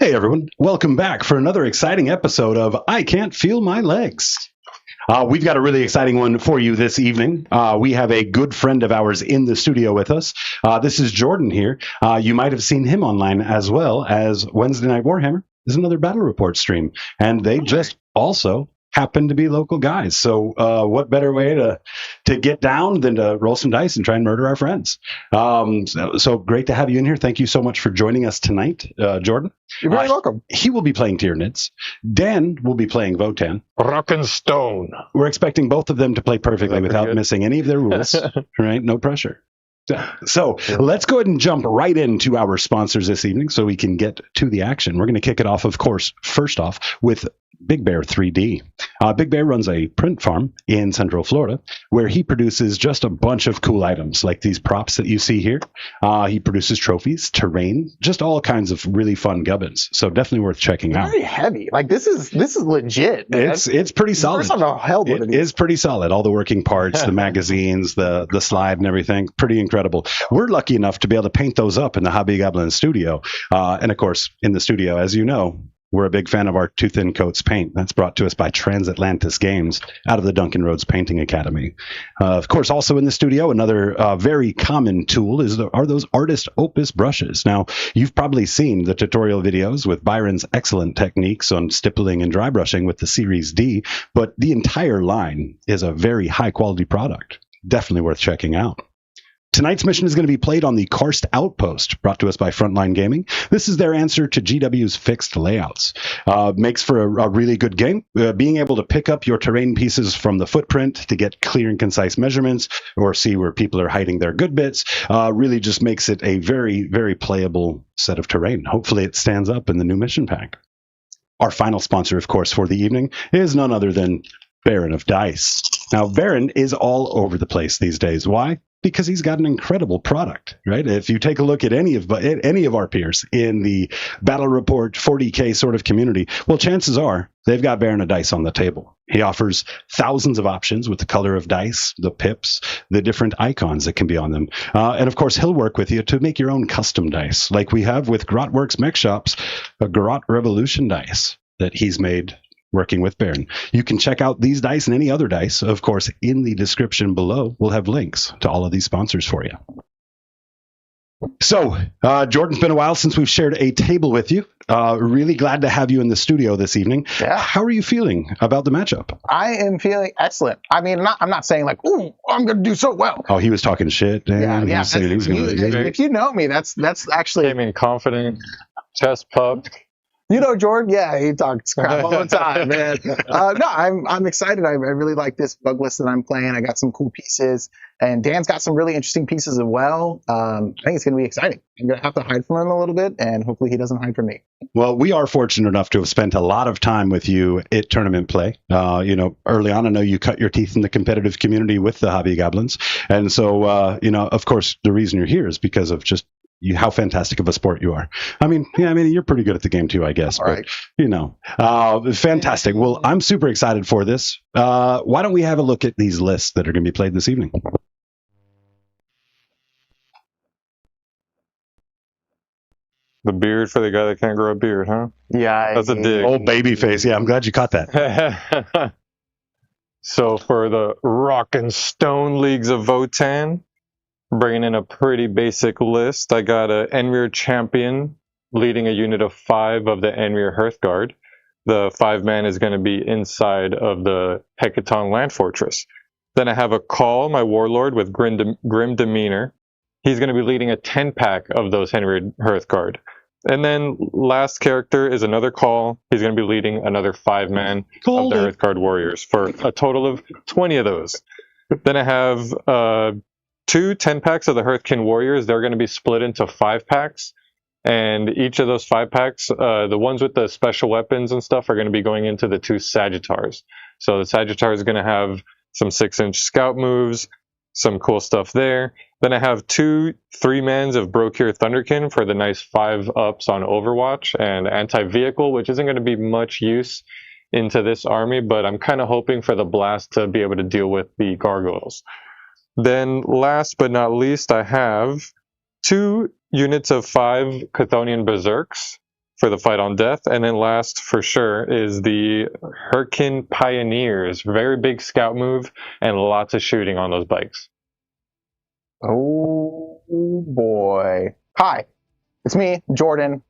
Hey everyone, welcome back for another exciting episode of I Can't Feel My Legs. We've got a really exciting one for you this evening. We have a good friend of ours in the studio with us. This is Jordan here. You might have seen him online as well as Wednesday Night Warhammer is another Battle Report stream. And they just also happen to be local guys. So what better way to get down than to roll some dice and try and murder our friends. So great to have you in here. Thank you so much for joining us tonight, Jordan. You're very welcome. He will be playing Tyranids. Dan will be playing Votann. Rock and Stone. We're expecting both of them to play perfectly without missing any of their rules. Right? No pressure. So let's go ahead and jump right into our sponsors this evening so we can get to the action. We're going to kick it off, of course, first off with Big Bear 3D. Big Bear runs a print farm in Central Florida where he produces just a bunch of cool items like these props that you see here. He produces trophies, terrain, just all kinds of really fun gubbins. So definitely worth checking out. Very heavy. Like this is legit. Man. It's pretty solid. It is pretty solid. All the working parts, the magazines, the slide and everything, pretty incredible. We're lucky enough to be able to paint those up in the Hobby Goblin studio. And of course, in the studio, as you know, we're a big fan of our Too Thin Coats paint. That's brought to us by Transatlantis Games out of the Duncan Rhodes Painting Academy. Of course, also in the studio, another very common tool are those Artist Opus brushes. Now, you've probably seen the tutorial videos with Byron's excellent techniques on stippling and dry brushing with the Series D, but the entire line is a very high-quality product. Definitely worth checking out. Tonight's mission is going to be played on the Karst Outpost, brought to us by Frontline Gaming. This is their answer to GW's fixed layouts. Makes for a really good game. Being able to pick up your terrain pieces from the footprint to get clear and concise measurements or see where people are hiding their good bits really just makes it a very, very playable set of terrain. Hopefully it stands up in the new mission pack. Our final sponsor, of course, for the evening is none other than Baron of Dice. Now, Baron is all over the place these days. Why? Because he's got an incredible product, right? If you take a look at any of our peers in the Battle Report 40k sort of community, well, chances are they've got Baron of Dice on the table. He offers thousands of options with the color of dice, the pips, the different icons that can be on them. And of course, he'll work with you to make your own custom dice, like we have with Grotworks Mech Shops, a Grot Revolution dice that he's made working with Baron. You can check out these dice and any other dice, of course, in the description below. We'll have links to all of these sponsors for you. So, Jordan, it's been a while since we've shared a table with you. Really glad to have you in the studio this evening. Yeah. How are you feeling about the matchup? I am feeling excellent. I mean, I'm not saying like, "Ooh, I'm going to do so well." Oh, he was talking shit. Dan. Yeah. If you know me, that's actually. I mean, confident, chest puffed. You know, Jordan, yeah, he talks crap all the time, man. No, I'm excited. I really like this bug list that I'm playing. I got some cool pieces, and Dan's got some really interesting pieces as well. I think it's going to be exciting. I'm going to have to hide from him a little bit, and hopefully he doesn't hide from me. Well, we are fortunate enough to have spent a lot of time with you at tournament play. Early on, I know you cut your teeth in the competitive community with the Hobby Goblins, and so, of course, the reason you're here is because of just how fantastic of a sport you are. I mean, you're pretty good at the game too, I guess. All but, fantastic. Well, I'm super excited for this. Why don't we have a look at these lists that are going to be played this evening? The beard for the guy that can't grow a beard, huh? Yeah. That's a dig. Old baby face. Yeah, I'm glad you caught that. So for the Rock and Stone Leagues of Votann, bringing in a pretty basic list. I got a Enrir champion leading a unit of 5 of the Enrir Hearthguard. The 5-man is going to be inside of the Hecaton Land Fortress. Then I have a Call, my warlord with grim demeanor. He's going to be leading a 10-pack of those Enrir Hearthguard. And then last character is another Call. He's going to be leading another 5-man of the Hearthguard warriors for a total of 20 of those. Then I have 2 10-packs of the Hearthkin Warriors. They're going to be split into 5-packs. And each of those 5-packs, the ones with the special weapons and stuff, are going to be going into the 2 Sagittars. So the Sagittar is going to have some 6-inch scout moves, some cool stuff there. Then I have 2 3-mans of Brokir Thunderkin for the nice 5-ups on Overwatch and anti-vehicle, which isn't going to be much use into this army, but I'm kind of hoping for the blast to be able to deal with the gargoyles. Then last but not least, I have 2 units of 5 Chthonian Berserks for the fight on death. And then last, for sure, is the Hurricane Pioneers. Very big scout move and lots of shooting on those bikes. Oh boy. Hi, it's me, Jordan.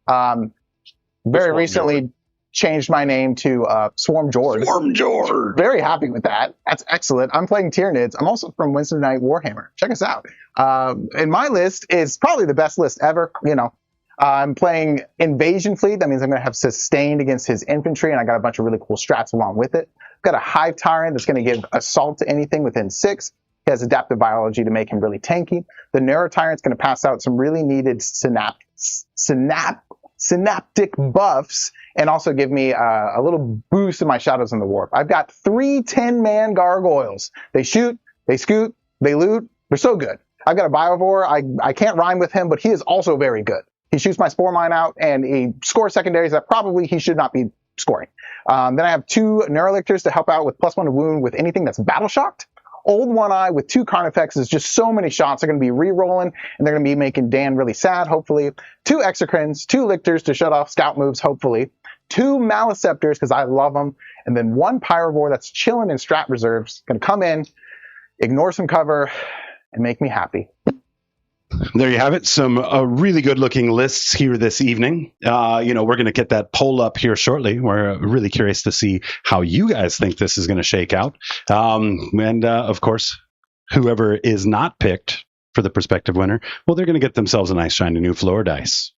Very recently changed my name to Swarm George. Swarm George. Very happy with that. That's excellent. I'm playing Tyranids. I'm also from Wednesday Night Warhammer. Check us out. And my list is probably the best list ever. You know, I'm playing Invasion Fleet. That means I'm going to have sustained against his infantry, and I got a bunch of really cool strats along with it. I've got a Hive Tyrant that's going to give assault to anything within 6. He has adaptive biology to make him really tanky. The Neuro Tyrant's going to pass out some really needed synaptic buffs and also give me a little boost in my Shadows in the Warp. I've got 3 10-man gargoyles. They shoot, they scoot, they loot. They're so good. I've got a Biovore. I can't rhyme with him, but he is also very good. He shoots my Spore Mine out, and he scores secondaries that probably he should not be scoring. Then I have 2 Neurolictors to help out with +1 to wound with anything that's battle shocked. Old One Eye with 2 Carnifexes is just so many shots. They're going to be re-rolling, and they're going to be making Dan really sad, hopefully. 2 Exocrines, 2 Lictors to shut off scout moves, hopefully. 2 Maliceptors, because I love them. And then 1 Pyrovore that's chilling in strat reserves. Going to come in, ignore some cover, and make me happy. There you have it. Some really good-looking lists here this evening. You know, we're going to get that poll up here shortly. We're really curious to see how you guys think this is going to shake out. And of course, whoever is not picked for the prospective winner, well, they're going to get themselves a nice shiny new floor dice.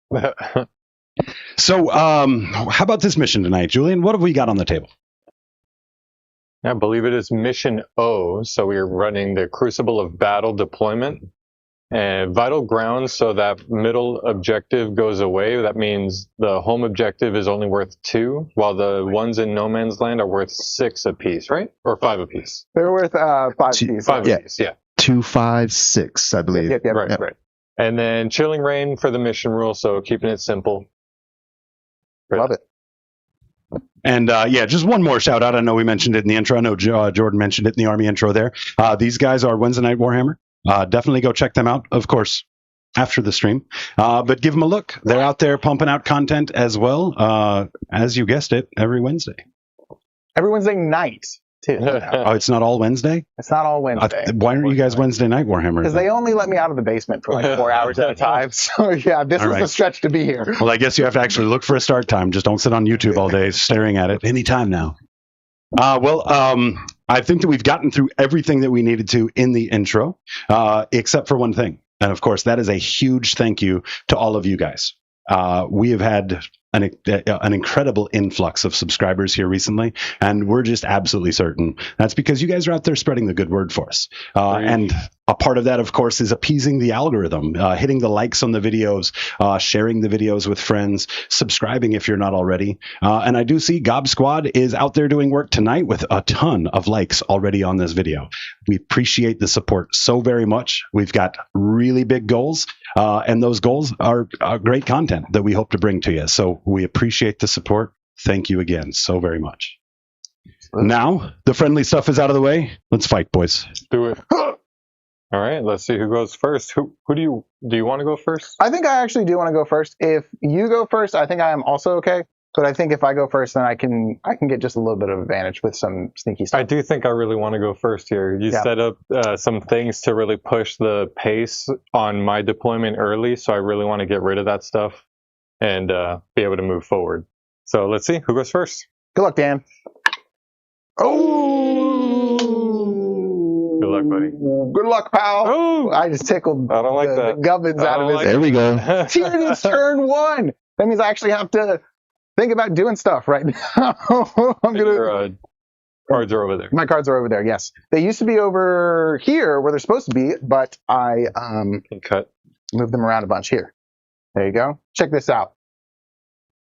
So, how about this mission tonight, Julian? What have we got on the table? I believe it is Mission O. So we are running the Crucible of Battle deployment. And vital ground, so that middle objective goes away. That means the home objective is only worth 2, while the ones in no man's land are worth 6 apiece, right? Or 5 apiece. They're worth 5 apiece. 5 apiece, yeah. 2, 5, 6, I believe. Yep. Right. And then Chilling Rain for the mission rule, so keeping it simple. Love it. And yeah, just one more shout out. I know we mentioned it in the intro. I know Jordan mentioned it in the Army intro there. These guys are Wednesday Night Warhammer. Definitely go check them out, of course, after the stream. But give them a look. They're out there pumping out content as well, as you guessed it, every Wednesday. Every Wednesday night, too. Oh, it's not all Wednesday? It's not all Wednesday. Why aren't you guys Wednesday Night Warhammer? Because they only let me out of the basement for like 4 hours at a time. So yeah, this was a stretch to be here. Well, I guess you have to actually look for a start time. Just don't sit on YouTube all day staring at it. Anytime now. I think that we've gotten through everything that we needed to in the intro, except for one thing. And of course, that is a huge thank you to all of you guys. We have had an incredible influx of subscribers here recently, and we're just absolutely certain that's because you guys are out there spreading the good word for us. And a part of that, of course, is appeasing the algorithm, hitting the likes on the videos, sharing the videos with friends, subscribing if you're not already. And I do see Gob Squad is out there doing work tonight with a ton of likes already on this video. We appreciate the support so very much. We've got really big goals, and those goals are great content that we hope to bring to you. So we appreciate the support. Thank you again so very much. Now, the friendly stuff is out of the way. Let's fight, boys. Do it. All right, let's see who goes first. Who do you want to go first? I think I actually do want to go first. If you go first, I think I am also okay. But I think if I go first, then I can get just a little bit of advantage with some sneaky stuff. I do think I really want to go first here. You set up some things to really push the pace on my deployment early, so I really want to get rid of that stuff and be able to move forward. So let's see who goes first. Good luck, Dan. Oh! Good luck, buddy. Good luck, pal. Oh! I just tickled I don't like the gubbins out of his. There we go. Tyranids turn 1. That means I actually have to think about doing stuff right now. Your cards are over there. My cards are over there, yes. They used to be over here where they're supposed to be, but I moved them around a bunch here. There you go. Check this out.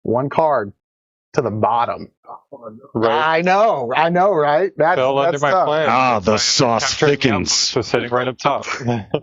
1 card to the bottom. Right. I know, right? That's under my plan. Ah, the sauce thickens. So sitting right up top.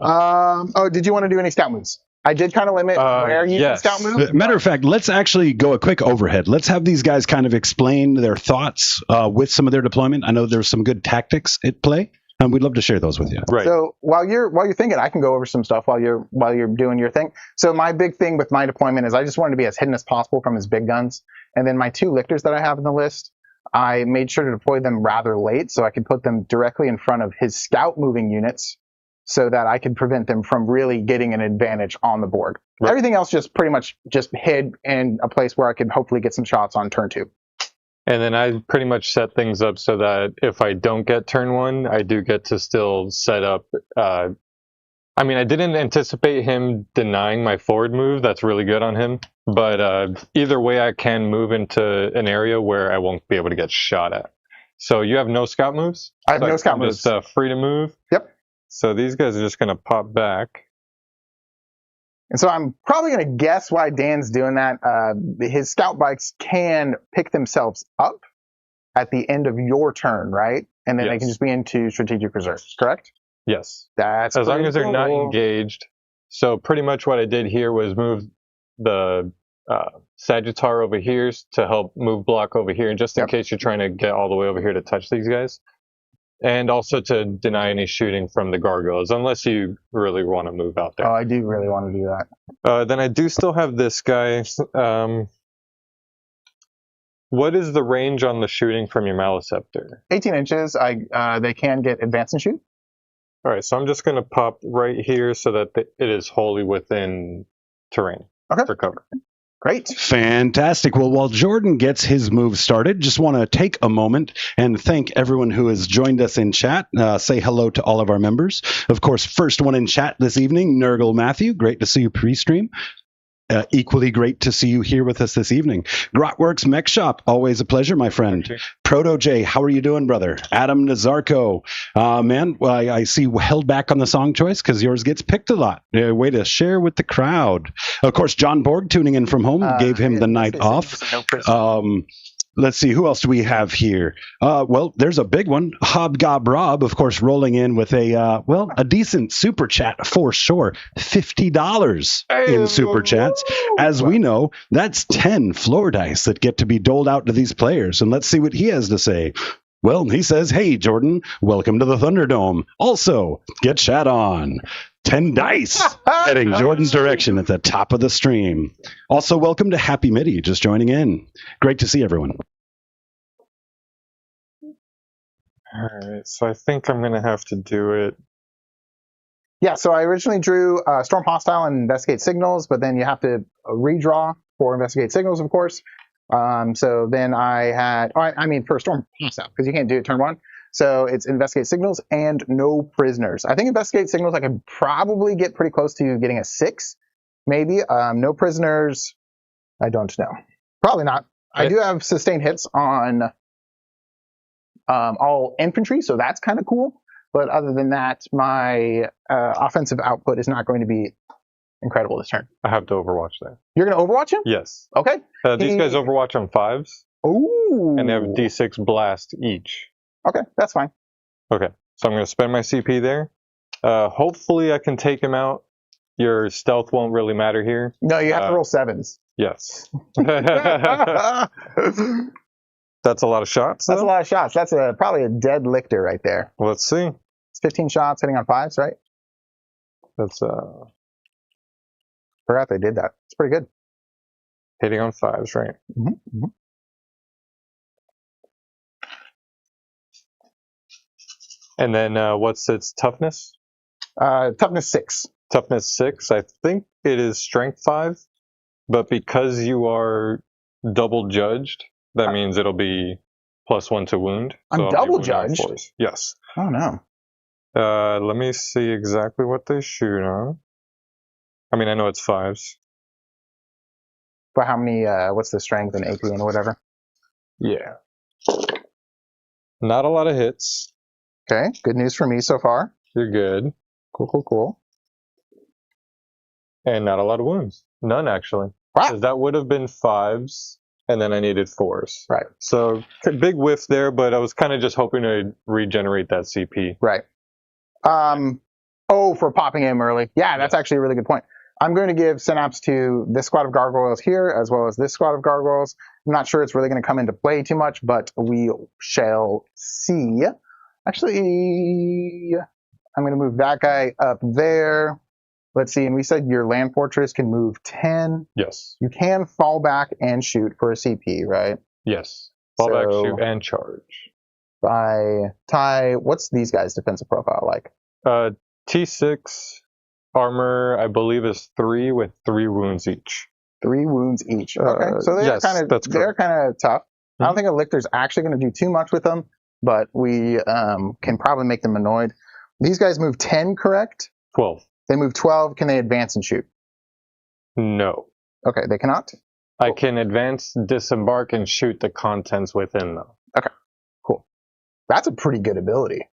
Oh, did you want to do any scout moves? I did kind of limit where you can scout move. Matter of fact, let's actually go a quick overhead. Let's have these guys kind of explain their thoughts with some of their deployment. I know there's some good tactics at play. and we'd love to share those with you. Right. So while you're thinking, I can go over some stuff while you're doing your thing. So my big thing with my deployment is I just wanted to be as hidden as possible from his big guns. And then my 2 lictors that I have in the list, I made sure to deploy them rather late so I could put them directly in front of his scout moving units so that I could prevent them from really getting an advantage on the board. Right. Everything else just pretty much just hid in a place where I could hopefully get some shots on turn 2. And then I pretty much set things up so that if I don't get turn 1, I do get to still set up. I mean, I didn't anticipate him denying my forward move. That's really good on him. But either way, I can move into an area where I won't be able to get shot at. So you have no scout moves? I have no scout moves. Just free to move? Yep. So these guys are just going to pop back. And so I'm probably going to guess why Dan's doing that. His scout bikes can pick themselves up at the end of your turn, right? And then they can just be into strategic reserves, correct? Yes. That's as long as they're not engaged. So pretty much what I did here was move the Sagittar over here to help move block over here, just in case you're trying to get all the way over here to touch these guys. And also to deny any shooting from the gargoyles, unless you really want to move out there. Oh, I do really want to do that. Then I do still have this guy. What is the range on the shooting from your Maliceptor? 18 inches. They can get advance and shoot. All right, so I'm just going to pop right here so that it is wholly within terrain for cover. Great. Fantastic. Well, while Jordan gets his move started, just want to take a moment and thank everyone who has joined us in chat. Say hello to all of our members. Of course, first one in chat this evening, Nurgle Matthew. Great to see you pre-stream. Equally great to see you here with us this evening. Grotworks Mech Shop, always a pleasure, my friend. Proto J, how are you doing, brother? Adam Nazarko, man, well, I see you held back on the song choice because yours gets picked a lot. Way to share with the crowd. Of course, John Borg tuning in from home, gave him the night off. Let's see, who else do we have here? Well, there's a big one. Hobgob Rob, of course, rolling in with a decent super chat for sure. $50 in super chats. As we know, that's 10 floor dice that get to be doled out to these players. And let's see what he has to say. Well, he says, hey, Jordan, welcome to the Thunderdome. Also, get chat on. 10 dice heading Jordan's direction at the top of the stream. Also, welcome to Happy Midi, just joining in. Great to see everyone. All right, so I think I'm going to have to do it. Yeah, so I originally drew Storm Hostile and Investigate Signals, but then you have to redraw for Investigate Signals, of course. So then I had, for Storm Hostile, because you can't do it turn 1. So it's Investigate Signals and no prisoners. I think Investigate Signals I could probably get pretty close to getting a 6, maybe. No prisoners, I don't know. Probably not. I do have sustained hits on all infantry, so that's kind of cool. But other than that, my offensive output is not going to be incredible this turn. I have to Overwatch that. You're going to Overwatch him? Yes. Okay. These guys Overwatch on 5s. Ooh. And they have D6 blast each. Okay, that's fine. Okay, so I'm going to spend my CP there. Hopefully I can take him out. Your stealth won't really matter here. No, you have to roll 7s. Yes. That's a lot of shots, though? That's a lot of shots. That's probably a dead lictor right there. Let's see. It's 15 shots hitting on 5s, right? That's Forgot they did that. It's pretty good. Hitting on 5s, right? Mm-hmm. Mm-hmm. And then what's its toughness? Toughness 6. Toughness 6. I think it is strength 5, but because you are double judged, that means it'll be +1 to wound. I'm double judged? Yes. Oh, no. Let me see exactly what they shoot on. I mean, I know it's 5s. But how many, what's the strength and AP and whatever? Yeah. Not a lot of hits. Okay, good news for me so far. You're good. Cool. And not a lot of wounds. None, actually. Wow. 'Cause that would have been 5s, and then I needed 4s. Right. So, big whiff there, but I was kind of just hoping to regenerate that CP. Right. For popping him early. Yeah, that's actually a really good point. I'm going to give Synapse to this squad of gargoyles here, as well as this squad of gargoyles. I'm not sure it's really going to come into play too much, but we shall see. Actually, I'm going to move that guy up there. Let's see. And we said your land fortress can move 10. Yes. You can fall back and shoot for a CP, right? Yes. Fall back, shoot, and charge. By Ty, what's these guys' defensive profile like? T6 armor, I believe, is 3 with 3 wounds each. 3 wounds each. Okay, so they're yes, kind of tough. Mm-hmm. I don't think a Lictor's actually going to do too much with them, but we can probably make them annoyed. These guys move 10, correct? 12. They move 12. Can they advance and shoot? No. Okay, they cannot? I can advance, disembark, and shoot the contents within them. Okay, cool. That's a pretty good ability.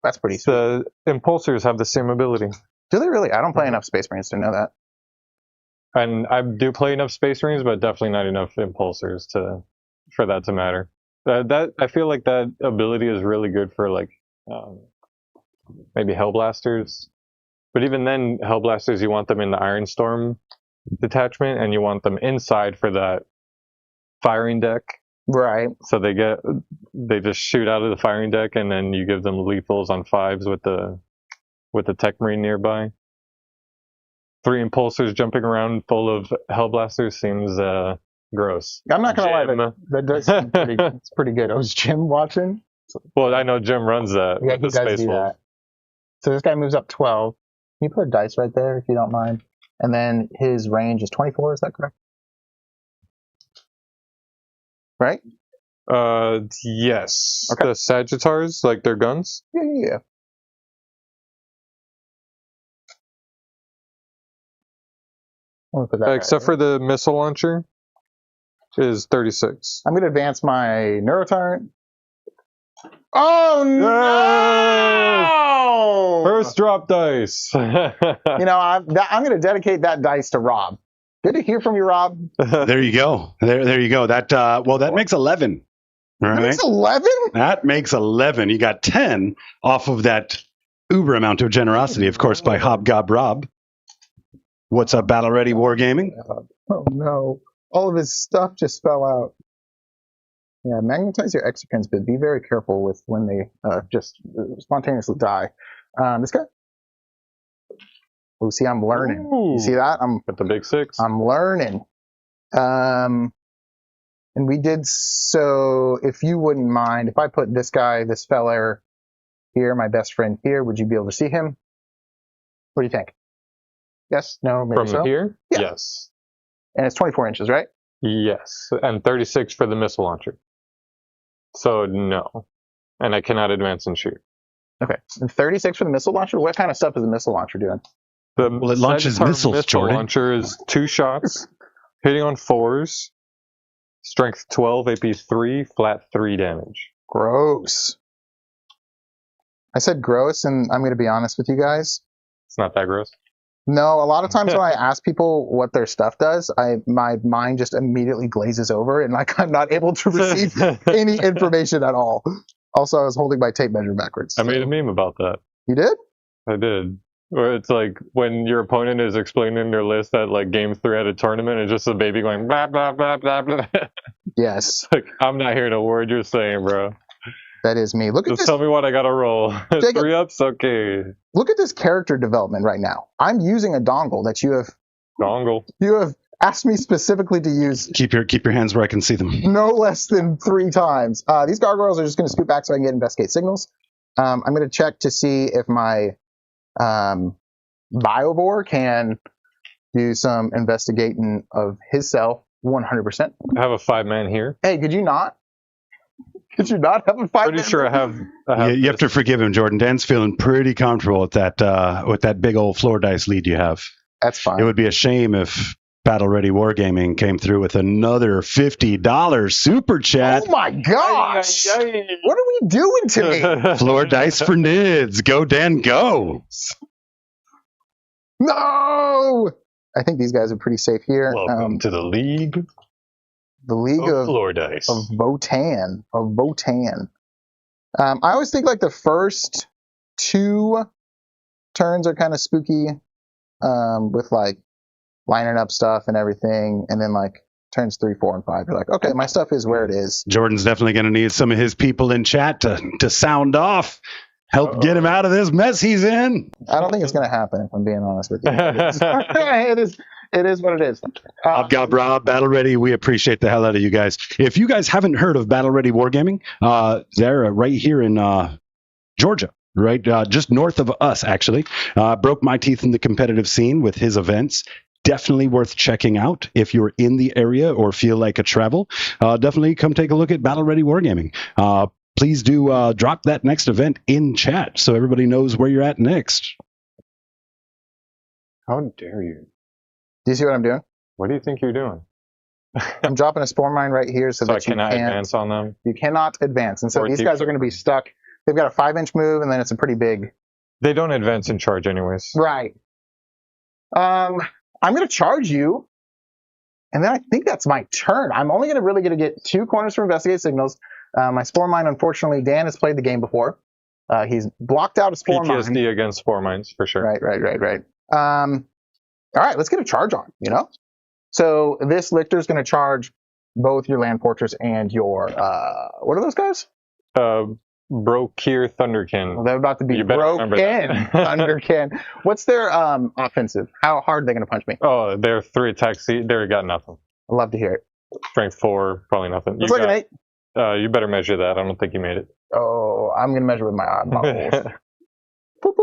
That's pretty sweet. The Impulsors have the same ability. Do they really? I don't play enough Space Marines to know that. And I do play enough Space Marines, but definitely not enough Impulsors for that to matter. That I feel like that ability is really good for like maybe Hellblasters. But even then, Hellblasters, you want them in the Iron Storm detachment, and you want them inside for that firing deck. Right. So they just shoot out of the firing deck, and then you give them lethals on 5s with the Tech Marine nearby. 3 Impulsors jumping around full of Hellblasters seems gross. I'm not gonna lie, that does seem it's pretty good. Was Jim watching? Well, I know Jim runs that. Yeah, he does do that. So this guy moves up 12. Can you put a dice right there if you don't mind? And then his range is 24, is that correct? Right? Yes. Okay. The Sagittars, like their guns? Yeah. Except for the missile launcher is 36. I'm going to advance my Neurotyrant. Oh, no! First drop dice. I'm going to dedicate that dice to Rob. Good to hear from you, Rob. There you go. There you go. That makes 11. Right? That makes 11? That makes 11. You got 10 off of that uber amount of generosity, of course, by Hobgob Rob. What's up, Battle Ready Wargaming? Oh, no. All of his stuff just fell out. Yeah, magnetize your exocans, but be very careful with when they just spontaneously die. This guy? Oh, see, I'm learning. Ooh, you see that? Got the big 6. I'm learning. And we did so, if you wouldn't mind, if I put this guy, this fella here, my best friend here, would you be able to see him? What do you think? Yes? No? Maybe From so? here? Yeah. Yes. And it's 24 inches, right? Yes. And 36 for the missile launcher. So, no. And I cannot advance and shoot. Okay. And 36 for the missile launcher? What kind of stuff is the missile launcher doing? Well, it launches missiles, missile Jordan. Launcher is 2 shots, hitting on 4s, strength 12, AP 3, flat 3 damage. Gross. I said gross, and I'm going to be honest with you guys. It's not that gross. No, a lot of times when I ask people what their stuff does, my mind just immediately glazes over, and like I'm not able to receive any information at all. Also, I was holding my tape measure backwards. I made a meme about that. You did? I did. Where it's like when your opponent is explaining their list at like game 3 at a tournament, and just a baby going blah blah blah blah blah. Yes. Like, I'm not hearing a word you're saying, bro. That is me. Look at Just this. tell me what I gotta roll. Jacob, 3 ups, okay. Look at this character development right now. I'm using a dongle that you have asked me specifically to use. Keep your hands where I can see them. No less than 3 times. These gargoyles are just going to scoot back so I can get investigate signals. I'm going to check to see if my Biovore can do some investigating of himself 100%. I have a 5-man here. Hey, could you not? Could you not have a 5-man? Pretty sure I have You have to forgive him, Jordan. Dan's feeling pretty comfortable with that big old floor dice lead you have. That's fine. It would be a shame if Battle Ready Wargaming came through with another $50 super chat. Oh my gosh! What are we doing to me? Floor dice for nids. Go, Dan, go. No! I think these guys are pretty safe here. Welcome to the League. The League of Floor Dice. Of Votann. I always think like the first 2 turns are kind of spooky, with like lining up stuff and everything, and then like turns 3, 4, and 5. You're like, okay, my stuff is where it is. Jordan's definitely going to need some of his people in chat to sound off, help get him out of this mess he's in. I don't think it's going to happen, if I'm being honest with you. It is what it is. Rob, Battle Ready, we appreciate the hell out of you guys. If you guys haven't heard of Battle Ready Wargaming, they're right here in Georgia, right? Just north of us, actually. Broke my teeth in the competitive scene with his events. Definitely worth checking out if you're in the area or feel like a travel. Definitely come take a look at Battle Ready Wargaming. Please do drop that next event in chat so everybody knows where you're at next. How dare you? Do you see what I'm doing? What do you think you're doing? I'm dropping a Spore Mine right here so that I cannot advance on them? You cannot advance. And so these guys are going to be stuck. They've got a 5-inch move, and then it's a pretty big... They don't advance and charge anyways. Right. I'm going to charge you, and then I think that's my turn. I'm only going to get 2 corners for Investigate Signals. My Spore Mine, unfortunately, Dan has played the game before. He's blocked out a Spore Mine. PTSD against Spore Mines, for sure. Right. All right, let's get a charge on, you know? So this Lictor's going to charge both your Land Fortress and your, what are those guys? Brokir Thunderkin. Well, they're about to be broken Thunderkin. What's their offensive? How hard are they going to punch me? Oh, they're 3 attacks. They got nothing. I'd love to hear it. Strength 4, probably nothing. It's like an 8. You better measure that. I don't think you made it. Oh, I'm going to measure with my eyeballs. Boop,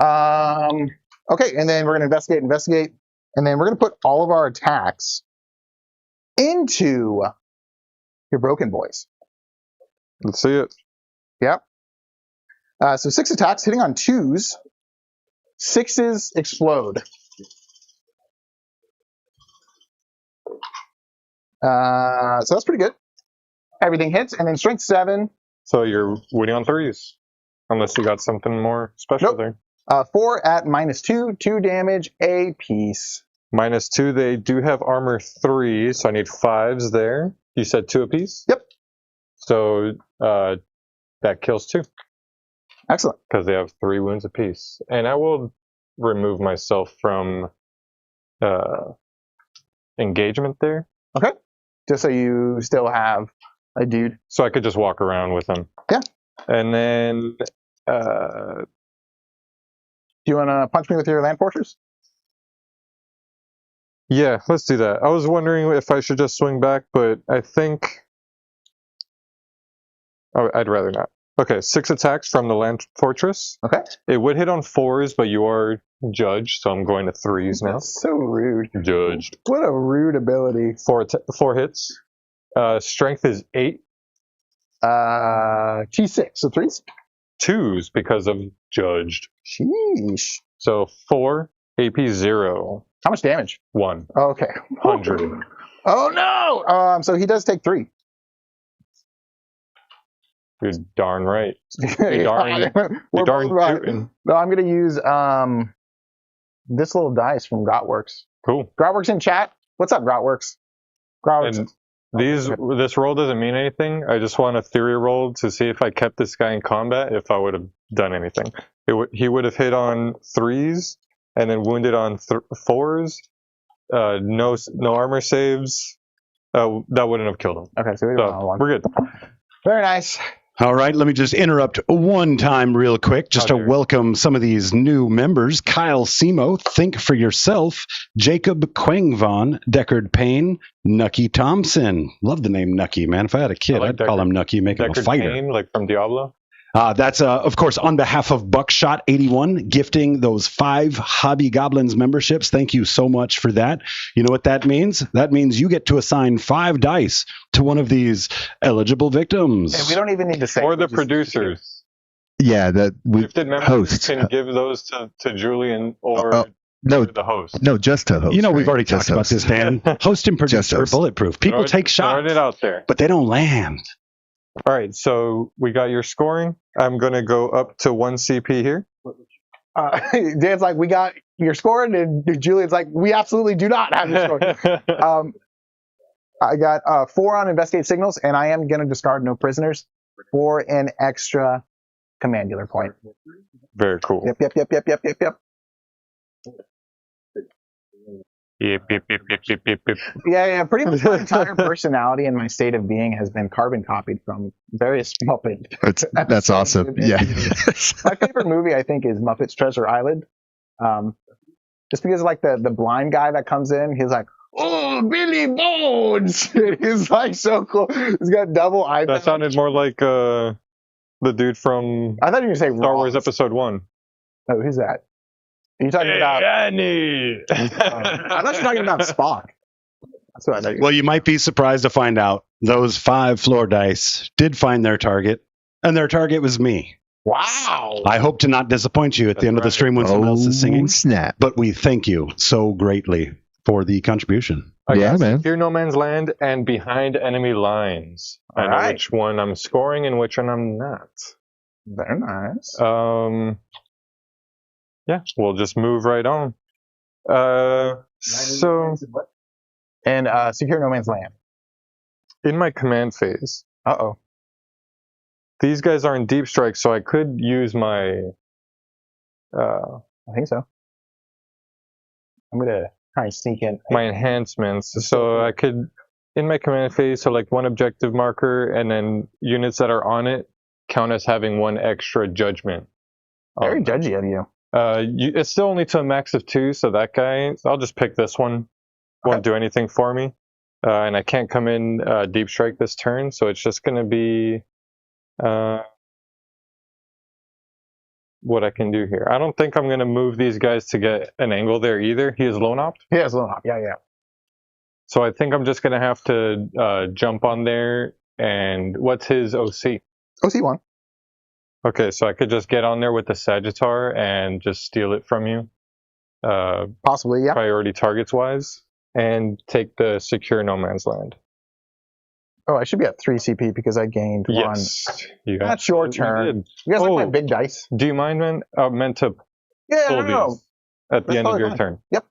boop. Okay, and then we're going to investigate, and then we're going to put all of our attacks into your Broken Boys. Let's see it. Yep. So 6 attacks, hitting on 2s. 6s explode. So that's pretty good. Everything hits, and then strength 7. So you're winning on 3s, unless you got something more special there. 4 at -2, 2 damage a piece. -2, they do have armor 3, so I need 5s there. You said 2 apiece? Yep. So that kills 2. Excellent. Because they have 3 wounds apiece. And I will remove myself from engagement there. Okay. Just so you still have a dude. So I could just walk around with him. Yeah. And then... do you want to punch me with your Land Fortress? Yeah, let's do that. I was wondering if I should just swing back, but I think... Oh, I'd rather not. Okay, 6 attacks from the Land Fortress. Okay. It would hit on 4s, but you are judged, so I'm going to 3s now. That's so rude. Judged. What a rude ability. 4 hits. Strength is 8. T6, so 3s? 2s because of judged. Sheesh. So 4, AP 0. How much damage? 1. Okay. 100. Oh no! So he does take 3. You're darn right. We're darn both right. shooting. No, I'm going to use this little dice from Grotworks. Cool. Grotworks in chat. What's up, Grotworks? And this roll doesn't mean anything. I just want a theory roll to see if I kept this guy in combat, if I would have done anything. He would have hit on 3s and then wounded on 4s. No armor saves. That wouldn't have killed him. Okay, so we're good. Very nice. All right, let me just interrupt one time real quick just to welcome some of these new members. Kyle Simo, Think for Yourself, Jacob Quangvon, Deckard Payne, Nucky Thompson. Love the name Nucky, man. If I had a kid, I'd call him Nucky, make him a fighter. Payne, like from Diablo? That's, of course, on behalf of Buckshot81, gifting those 5 Hobby Goblins memberships. Thank you so much for that. You know what that means? That means you get to assign 5 dice to one of these eligible victims. And we don't even need to say. Or the producers. Yeah, that we Gifted members host can give those to Julian or no, the host. No, just to host. You know, we've already talked about this, Dan. Host and producer are bulletproof. People take shots, it out there, but they don't land. All right, so we got your scoring. I'm going to go up to 1 CP here. Dan's like, we got your scoring, and Julian's like, we absolutely do not have your scoring. I got 4 on Investigate Signals, and I am going to discard No Prisoners for an extra commandular point. Very cool. Yep. Yeah. Pretty much my entire personality and my state of being has been carbon copied from various Muppet. That's awesome. Yeah. My favorite movie, I think, is Muppets Treasure Island. Just because, like, the blind guy that comes in, he's like, "Oh, Billy Bones!" He's like so cool. He's got double eye. That sounded more like the dude from I thought you were going to say Star Wars Episode 1. Oh, who's that? Are you talking about? Annie. I thought you were talking about Spock. That's what I thought. Well, you might be surprised to find out those 5 floor dice did find their target, and their target was me. Wow. I hope to not disappoint you at the end of the stream when someone else is singing. Snap. But we thank you so greatly for the contribution. Yeah, man. Secure no man's land and behind enemy lines. I know which one I'm scoring and which one I'm not. Very nice. Yeah, we'll just move right on. So, and secure no man's land. in my command phase, Uh-oh. these guys are in deep strike, so I could use my. I think so. I'm gonna try and sneak in my enhancements. So I could, in my command phase, so like 1 objective marker, and then units that are on it count as having 1 extra judgment. Very judgy of you. It's still only to a max of 2, so that guy, I'll just pick this one. Won't do anything for me. And I can't come in deep strike this turn, so it's just going to be what I can do here. I don't think I'm going to move these guys to get an angle there either. He is lone opt? He has lone opt, yeah. So I think I'm just going to have to jump on there. And what's his OC? OC1. Okay, so I could just get on there with the Sagittar and just steal it from you. Possibly, yeah. Priority targets wise. And take the secure no man's land. Oh, I should be at 3 CP because I gained 1. Yes. That's your turn. You guys like my big dice? Do you mind, man? I meant to pull these at the end of your turn. Yep.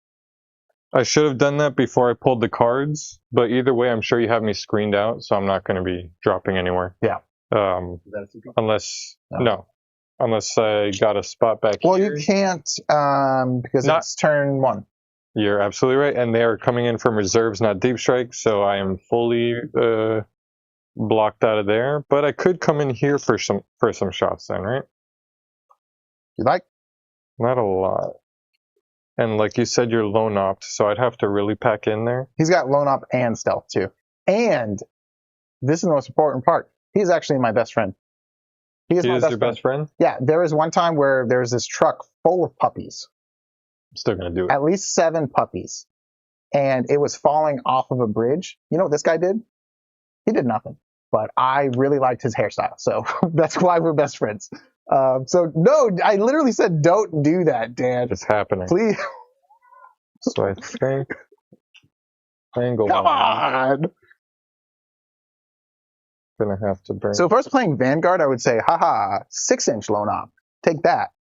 I should have done that before I pulled the cards, but either way, I'm sure you have me screened out, so I'm not going to be dropping anywhere. Yeah. Unless I got a spot back here. Well, you can't because it's turn 1. You're absolutely right, and they are coming in from reserves, not deep strike, so I am fully blocked out of there. But I could come in here for some shots then, right? You like? Not a lot. And like you said, you're lone opt, so I'd have to really pack in there. He's got lone opt and stealth too. And this is the most important part. He's actually my best friend. He is your best friend? Yeah, there was one time where there was this truck full of puppies. I'm still going to do it. At least 7 puppies. And it was falling off of a bridge. You know what this guy did? He did nothing. But I really liked his hairstyle. So that's why we're best friends. So no, I literally said don't do that, Dan. It's happening. Please. So I think angle. Come on. Gonna have to burn. So if I was playing Vanguard, I would say, haha, 6-inch lone op. Take that.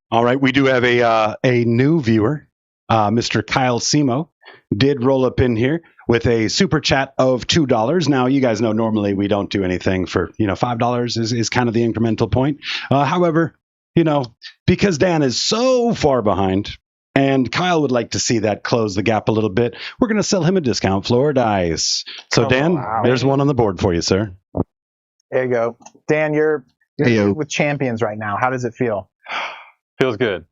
All right, we do have a new viewer, Mr. Kyle Simo, did roll up in here with a super chat of $2. Now, you guys know normally we don't do anything for, $5 is kind of the incremental point. However, because Dan is so far behind and Kyle would like to see that close the gap a little bit, we're going to sell him a discount floor dice. So, Dan, there's one on the board for you, sir. There you go. Dan, you're with champions right now. How does it feel? Feels good.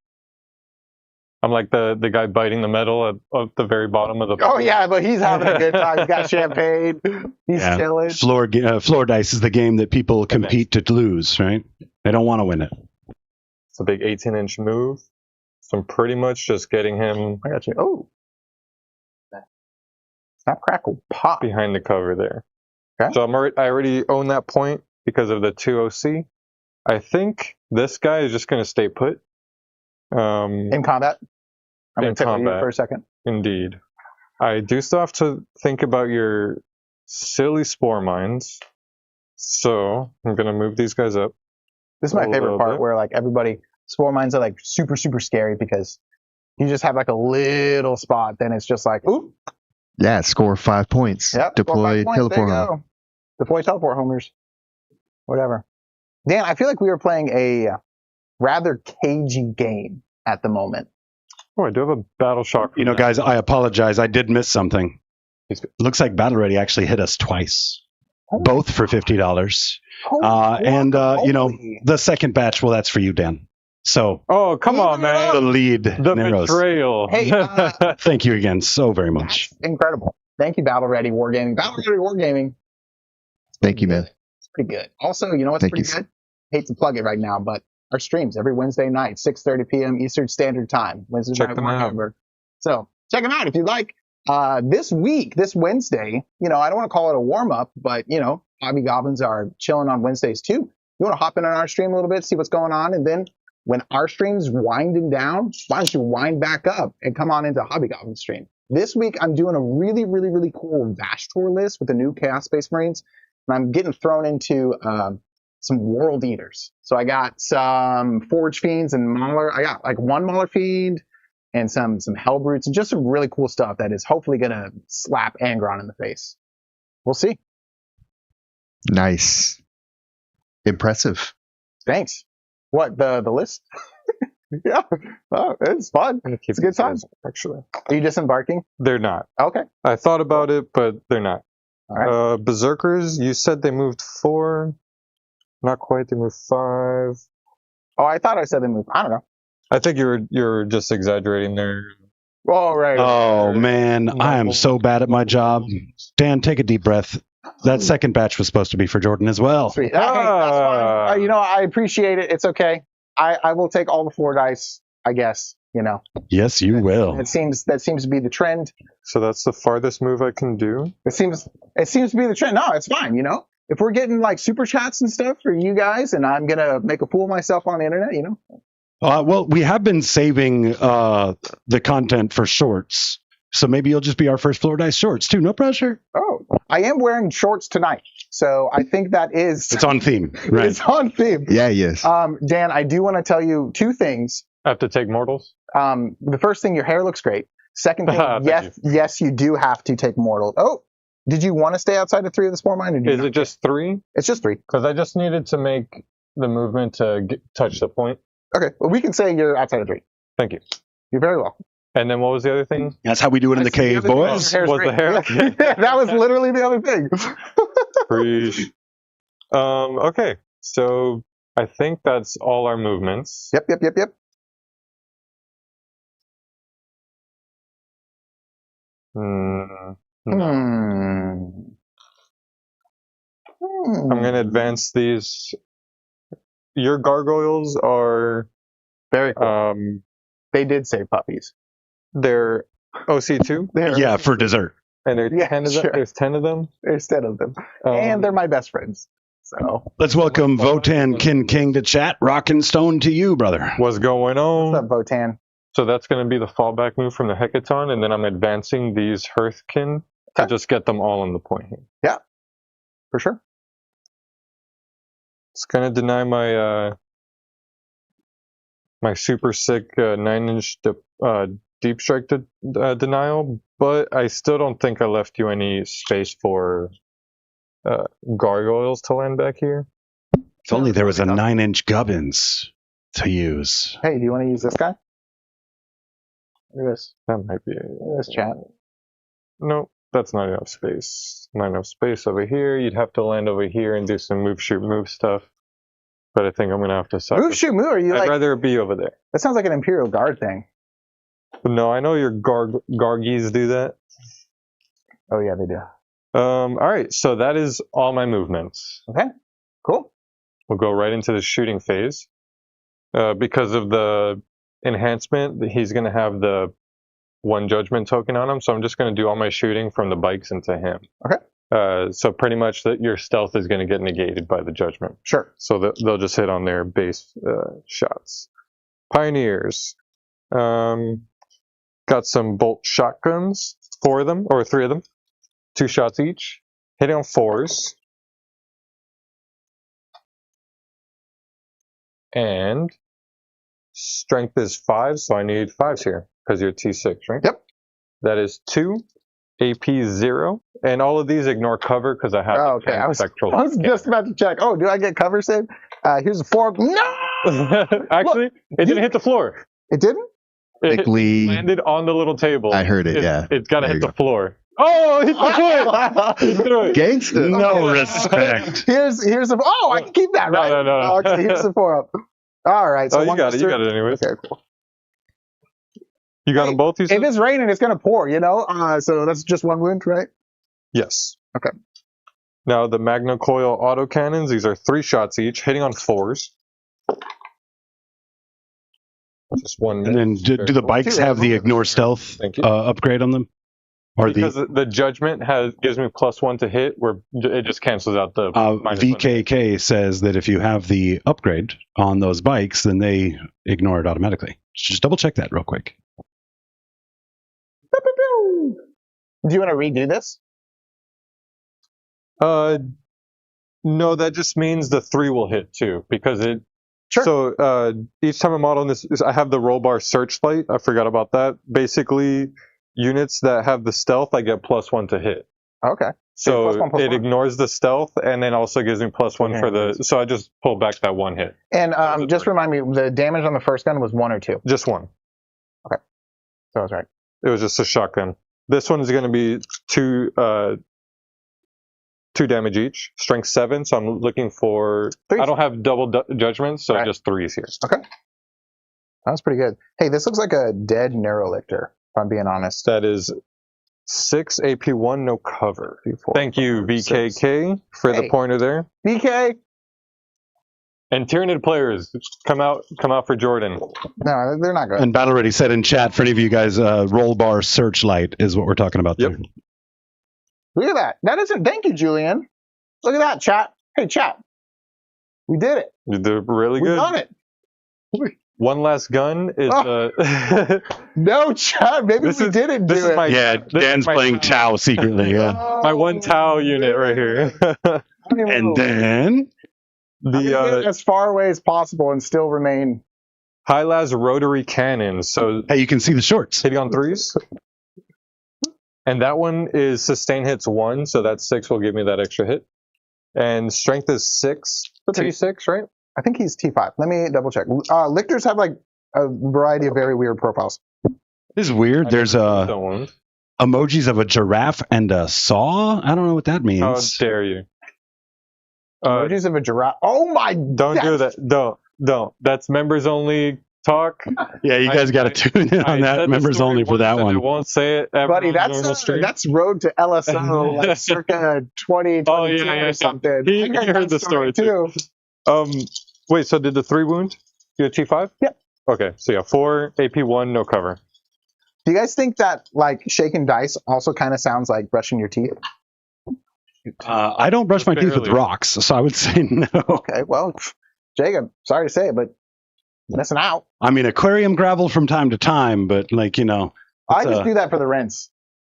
I'm like the guy biting the metal at the very bottom of the. Oh yeah, but he's having a good time. He's got champagne. He's chilling. Floor dice is the game that people compete to lose, right? They don't want to win it. It's a big 18-inch move. So I'm pretty much just getting him. I got you. Oh, snap, crackle, pop behind the cover there. Okay. So I already own that point because of the 2 OC. I think this guy is just going to stay put. In combat? I'm going to take you for a second. Indeed. I do still have to think about your silly spore mines. So I'm going to move these guys up. This is my favorite part where everybody, spore mines are super, super scary because you just have a little spot. Then it's just ooh. Yeah, score 5 points. Yep, deploy teleport home. Deploy teleport homers. Whatever. Dan, I feel like we were playing a rather cagey game at the moment. Oh, I do have a battle shock. You know, guys, I apologize. I did miss something. Looks like Battle Ready actually hit us twice, both for $50. You know, the second batch, well, that's for you, Dan. So, oh, come on, man. The lead. The narrows. betrayal. Hey, thank you again so very much. Incredible. Thank you, Battle Ready Wargaming. Battle Ready Wargaming. Thank you, man. It's pretty good. Also, you know what's pretty good? Hate to plug it right now, but our streams every Wednesday night, 6:30 p.m. Eastern Standard Time. Wednesday check night them out. So check them out if you'd like. This week, this Wednesday, you know, I don't want to call it a warm-up, but, you know, Hobby Goblins are chilling on Wednesdays too. You want to hop in on our stream a little bit, see what's going on, and then when our stream's winding down, why don't you wind back up and come on into Hobby Goblin stream? This week, I'm doing a really, really, really cool Vash Tour list with the new Chaos Space Marines, and I'm getting thrown into some World Eaters. So I got some Forge Fiends and Mauler. I got like one Mauler Fiend and some Hellbrutes and just some really cool stuff that is hopefully going to slap Angron in the face. We'll see. Nice. Impressive. Thanks. What, the list? Yeah. Oh, it's fun. It's a good time. Actually. Are you disembarking? They're not. Okay. I thought about it, but they're not. All right. Berserkers, you said they moved 4. Not quite. They moved 5. Oh, I thought I said they moved. I don't know. I think you're just exaggerating there. Oh, right. Oh, man. I am so bad at my job. Dan, take a deep breath. That second batch was supposed to be for Jordan as well. Sweet. Okay, that's fine. You know, I appreciate it. It's okay. I will take all the 4 dice, I guess, you know. Yes, you will. That seems to be the trend. So that's the farthest move I can do? It seems to be the trend. No, it's fine, you know. If we're getting like super chats and stuff for you guys and I'm going to make a fool of myself on the internet, you know. Well, we have been saving the content for shorts. So maybe you'll just be our first Floor Dice shorts too. No pressure. Oh, I am wearing shorts tonight. So I think that is... It's on theme. Right. It's on theme. Yeah, yes. Dan, I do want to tell you 2 things. I have to take mortals? The first thing, your hair looks great. Second thing, yes, you do have to take mortals. Oh, did you want to stay outside of 3 of the Spore Mine? Is it just 3? It's just 3. Because I just needed to make the movement to touch the point. Okay, well, we can say you're outside of 3. Thank you. You're very welcome. And then what was the other thing? That's how we do it in the cave, boys. Was the hair? That was literally the other thing. Preach. Okay, so I think that's all our movements. Yep. I'm going to advance these. Your gargoyles are... Very cool. They did say puppies. They're OC2? Yeah, for dessert. And there are 10 of them? Sure. There's 10 of them? There's 10 of them. And they're my best friends. So let's welcome Votann King to chat. Rock and Stone to you, brother. What's going on? What's up, Votann? So that's going to be the fallback move from the Hecaton, and then I'm advancing these Hearthkin to just get them all on the point here. Yeah, for sure. It's going to deny my my super sick 9-inch deep strike denial, but I still don't think I left you any space for gargoyles to land back here. If only there was a 9-inch gubbins to use. Hey, do you want to use this guy? Look at this. That might be this chat. No, that's not enough space. Not enough space over here. You'd have to land over here and do some move, shoot, move stuff. But I think I'm going to have to suck. Move, shoot, move? Are you I'd rather be over there. That sounds like an Imperial Guard thing. No, I know your Gargies do that. Oh, yeah, they do. All right, so that is all my movements. Okay, cool. We'll go right into the shooting phase. Because of the enhancement, he's going to have the 1 judgment token on him, so I'm just going to do all my shooting from the bikes into him. Okay. So pretty much your stealth is going to get negated by the judgment. Sure. So they'll just hit on their base shots. Pioneers. Got some bolt shotguns, 4 of them, or 3 of them. 2 shots each. Hitting on 4s. And strength is 5, so I need 5s here, because you're T6, right? Yep. That is 2. AP 0, and all of these ignore cover because I have. Oh, okay. I was just about to check. Oh, do I get cover save? Here's a 4. No. Actually, it didn't hit the floor. It didn't. It landed on the little table. I heard it, yeah. It's got to hit the floor. Oh, it hit the floor! Gangster. No respect. Here's a. Oh, I can keep that, right? No. Okay, here's the 4-up. All right. So you got it. You got it anyways. Okay, cool. You got them both, you said? If it's raining, it's going to pour, you know? So that's just 1 wound, right? Yes. Okay. Now, the Magna Coil autocannons, these are 3 shots each, hitting on 4s. Just one. And then do the bikes have the ignore stealth upgrade on them? Or because the judgment gives me +1 to hit, where it just cancels out the VKK says that if you have the upgrade on those bikes, then they ignore it automatically. Just double check that real quick. Do you want to redo this? No, that just means the 3 will hit too, because it. Sure. So each time I'm modeling this, I have the roll bar searchlight. I forgot about that. Basically, units that have the stealth, I get +1 to hit. Okay. So it ignores the stealth, and then also gives me +1 for the. So I just pull back that 1 hit. And just remind me, the damage on the first gun was 1 or 2? Just 1. Okay. So I was right. It was just a shotgun. This one is going to be 2 damage each, strength 7. So I'm looking for. 3s. I don't have double judgments, so just 3s here. Okay. That's pretty good. Hey, this looks like a dead Neurolictor, if I'm being honest. That is 6 AP1, no cover. Thank you, VKK, for the pointer there. VK. And Tyranid players, come out for Jordan. No, they're not good. And Battle Ready said in chat, for any of you guys, roll bar searchlight is what we're talking about there. Look at that. That isn't. Thank you, Julian. Look at that, chat. Hey, chat. We did it. You did really good. We done it. One last gun is no, chat. Maybe we didn't do it. Dan's playing Tau secretly. Yeah. My 1 Tau unit right here. And then get as far away as possible and still remain. High-las rotary cannons. So hey, you can see the shorts. Hitting on 3s. And that one is sustain hits 1, so that 6 will give me that extra hit. And strength is 6. T6, right? I think he's T5. Let me double check. Lictors have like a variety of very weird profiles. This is weird. There's emojis of a giraffe and a saw. I don't know what that means. How dare you? Emojis of a giraffe. Oh my! Don't do that. Don't. That's members only talk. Yeah, you guys got to tune in on that. Members only for that one. I won't say it ever. Buddy, that's road to LSO, like circa 2022 or something. He heard the story too. Wait, so did the 3 wound? You had T5? Yep. Okay, so yeah, 4 AP1, no cover. Do you guys think that like shaking dice also kind of sounds like brushing your teeth? I don't brush my teeth with rocks, so I would say no. Okay, well, Jacob, sorry to say it, but missing out. I mean, aquarium gravel from time to time, but like, you know. I just do that for the rinse.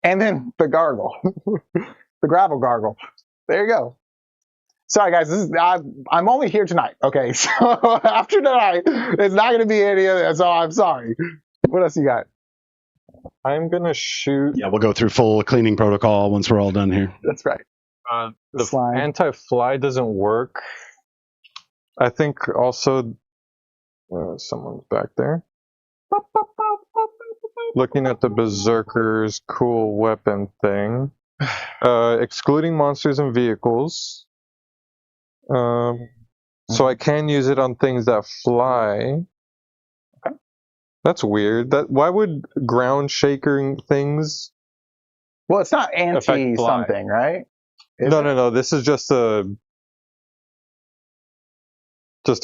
And then the gargle. The gravel gargle. There you go. Sorry, guys. I'm only here tonight. Okay, so after tonight, it's not going to be any of that. So I'm sorry. What else you got? I'm gonna shoot. Yeah, we'll go through full cleaning protocol once we're all done here. That's right. The anti-fly doesn't work. I think also someone's back there. Looking at the Berserker's cool weapon thing. Excluding monsters and vehicles. So I can use it on things that fly. Okay. That's weird. Why would ground shaking things? Well, it's not anti something, right? No. This is just a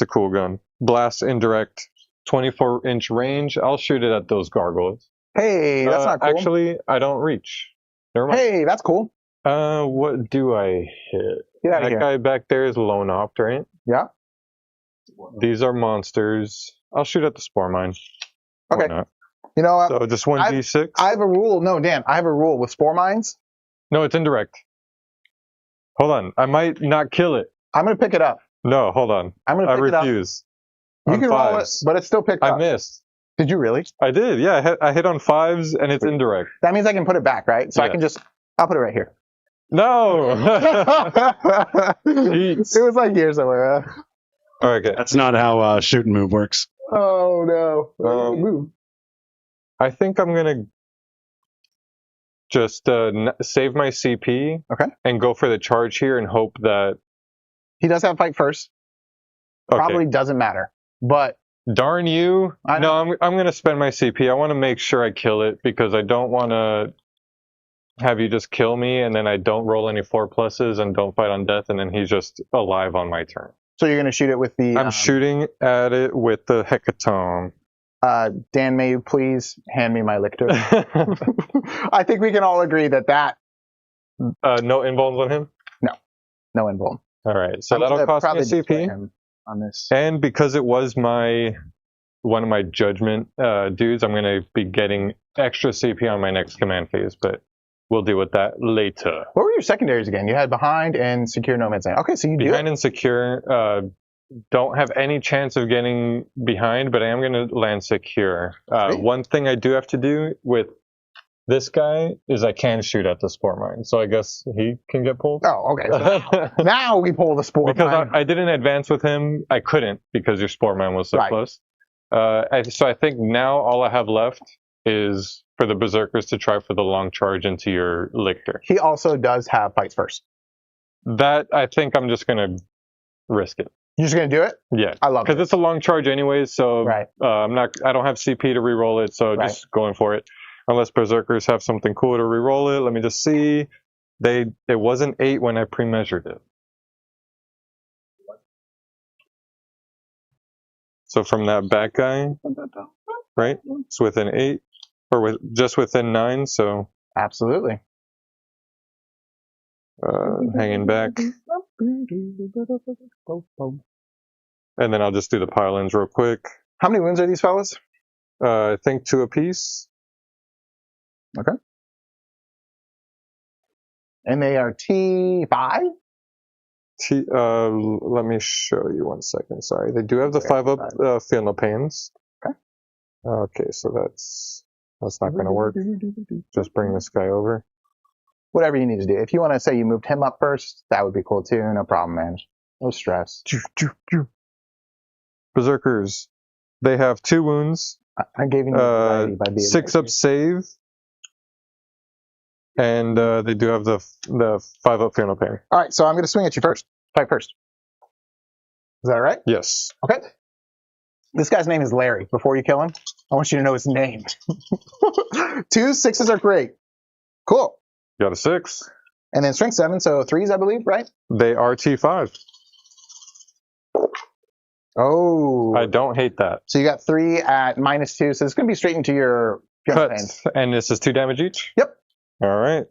cool gun. Blast indirect, 24-inch range. I'll shoot it at those gargoyles. Hey, that's not cool. Actually, I don't reach. Never mind. Hey, that's cool. What do I hit? Get out of here. That guy back there is lone opt, right? Yeah. These are monsters. I'll shoot at the spore mine. Okay. You know what? So just 1d6? I have a rule. No, Dan, I have a rule with spore mines. No, it's indirect. Hold on. I might not kill it. I'm going to pick it up. No, hold on. I'm going to pick it up. I refuse. You can roll it, but it's still picked up. I missed. Did you really? I did, yeah. I hit on 5s, and it's indirect. That means I can put it back, right? So I can just... I'll put it right here. No! It was like here somewhere. Okay. That's not how shoot and move works. Oh, no. Move. I think I'm gonna just save my CP. Okay. And go for the charge here and hope that he does have fight first. Okay. Probably doesn't matter, but darn you! No, I'm gonna spend my CP. I want to make sure I kill it because I don't want to have you just kill me and then I don't roll any 4+s and don't fight on death and then he's just alive on my turn. So you're gonna shoot it with the. I'm shooting at it with the hecatomb. Dan, may you please hand me my lictor? I think we can all agree that. No invulns on him? No invuln. All right, so that'll cost me a CP. On this. And because it was one of my judgment dudes, I'm going to be getting extra CP on my next command phase, but we'll deal with that later. What were your secondaries again? You had behind and secure no man's land. Okay, so you do behind and secure. Don't have any chance of getting behind, but I am going to land secure. One thing I do have to do with this guy is I can shoot at the spore mine, so I guess he can get pulled. Oh, okay. So now we pull the spore because mine. I didn't advance with him. I couldn't because your spore mine was so close. So I think now all I have left is for the berserkers to try for the long charge into your lictor. He also does have fights first. That I think I'm just going to risk it. You're just gonna do it? Yeah, I love it because it's a long charge anyways. So right. I don't have CP to reroll it, so just going for it. Unless berserkers have something cool to reroll it. Let me just see. It wasn't 8 when I pre-measured it. So from that back guy, right? It's within 8, or just within 9. So absolutely. Hanging back. And then I'll just do the pile-ins real quick. How many wounds are these fellas? I think 2 apiece. Okay. And they are T5? Let me show you 1 second. Sorry. They do have the 5-up feel no pains. Okay. Okay, so that's not going to work. Just bring this guy over. Whatever you need to do. If you want to say you moved him up first, that would be cool too. No problem, man. No stress. Berserkers. They have 2 wounds. I gave you anxiety by being 6-up save. And they do have the 5-up feel no pain. All right, so I'm going to swing at you first. Fight first. Is that all right? Yes. Okay. This guy's name is Larry. Before you kill him, I want you to know his name. 2 6s are great. Cool. Got a 6. And then strength 7, so 3s, I believe, right? They are T5. Oh. I don't hate that. So you got 3 at -2, so it's going to be straight into your cuts. And this is 2 damage each? Yep. All right.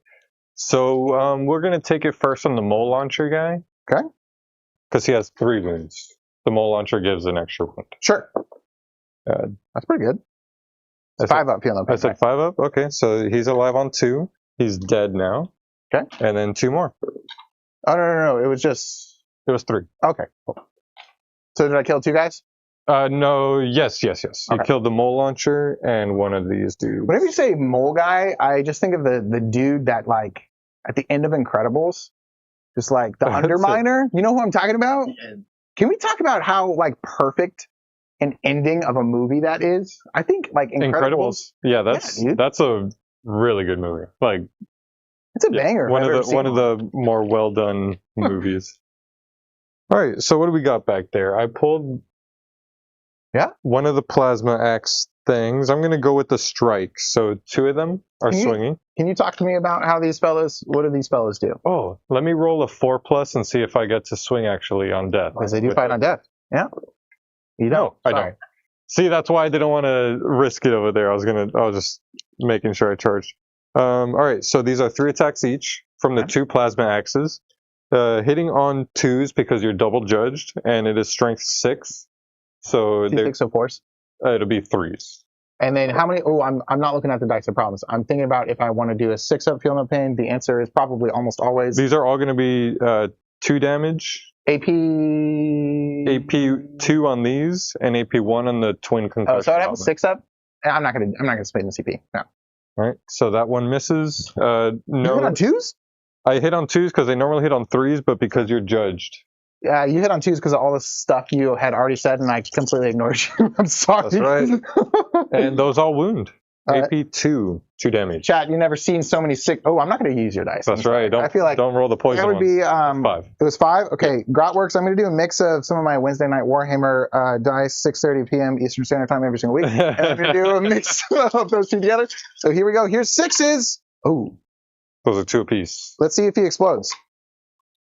So we're going to take it first on the mole launcher guy. Okay. Because he has 3 wounds. The mole launcher gives an extra wound. Sure. That's pretty good. It's 5-up, feel no pain. I said 5-up? Okay, so he's alive on 2. He's dead now. Okay. And then 2 more. Oh, no. It was just... It was 3. Okay, cool. So did I kill 2 guys? No, yes. You Okay. killed the mole launcher and one of these dudes. Whenever you say mole guy, I just think of the dude that, like, at the end of Incredibles, just like the Underminer. You know who I'm talking about? Yeah. Can we talk about how, like, perfect an ending of a movie that is? I think, like, Incredibles. Yeah, that's a really good movie. Like, it's a banger. One of the more well done movies. All right, so what do we got back there? I pulled one of the plasma axe things. I'm going to go with the strike. So 2 of them are swinging. Can you talk to me about how these fellas, what do these fellas do? Oh, let me roll a 4+ and see if I get to swing actually on death. Because they do fight on death. Yeah. You don't. No, I don't. See, that's why I didn't want to risk it over there. I was just making sure I charged. All right, so these are 3 attacks each from the 2 plasma axes. Hitting on 2s because you're double judged, and it is strength 6. So 6 of force. It'll be 3s. And then how many? Oh, I'm not looking at the dice. I promise. I'm thinking about if I want to do a 6-up feel no pain. The answer is probably almost always. These are all going to be 2 damage. AP 2 on these, and AP 1 on the twin concussion. Oh, so I have a 6-up. I'm not gonna spend the CP. No. All right. So that one misses. No. You hit on 2s? I hit on 2s because they normally hit on 3s, but because you're judged. Yeah, you hit on 2s because of all the stuff you had already said, and I completely ignored you. I'm sorry. That's right. And those all wound. AP 2 damage. Chat, you never seen so many sick. Oh, I'm not going to use your dice. That's right. I feel like don't roll the poison. That would be 5. It was 5. Okay, Grotworks. I'm going to do a mix of some of my Wednesday night Warhammer dice, 6:30 p.m. Eastern Standard Time every single week, and I'm going to do a mix of those two together. So here we go. Here's 6s. Oh, those are 2 apiece. Let's see if he explodes.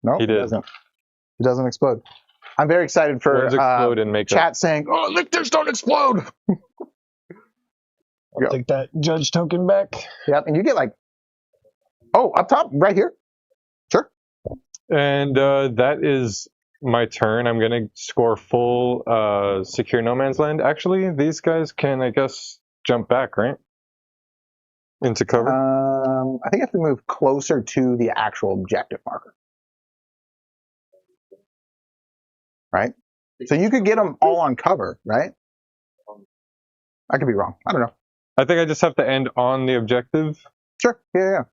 No, he did. Doesn't. He doesn't explode. I'm very excited for explode and make chat saying, "Oh, lictors don't explode." I'll take that judge token back. Yep, and you get like, up top, right here. Sure. And that is my turn. I'm going to score full secure no man's land. Actually, these guys can, I guess, jump back, right? Into cover? I think I have to move closer to the actual objective marker. Right? So you could get them all on cover, right? I could be wrong. I don't know. I think I just have to end on the objective. Sure. Yeah.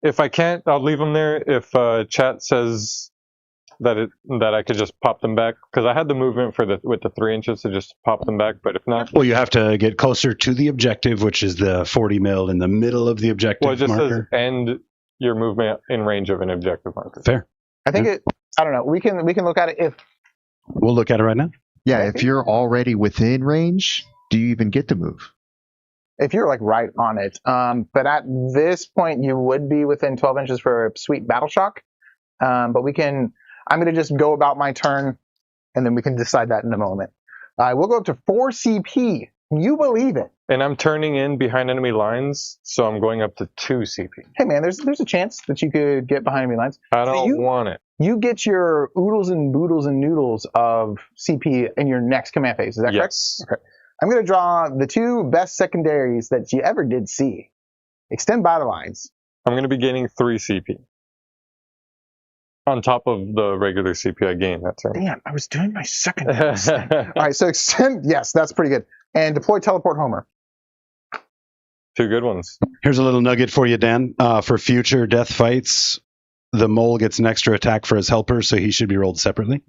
If I can't, I'll leave them there. If chat says that I could just pop them back, because I had the movement with the 3 inches to just pop them back. But if not, well, you have to get closer to the objective, which is the 40 mil in the middle of the objective well, it just marker. says end your movement in range of an objective marker. Fair. I think I don't know. We can look at it if we'll look at it right now. Yeah, if you're already within range, do you even get to move? If you're like right on it. But at this point, you would be within 12 inches for a sweet battle shock. But I'm going to just go about my turn, and then we can decide that in a moment. We'll go up to 4 CP. Can you believe it? And I'm turning in behind enemy lines, so I'm going up to 2 CP. Hey man, there's a chance that you could get behind enemy lines. I don't want it. You get your oodles and boodles and noodles of CP in your next command phase. Is that correct? Yes. Okay. I'm going to draw the 2 best secondaries that you ever did see. Extend battle lines. I'm going to be gaining 3 CP. On top of the regular CP I gained that turn. Damn, I was doing my second. All right, so extend. Yes, that's pretty good. And deploy teleport Homer. 2 good ones. Here's a little nugget for you, Dan. For future death fights, the mole gets an extra attack for his helper, so he should be rolled separately.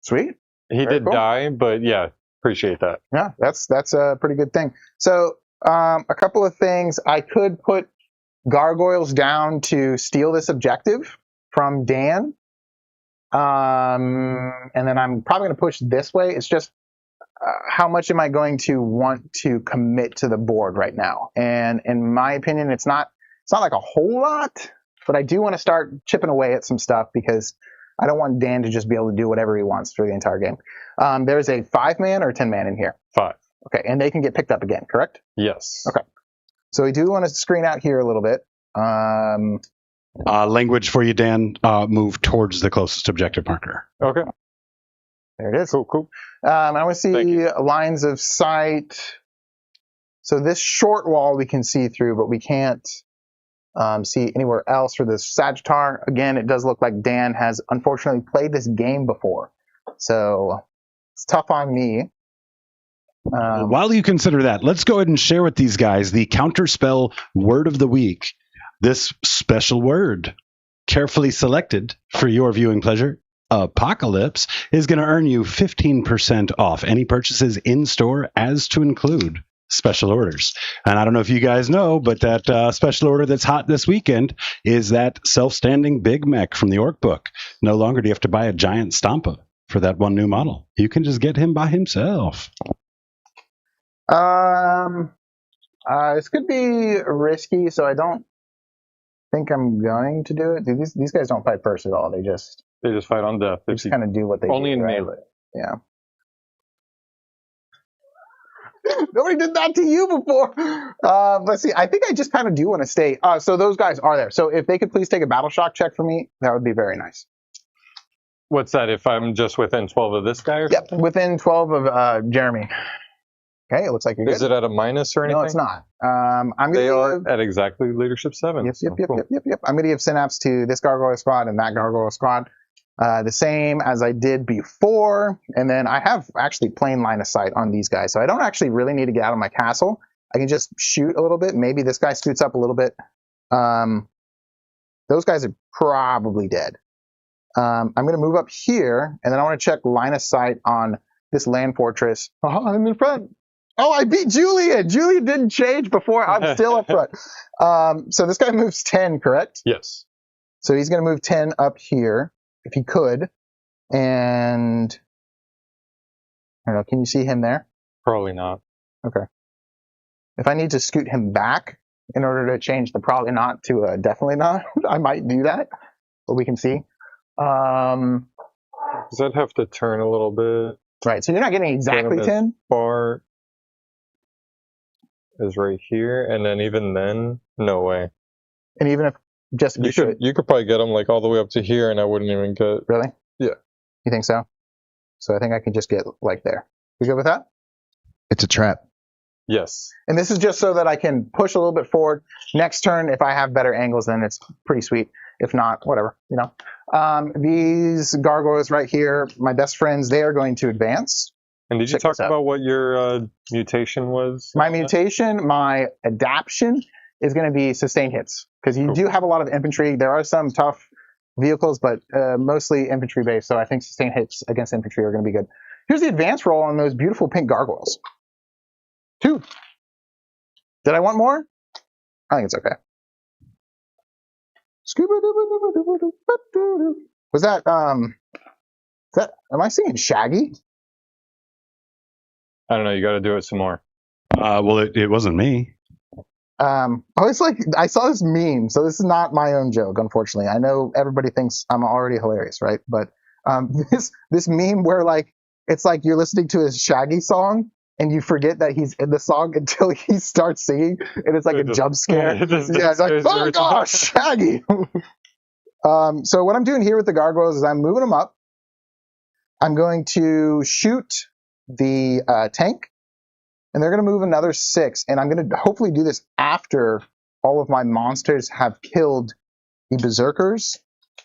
Sweet. He did die, but yeah, appreciate that. Yeah, that's a pretty good thing. So a couple of things. I could put gargoyles down to steal this objective from Dan. And then I'm probably going to push this way. It's just how much am I going to want to commit to the board right now? And in my opinion, it's not like a whole lot, but I do want to start chipping away at some stuff because I don't want Dan to just be able to do whatever he wants through the entire game. There's a 5-man or 10-man in here. 5. Okay, and they can get picked up again, correct? Yes. Okay. So we do want to screen out here a little bit. Language for you, Dan. Move towards the closest objective marker. Okay. There it is. Cool. I want to see lines of sight. So this short wall we can see through, but we can't see anywhere else for this Sagittar. Again, it does look like Dan has unfortunately played this game before. So it's tough on me. While you consider that, let's go ahead and share with these guys the counterspell word of the week. This special word, carefully selected for your viewing pleasure, Apocalypse, is going to earn you 15% off any purchases in store, as to include special orders. And I don't know if you guys know, but that special order that's hot this weekend is that self-standing Big Mech from the Orc book. No longer do you have to buy a giant Stampa for that one new model. You can just get him by himself. This could be risky, so I don't think I'm going to do it. Dude, these guys don't fight first at all. They just fight on death. They just kind of do what they do. Only in right? melee. Yeah. Nobody did that to you before. Let's see. I think I just kind of do want to stay. So those guys are there. So if they could please take a battle shock check for me, that would be very nice. What's that? If I'm just within 12 of this guy? Or yep, within 12 of Jeremy. Okay, it looks like you're good. Is it at a minus or anything? No, it's not. They are at exactly leadership 7. Yep. I'm going to give synapse to this gargoyle squad and that gargoyle squad. The same as I did before. And then I have actually plain line of sight on these guys. So I don't actually really need to get out of my castle. I can just shoot a little bit. Maybe this guy scoots up a little bit. Those guys are probably dead. I'm going to move up here. And then I want to check line of sight on this land fortress. I'm in front. Oh, I beat Julian. Julian didn't change before. I'm still up front. So this guy moves 10, correct? Yes. So he's going to move 10 up here, if he could. And I don't know, can you see him there? Probably not. Okay. If I need to scoot him back in order to change the probably not to a definitely not, I might do that. But we can see. Does that have to turn a little bit? Right, so you're not getting exactly 10? Bar is right here, and then even then, no way. And even if just you could probably get them like all the way up to here, and I wouldn't even get. Really? Yeah. You think so? So I think I can just get like there. You good with that? It's a trap. Yes. And this is just so that I can push a little bit forward. Next turn, if I have better angles, then it's pretty sweet. If not, whatever, you know. These gargoyles right here, my best friends, they are going to advance. And did you talk about what your mutation was? My mutation, my adaption is going to be sustained hits. Because you do have a lot of infantry. There are some tough vehicles, but mostly infantry based. So I think sustained hits against infantry are going to be good. Here's the advance roll on those beautiful pink gargoyles. 2. Did I want more? I think it's okay. Was that, am I singing Shaggy? I don't know. You got to do it some more. Well, it wasn't me. It's like, I saw this meme, so this is not my own joke, unfortunately. I know everybody thinks I'm already hilarious, right? But this meme where like, it's like you're listening to a Shaggy song, and you forget that he's in the song until he starts singing, and it's like a jump scare. Yeah, it's like, oh gosh, Shaggy! So what I'm doing here with the gargoyles is I'm moving them up. I'm going to shoot the tank, and they're going to move another 6, and I'm going to hopefully do this after all of my monsters have killed the berserkers.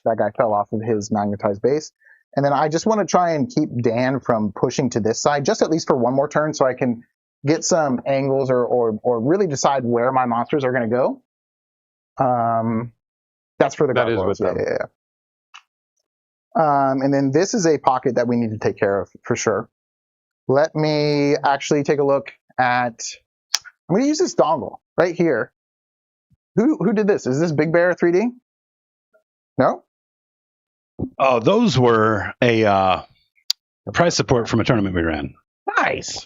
That guy fell off of his magnetized base. And then I just want to try and keep Dan from pushing to this side, just at least for one more turn, so I can get some angles or really decide where my monsters are going to go. That's for the gargoyles. Yeah. And then this is a pocket that we need to take care of for sure. Let me actually take a look at. I'm going to use this dongle right here. Who did this? Is this Big Bear 3D? No. Oh, those were a prize support from a tournament we ran. Nice.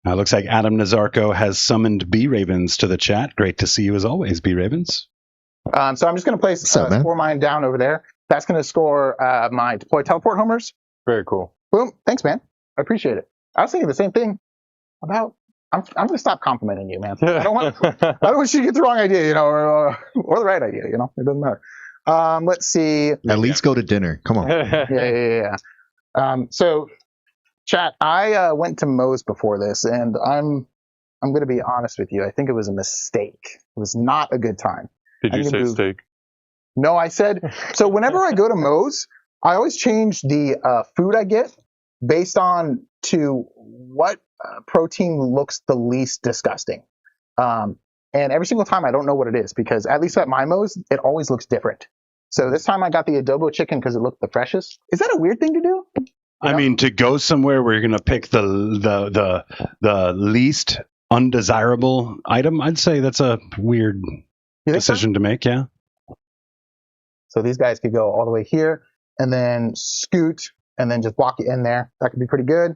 Looks like Adam Nazarko has summoned B Ravens to the chat. Great to see you as always, B Ravens. So I'm just going to place score mine down over there. That's going to score my deploy teleport homers. Very cool. Boom. Thanks, man. I appreciate it. I was thinking the same thing about. I'm going to stop complimenting you, man. I don't want you to get the wrong idea, you know, or the right idea, you know. It doesn't matter. Let's see. At least go to dinner. Come on. Yeah. So, chat. I went to Moe's before this, and I'm going to be honest with you. I think it was a mistake. It was not a good time. Did you say steak? No, I said. So whenever I go to Moe's, I always change the food I get based on to what protein looks the least disgusting. And every single time I don't know what it is, because at least at my Moe's, it always looks different. So this time I got the adobo chicken because it looked the freshest. Is that a weird thing to do? I mean, to go somewhere where you're going to pick the least undesirable item, I'd say that's a weird decision to make. Yeah. So these guys could go all the way here and then scoot and then just block it in there. That could be pretty good.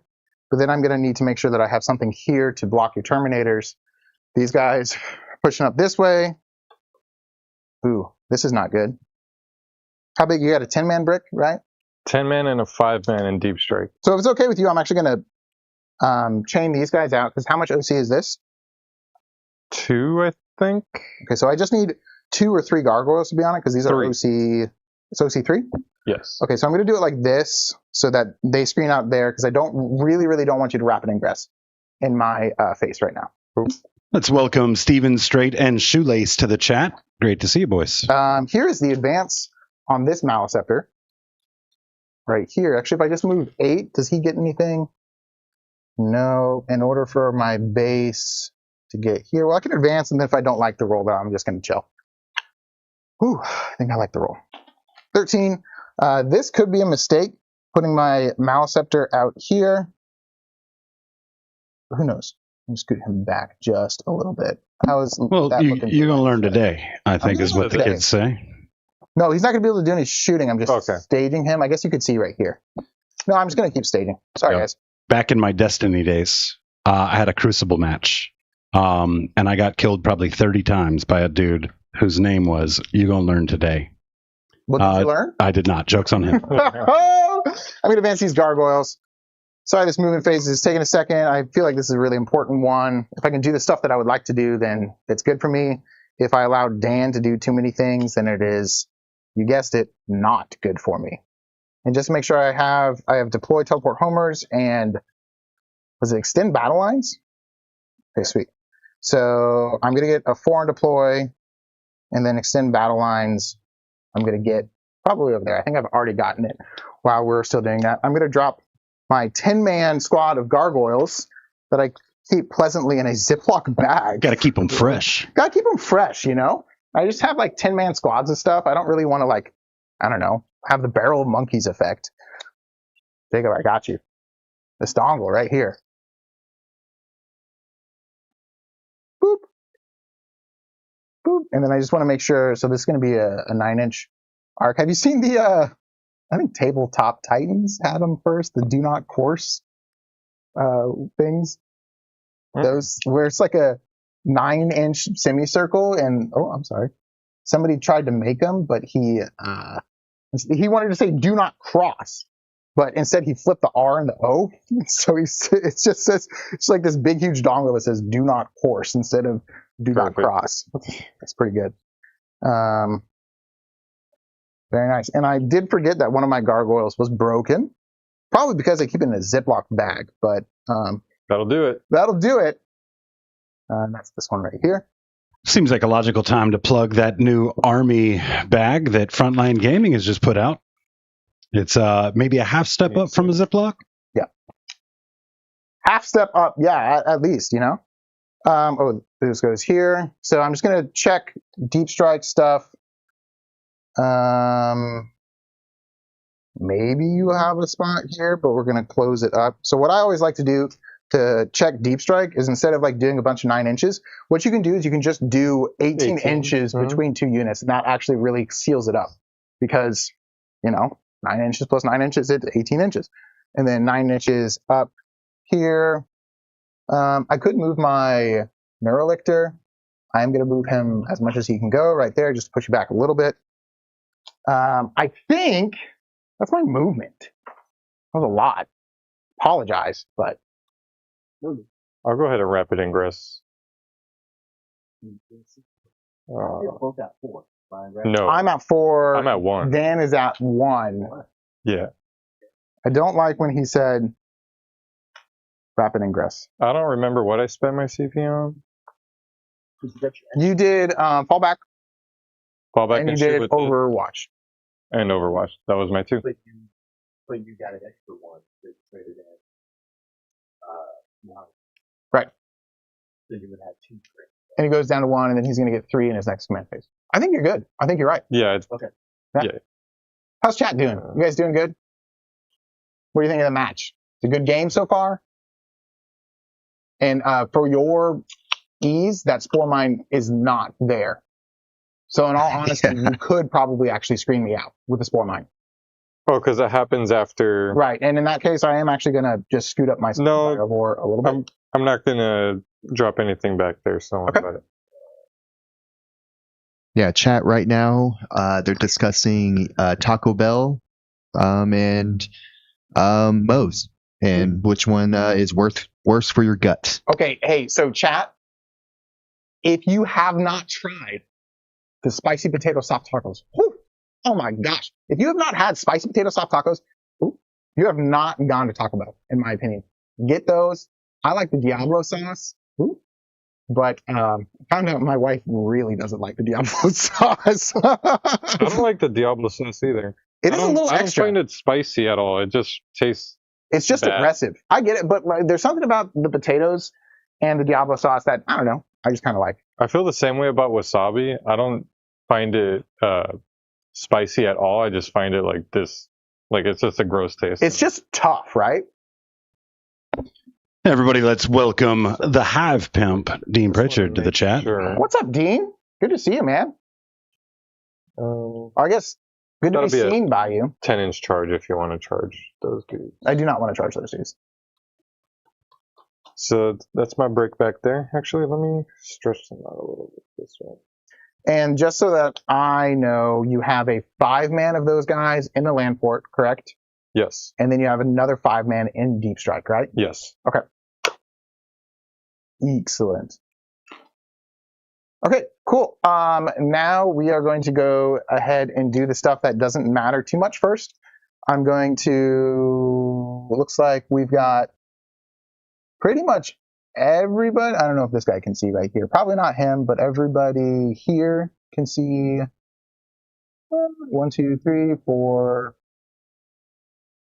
But then I'm going to need to make sure that I have something here to block your Terminators. These guys pushing up this way. Ooh, this is not good. How big? You got a 10-man brick, right? 10-man and a 5-man in deep strike. So if it's okay with you, I'm actually going to chain these guys out, because how much OC is this? 2, I think. Okay, so I just need 2 or 3 gargoyles to be on it, because these are OC. It's OC 3? Yes. Okay, so I'm going to do it like this so that they screen out there, because I really don't want you to rapid ingress in my face right now. Oops. Let's welcome Steven Straight and Shoelace to the chat. Great to see you, boys. Here is the advance on this Maliceptor. Right here. Actually, if I just move 8, does he get anything? No. In order for my base to get here, well, I can advance, and then if I don't like the roll, though, I'm just going to chill. Whew, I think I like the roll. 13. This could be a mistake, putting my Maliceptor out here. Who knows? Let me scoot him back just a little bit. How is Well, that looking? you're going to learn today, I think, is what the today. kids say. No, he's not going to be able to do any shooting. I'm just staging him. I guess you could see right here. No, I'm just going to keep staging. Sorry, guys. Back in my Destiny days, I had a Crucible match, and I got killed probably 30 times by a dude whose name was "You Gonna Learn Today." What did you learn? I did not. Joke's on him. I'm going to advance these gargoyles. Sorry, this movement phase is taking a second. I feel like this is a really important one. If I can do the stuff that I would like to do, then it's good for me. If I allow Dan to do too many things, then it is, you guessed it, not good for me. And just to make sure I have deploy, teleport homers, and was it extend battle lines? Okay, sweet. So I'm going to get a 4 on deploy, and then extend battle lines. I'm going to get probably over there. I think I've already gotten it while we're still doing that. I'm going to drop my 10-man squad of gargoyles that I keep pleasantly in a Ziploc bag. Got to keep them fresh. Got to keep them fresh, you know? I just have like 10-man squads and stuff. I don't really want to, like, I don't know, have the barrel of monkeys effect. Jacob, I got you. This dongle right here. Boop. Boop. And then I just want to make sure, so this is going to be a 9-inch arc. Have you seen the, I think Tabletop Titans had them first, the do not course things. Those, where it's like a 9-inch semicircle, and, oh, I'm sorry. Somebody tried to make them, but he wanted to say do not cross. But instead he flipped the R and the O. So it just says, it's like this big, huge dongle that says do not course instead of do not cross. That's pretty good. Very nice. And I did forget that one of my gargoyles was broken. Probably because I keep it in a Ziploc bag, but that'll do it. That'll do it. And that's this one right here. Seems like a logical time to plug that new army bag that Frontline Gaming has just put out. It's maybe a half step up from a Ziploc. Yeah. Half step up, yeah, at least, you know. Oh, this goes here. So I'm just going to check deep strike stuff. Maybe you have a spot here, but we're going to close it up. So what I always like to do to check deep strike is, instead of like doing a bunch of 9 inches, what you can do is you can just do 18 inches between 2 units, and that actually really seals it up, because, you know, 9 inches plus 9 inches, it's 18 inches. And then 9 inches up here. I could move my Neurolictor. I am going to move him as much as he can go right there, just to push you back a little bit. I think that's my movement. That was a lot. Apologize, but I'll go ahead and rapid ingress. Both at 4. No, I'm at 4. I'm at 1. Dan is at 1. Yeah. I don't like when he said rapid ingress. I don't remember what I spent my CP on. You did fallback. Fallback and you shoot did with Overwatch. and Overwatch. That was my 2. But you got an extra 1 that traded in. Right. So you would have 2 trades. And he goes down to 1, and then he's going to get 3 in his next command phase. I think you're good. I think you're right. Yeah. Okay. Yeah. How's chat doing? You guys doing good? What do you think of the match? It's a good game so far? And for your ease, that Spore Mine is not there. So in all honesty, you could probably actually screen me out with the Spore Mine. Oh, because that happens after. Right. And in that case, I am actually going to just scoot up my Or a little bit. I'm not going to drop anything back there, so don't worry about it. Yeah, chat right now, they're discussing Taco Bell and Moe's, and which one is worse for your gut. Okay, hey, so chat, if you have not tried the spicy potato soft tacos, whew, oh my gosh, if you have not had spicy potato soft tacos, you have not gone to Taco Bell, in my opinion. Get those. I like the Diablo sauce. But I found out my wife really doesn't like the Diablo sauce. I don't like the Diablo sauce either. It is a little extra. I don't find it spicy at all. It just tastes. It's just bad. aggressive. I get it, but like, there's something about the potatoes and the Diablo sauce that, I don't know, I just kind of like. I feel the same way about wasabi. I don't find it spicy at all. I just find it like this, like it's just a gross taste. It's just tough, right? Everybody, let's welcome the Hive Pimp, Dean Pritchard, to the chat. Sure. What's up, Dean? Good to see you, man. I guess good to be seen by you. 10-inch charge if you want to charge those dudes. I do not want to charge those dudes. So that's my break back there. Actually, let me stretch them out a little bit this way. And just so that I know, you have a 5-man of those guys in the land port, correct? Yes. And then you have another 5-man in deep strike, right? Yes. Okay. Excellent. Okay, cool. Now we are going to go ahead and do the stuff that doesn't matter too much first. I'm going to, it looks like we've got pretty much everybody. I don't know if this guy can see right here. Probably not him, but everybody here can see 1, 2, 3, 4.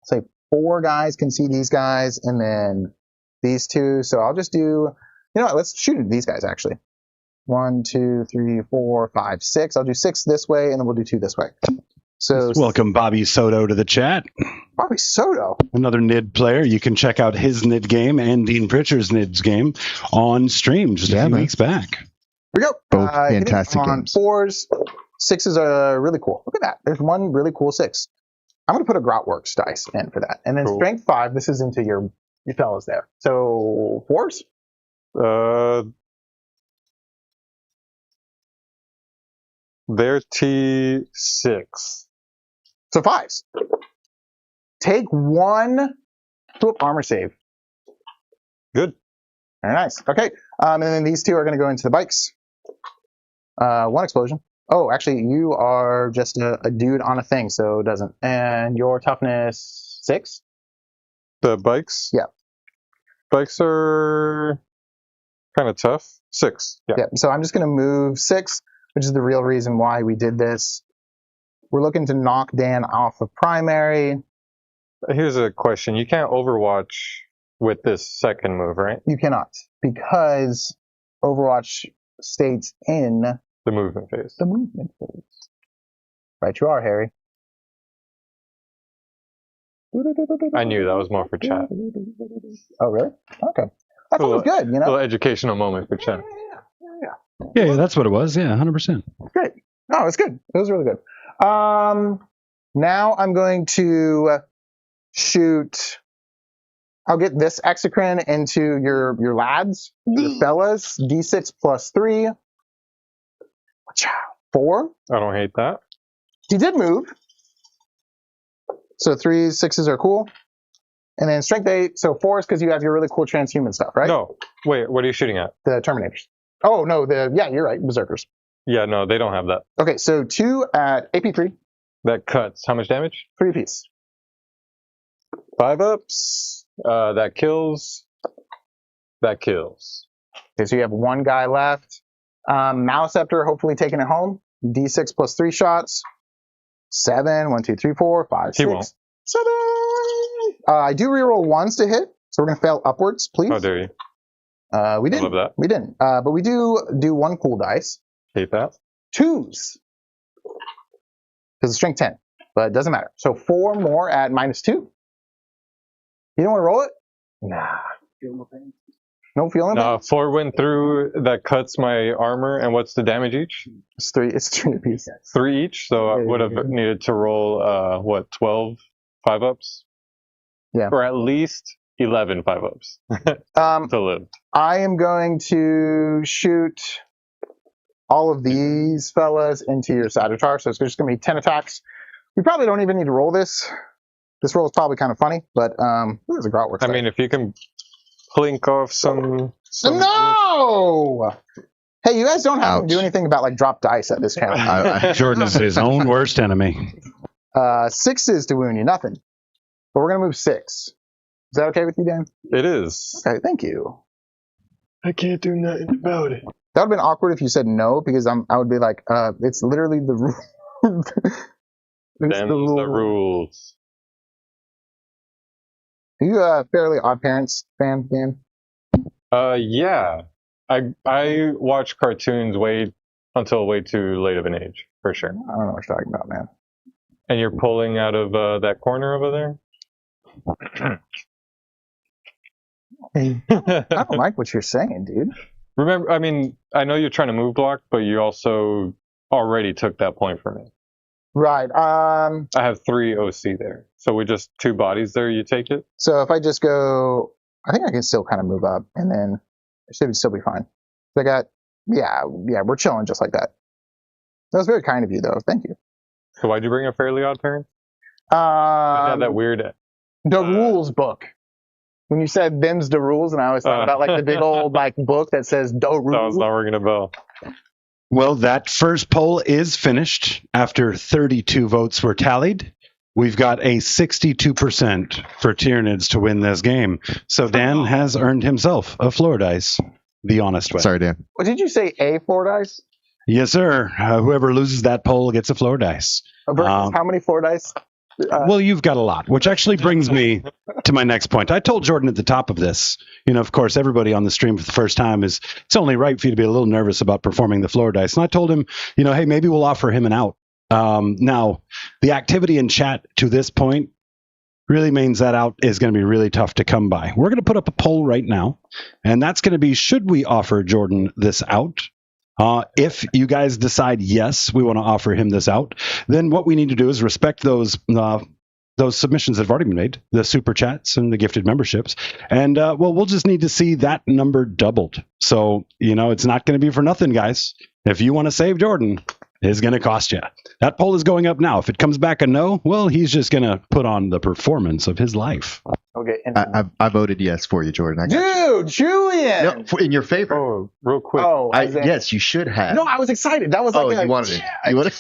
Say 4 guys can see these guys, and then these 2. So I'll just do, you know what, let's shoot at these guys actually. 1, 2, 3, 4, 5, 6. I'll do 6 this way, and then we'll do 2 this way. So welcome Bobby Soto to the chat. Bobby Soto, another NID player. You can check out his NID game and Dean Pritchard's NID's game on stream just a few weeks back. Here we go. Both fantastic on games. 4s, 6s are really cool. Look at that. There's one really cool 6. I'm going to put a Grotworks dice in for that. And then Strength 5, this is into your fellas there. So 4s? They're T6. So 5s. Take 1 armor save. Good. Very nice. Okay. And then these 2 are going to go into the bikes. 1 explosion. Oh, actually, you are just a dude on a thing, so it doesn't. And your toughness 6? The bikes? Yeah. Bikes are kind of tough. 6. Yeah. So I'm just going to move 6, which is the real reason why we did this. We're looking to knock Dan off of primary. Here's a question. You can't Overwatch with this second move, right? You cannot, because Overwatch states in the movement phase. The movement phase. Right, you are, Harry. I knew that was more for chat. Oh, really? Okay. I thought it was good, you know? A little educational moment for chat. Yeah, that's what it was. Yeah, 100%. Great. No, it's good. It was really good. Now I'm going to shoot. I'll get this exocrine into your lads, your fellas. D6 plus 3. 4. I don't hate that. He did move. So 3s, 6s are cool. And then strength 8. So 4 is because you have your really cool transhuman stuff, right? No. Wait, what are you shooting at? The Terminators. Oh, no. Yeah, you're right. Berserkers. Yeah, no, they don't have that. Okay, so 2 at AP3. That cuts. How much damage? 3 apiece. 5 ups. That kills. That kills. Okay, so you have 1 guy left. Maliceptor, hopefully taking it home. D6 plus 3 shots. 7. 1, 2, 3, 4, 5, 6. Won't. 7. I do reroll 1s to hit, so we're going to fail upwards, please. How dare you? We didn't. I love that. We didn't. But we do 1 cool dice. Hate that. 2s. Because it's strength 10. But it doesn't matter. So 4 more at -2. You don't want to roll it? Nah. No feeling? No, 4 went through. That cuts my armor. And what's the damage each? It's 3. It's 3 apiece. 3 each. So I would have needed to roll 12 5-ups? Yeah. Or at least 11 5-ups to live. I am going to shoot all of these fellas into your Sagittar, so it's just going to be 10 attacks. We probably don't even need to roll this. This roll is probably kind of funny, but there's a Grotworks. I mean, if you can plink off some No! Hey, you guys don't have to do anything about like drop dice at this channel. Jordan is his own worst enemy. 6s to wound you, nothing. But we're going to move 6. Is that okay with you, Dan? It is. Okay, thank you. I can't do nothing about it. That would have been awkward if you said no, because I would be like, it's literally the rule. The rules. Are you a Fairly Odd Parents fan, Dan? Yeah. I watch cartoons until way too late of an age, for sure. I don't know what you're talking about, man. And you're pulling out of that corner over there? I don't like what you're saying, dude. Remember, I mean, I know you're trying to move block, but you also already took that point from me. Right. I have 3 OC there. So we just 2 bodies there, you take it? So if I just go, I think I can still kind of move up, and then it should still be fine. I got, yeah, we're chilling just like that. That was very kind of you, though. Thank you. So why'd you bring a Fairly Odd Parents? Yeah, that weird. The rules book. When you said them's the rules, and I always thought about like the big old like book that says "the rules." That was not ringing a bell. Well, that first poll is finished after 32 votes were tallied. We've got a 62% for Tyranids to win this game. So Dan has earned himself a floor dice the honest way. Sorry, Dan. What did you say? A floor dice? Yes, sir. Whoever loses that poll gets a floor dice. Versus how many floor dice? Well, you've got a lot, which actually brings me to my next point. I told Jordan at the top of this, of course, everybody on the stream for the first time it's only right for you to be a little nervous about performing the floor dice. And I told him, hey, maybe we'll offer him an out. Now, the activity in chat to this point really means that out is going to be really tough to come by. We're going to put up a poll right now, and that's going to be, should we offer Jordan this out? If you guys decide, yes, we want to offer him this out, then what we need to do is respect those submissions that have already been made, the super chats and the gifted memberships. And, we'll just need to see that number doubled. So, it's not going to be for nothing, guys. If you want to save Jordan, it's going to cost you. That poll is going up now. If it comes back a no, well, he's just going to put on the performance of his life. Okay. I voted yes for you, Jordan. Dude, Julian! No, in your favor. Oh, real quick. Oh, yes, you should have. No, I was excited. That was like you wanted it. You wanted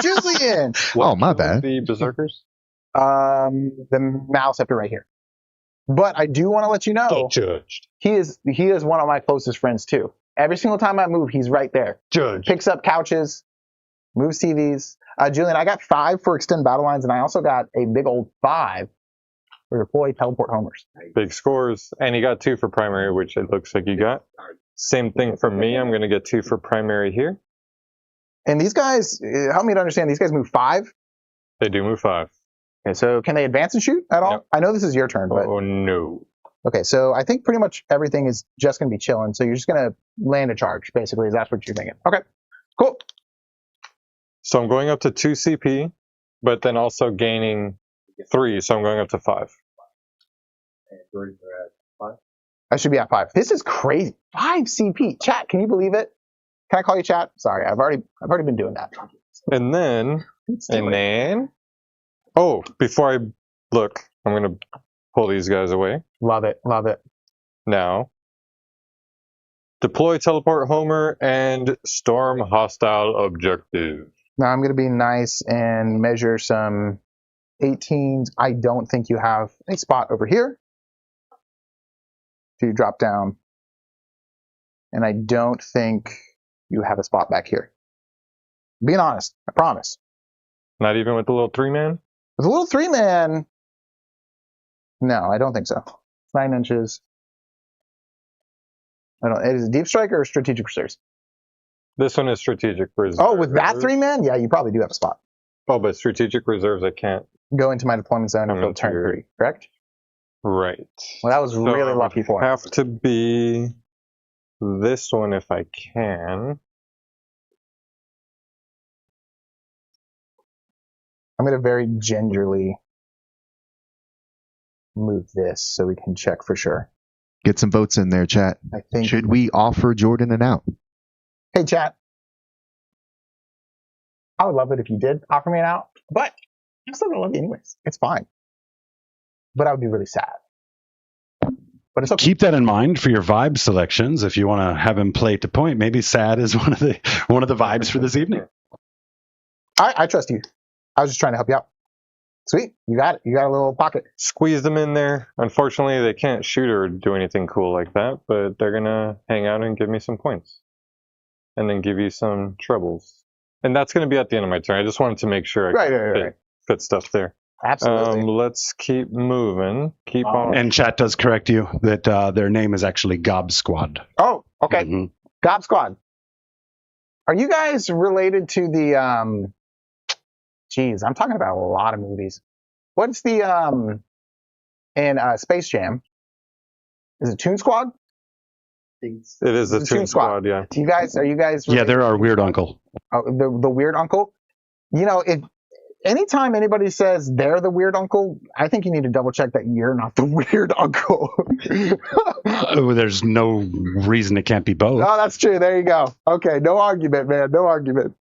Julian! Oh, my bad. The Berserkers? The mouse up right here. But I do want to let you know, Get judged. he is one of my closest friends too. Every single time I move, he's right there. Judge. Picks up couches, moves TVs. Julian, I got 5 for extend battle lines, and I also got a big old 5 for deploy teleport homers. Big scores. And you got 2 for primary, which it looks like you got. Same thing for me. I'm going to get 2 for primary here. And these guys, help me to understand, these guys move 5? They do move 5. Okay, so can they advance and shoot at all? No. I know this is your turn, but... Oh, no. Okay, so I think pretty much everything is just going to be chilling. So you're just going to land a charge, basically. Is that what you're thinking? Okay, cool. So I'm going up to 2 CP, but then also gaining 3, so I'm going up to 5. I should be at 5. This is crazy. 5 CP. Chat, can you believe it? Can I call you chat? Sorry, I've already been doing that. And then, oh, before I look, I'm going to pull these guys away. Love it. Now, deploy teleport homer and storm hostile objective. Now I'm going to be nice and measure some 18s. I don't think you have a spot over here to drop down. And I don't think you have a spot back here. Being honest, I promise. Not even with the little 3-man? With a little 3-man, no, I don't think so. 9 inches. Is it deep strike or strategic reserves? This one is strategic reserves. Oh, with that 3-man? Yeah, you probably do have a spot. Oh, but strategic reserves, I can't. Go into my deployment zone until turn 3, correct? Right. Well, that was really lucky for me. Have to be this one if I can. I'm going to very gingerly move this so we can check for sure. Get some votes in there, chat. I think. Should we offer Jordan an out? Hey, chat. I would love it if you did offer me an out, but I'm still going to love you anyways. It's fine. But I would be really sad. But it's okay. Keep that in mind for your vibe selections. If you want to have him play to point, maybe sad is one of the vibes for this evening. I trust you. I was just trying to help you out. Sweet. You got it. You got a little pocket. Squeeze them in there. Unfortunately, they can't shoot or do anything cool like that, but they're going to hang out and give me some points. And then give you some troubles. And that's going to be at the end of my turn. I just wanted to make sure I fit stuff there. Absolutely. Let's keep moving. Keep on. And chat does correct you that their name is actually Gob Squad. Oh, okay. Mm-hmm. Gob Squad. Are you guys related to the Geez, I'm talking about a lot of movies. What's the in Space Jam? Is it Toon Squad? It is the Toon Squad, yeah. Are you guys Yeah, they're our weird uncle. Oh, the weird uncle? You know, if anytime anybody says they're the weird uncle, I think you need to double check that you're not the weird uncle. There's no reason it can't be both. Oh, that's true. There you go. Okay, no argument, man. No argument.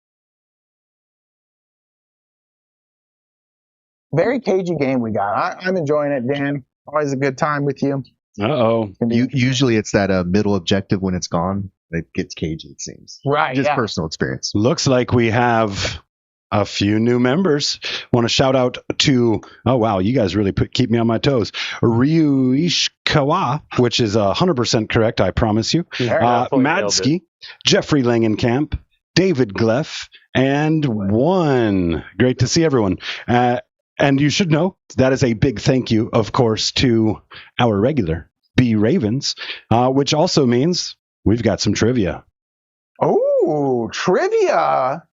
Very cagey game we got. I'm enjoying it, Dan. Always a good time with you. Uh-oh. Usually it's that middle objective when it's gone that gets cagey, it seems. Right. Just personal experience. Looks like we have a few new members. Want to shout out to, oh wow, you guys really keep me on my toes. Ryuishkawa, which is 100% correct, I promise you. Madsky, Jeffrey Langenkamp, David Gleff, and one. Great to see everyone. And you should know that is a big thank you, of course, to our regular B Ravens, which also means we've got some trivia. Oh, trivia.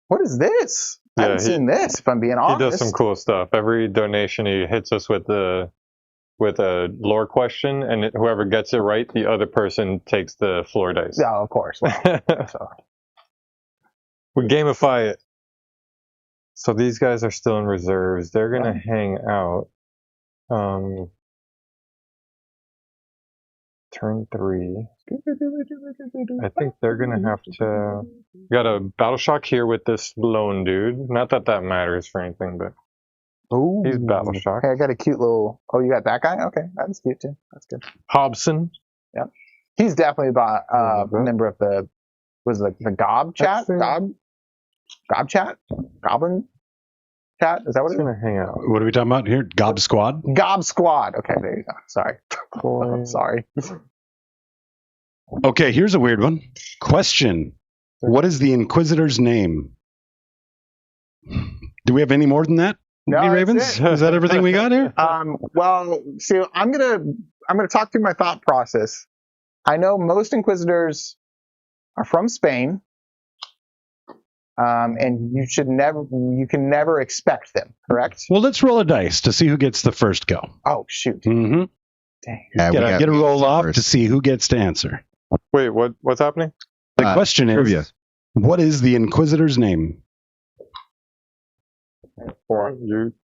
What is this? I haven't seen this, if I'm being honest. He does some cool stuff. Every donation, he hits us with a lore question, and whoever gets it right, the other person takes the floor dice. Yeah, of course. Well, so. We gamify it. So these guys are still in reserves. They're going to hang out. Turn 3. I think they're going to have to... Got a battle shock here with this lone dude. Not that that matters for anything, but he's battle shock. Hey, I got a cute little... Oh, you got that guy? Okay, that's cute too. That's good. Hobson. Yep. He's definitely a member of the... Was it the Gob chat? Gob chat? Goblin chat? Is that what it's going to hang out? What are we talking about here? Gob Squad? Gob Squad. Okay, there you go. Sorry. I'm sorry. Okay, here's a weird one. Question. What is the Inquisitor's name? Do we have any more than that? No, Ravens? Is that everything we got here? Well, see, I'm gonna talk through my thought process. I know most Inquisitors are from Spain. And you can never expect them, correct? Well, let's roll a dice to see who gets the first go. Oh, shoot. Mm-hmm. Dang. Get a roll off to see who gets to answer. Wait, what's happening? The question is, what is the Inquisitor's name?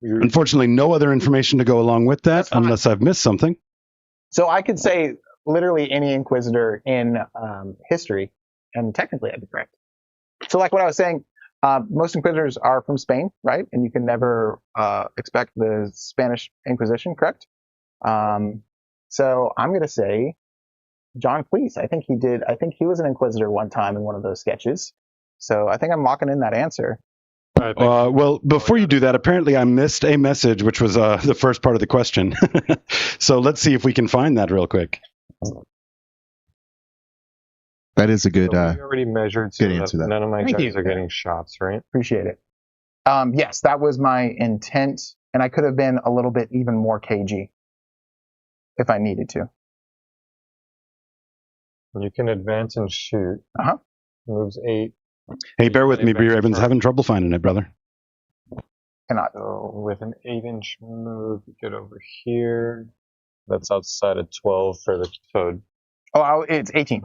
Unfortunately, no other information to go along with that, unless I've missed something. So I could say literally any Inquisitor in history, and technically I'd be correct. So like what I was saying, most Inquisitors are from Spain, right? And you can never expect the Spanish Inquisition, correct? So I'm going to say John Cleese. I think he was an Inquisitor one time in one of those sketches. So I think I'm locking in that answer. Well, before you do that, apparently I missed a message, which was the first part of the question. So let's see if we can find that real quick. That is a good. We already measured, so good answer. That none of my guys are getting shots, right? Appreciate it. Yes, that was my intent, and I could have been a little bit even more cagey if I needed to. You can advance and shoot. Moves 8. Hey, bear with me, B Ravens. Having trouble finding it, brother. Cannot. So with an 8-inch move, get over here. That's outside of 12 for the toad. Oh, it's 18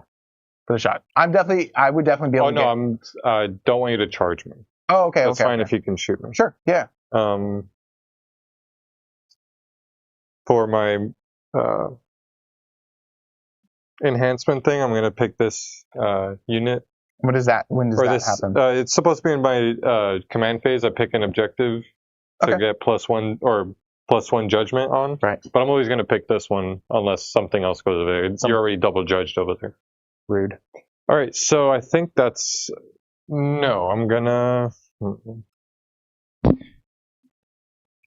for the shot. I would definitely be able to. Oh no, I don't want you to charge me. Oh, okay. That's fine if you can shoot me. Sure. Yeah. For my enhancement thing, I'm going to pick this unit. What is that? When does that happen? It's supposed to be in my command phase. I pick an objective to get +1 or +1 judgment on. Right. But I'm always going to pick this one unless something else goes over there. You're already double judged over there. Rude. All right. So I think that's... No, I'm going to...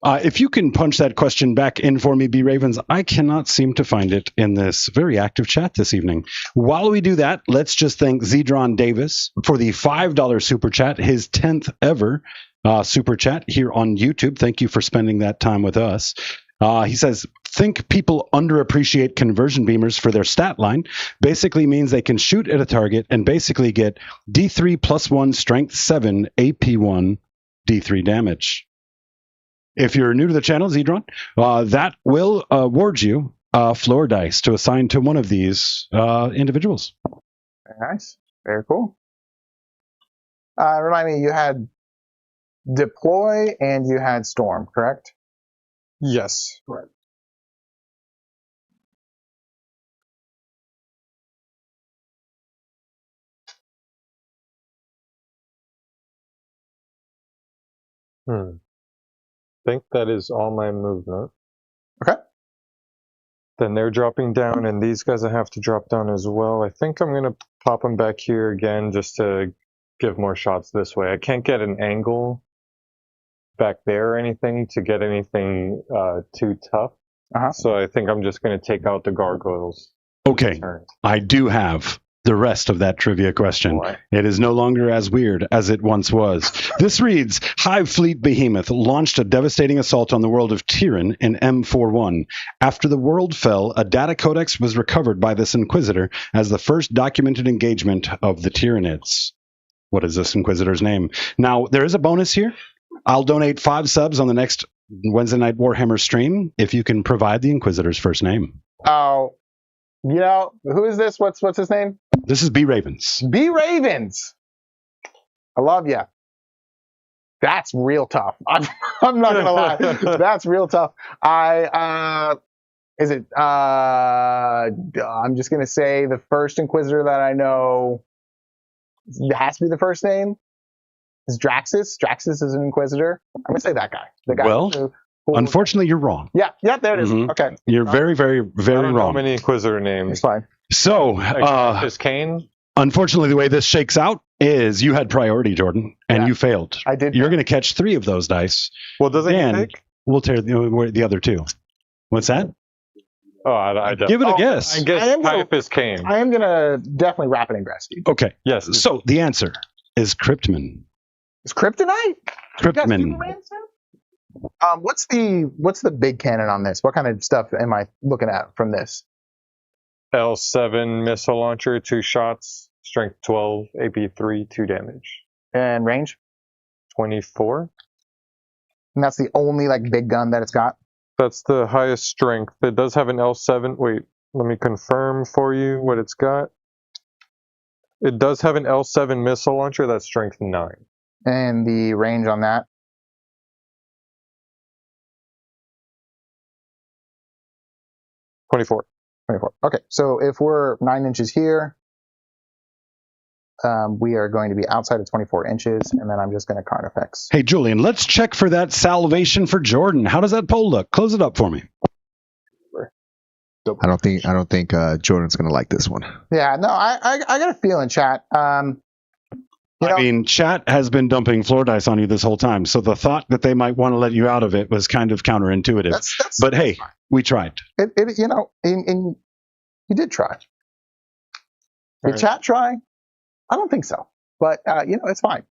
If you can punch that question back in for me, B Ravens, I cannot seem to find it in this very active chat this evening. While we do that, let's just thank Zedron Davis for the $5 super chat, his 10th ever super chat here on YouTube. Thank you for spending that time with us. He says, think people underappreciate conversion beamers for their stat line. Basically means they can shoot at a target and basically get D3 +1 strength 7 AP1 D3 damage. If you're new to the channel, Zedron, that will award you floor dice to assign to one of these individuals. Very nice. Very cool. Remind me, you had deploy and you had storm, correct? Yes. Correct. I think that is all my movement. Okay. Then they're dropping down, and these guys I have to drop down as well. I think I'm going to pop them back here again just to give more shots this way. I can't get an angle back there or anything to get anything too tough. So I think I'm just going to take out the gargoyles. Okay. I do have the rest of that trivia question. It is no longer as weird as it once was. This reads, Hive Fleet Behemoth launched a devastating assault on the world of Tyran in M41. After the world fell, a data codex was recovered by this Inquisitor as the first documented engagement of the Tyranids. What is this Inquisitor's name? Now, there is a bonus here. I'll donate 5 subs on the next Wednesday night Warhammer stream if you can provide the Inquisitor's first name. Oh, you know, who is this? What's his name? This is B. Ravens. B. Ravens. I love ya. That's real tough. I'm not gonna lie. That's real tough. I'm just gonna say the first Inquisitor that I know, it has to be the first name, is Draxus. Draxus is an Inquisitor. I'm gonna say that guy. The guy. Well, unfortunately, you're wrong. Yeah, there it is. Okay. You're very, very, very I don't wrong. know many Inquisitor names. It's fine. So, is Kane? Unfortunately, the way this shakes out is you had priority, Jordan, and you failed. I did. You're going to catch 3 of those dice. Well, doesn't he take? We'll tear the other 2. What's that? Oh, I give it a guess. I guess type is Kane. I am gonna definitely rapid aggress you. Okay. Yes. So the answer is Cryptman. Is Kryptonite? Cryptman. What's the big cannon on this? What kind of stuff am I looking at from this? L7 missile launcher, 2 shots, strength 12, AP 3, 2 damage. And range? 24. And that's the only big gun that it's got? That's the highest strength. It does have an L7. Wait, let me confirm for you what it's got. It does have an L7 missile launcher. That's strength 9. And the range on that? 24. 24. Okay, so if we're 9 inches here, we are going to be outside of 24 inches, and then I'm just going to Carnifex. Hey, Julian, let's check for that salvation for Jordan. How does that poll look? Close it up for me. I don't think Jordan's going to like this one. Yeah, no, I got a feeling, chat. Chat has been dumping floor dice on you this whole time, so the thought that they might want to let you out of it was kind of counterintuitive. But hey, fine. We tried. And you did try. Did chat try? I don't think so. But, it's fine.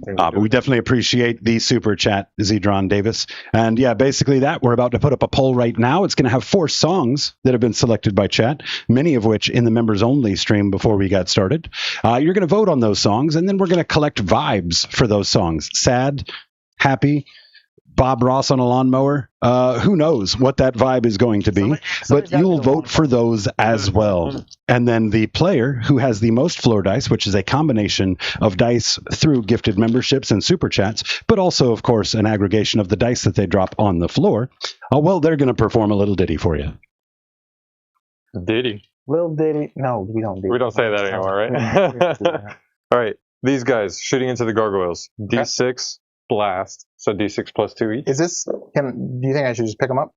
But we definitely appreciate the super chat, Zedron Davis. And yeah, basically that. We're about to put up a poll right now. It's going to have 4 songs that have been selected by chat, many of which in the members only stream before we got started. You're going to vote on those songs, and then we're going to collect vibes for those songs. Sad, happy, Bob Ross on a lawnmower. Who knows what that vibe is going to be, but you'll vote for those as well. And then the player who has the most floor dice, which is a combination of dice through gifted memberships and super chats, but also, of course, an aggregation of the dice that they drop on the floor. They're going to perform a little ditty for you. Ditty? Little ditty? No, we don't do We don't say that anymore, right? All right, these guys shooting into the gargoyles. D6. Blast, so d6 plus 2 each. Is this? Do you think I should just pick them up?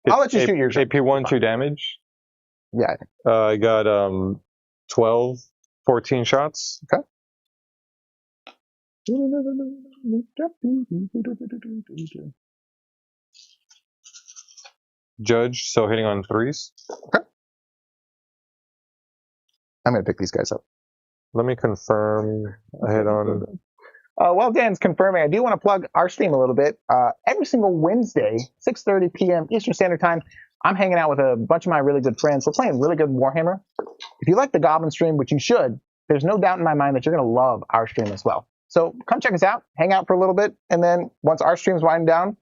I'll let you shoot yours. AP 1, 2 damage. Yeah. I got 12, 14 shots. Okay. Judge, so hitting on 3s. Okay. I'm gonna pick these guys up. Let me confirm. I hit on. While Dan's confirming, I do want to plug our stream a little bit. Every single Wednesday, 6:30 p.m. Eastern Standard Time, I'm hanging out with a bunch of my really good friends. We're playing really good Warhammer. If you like the Goblin stream, which you should, there's no doubt in my mind that you're going to love our stream as well. So come check us out, hang out for a little bit, and then once our stream's winding down,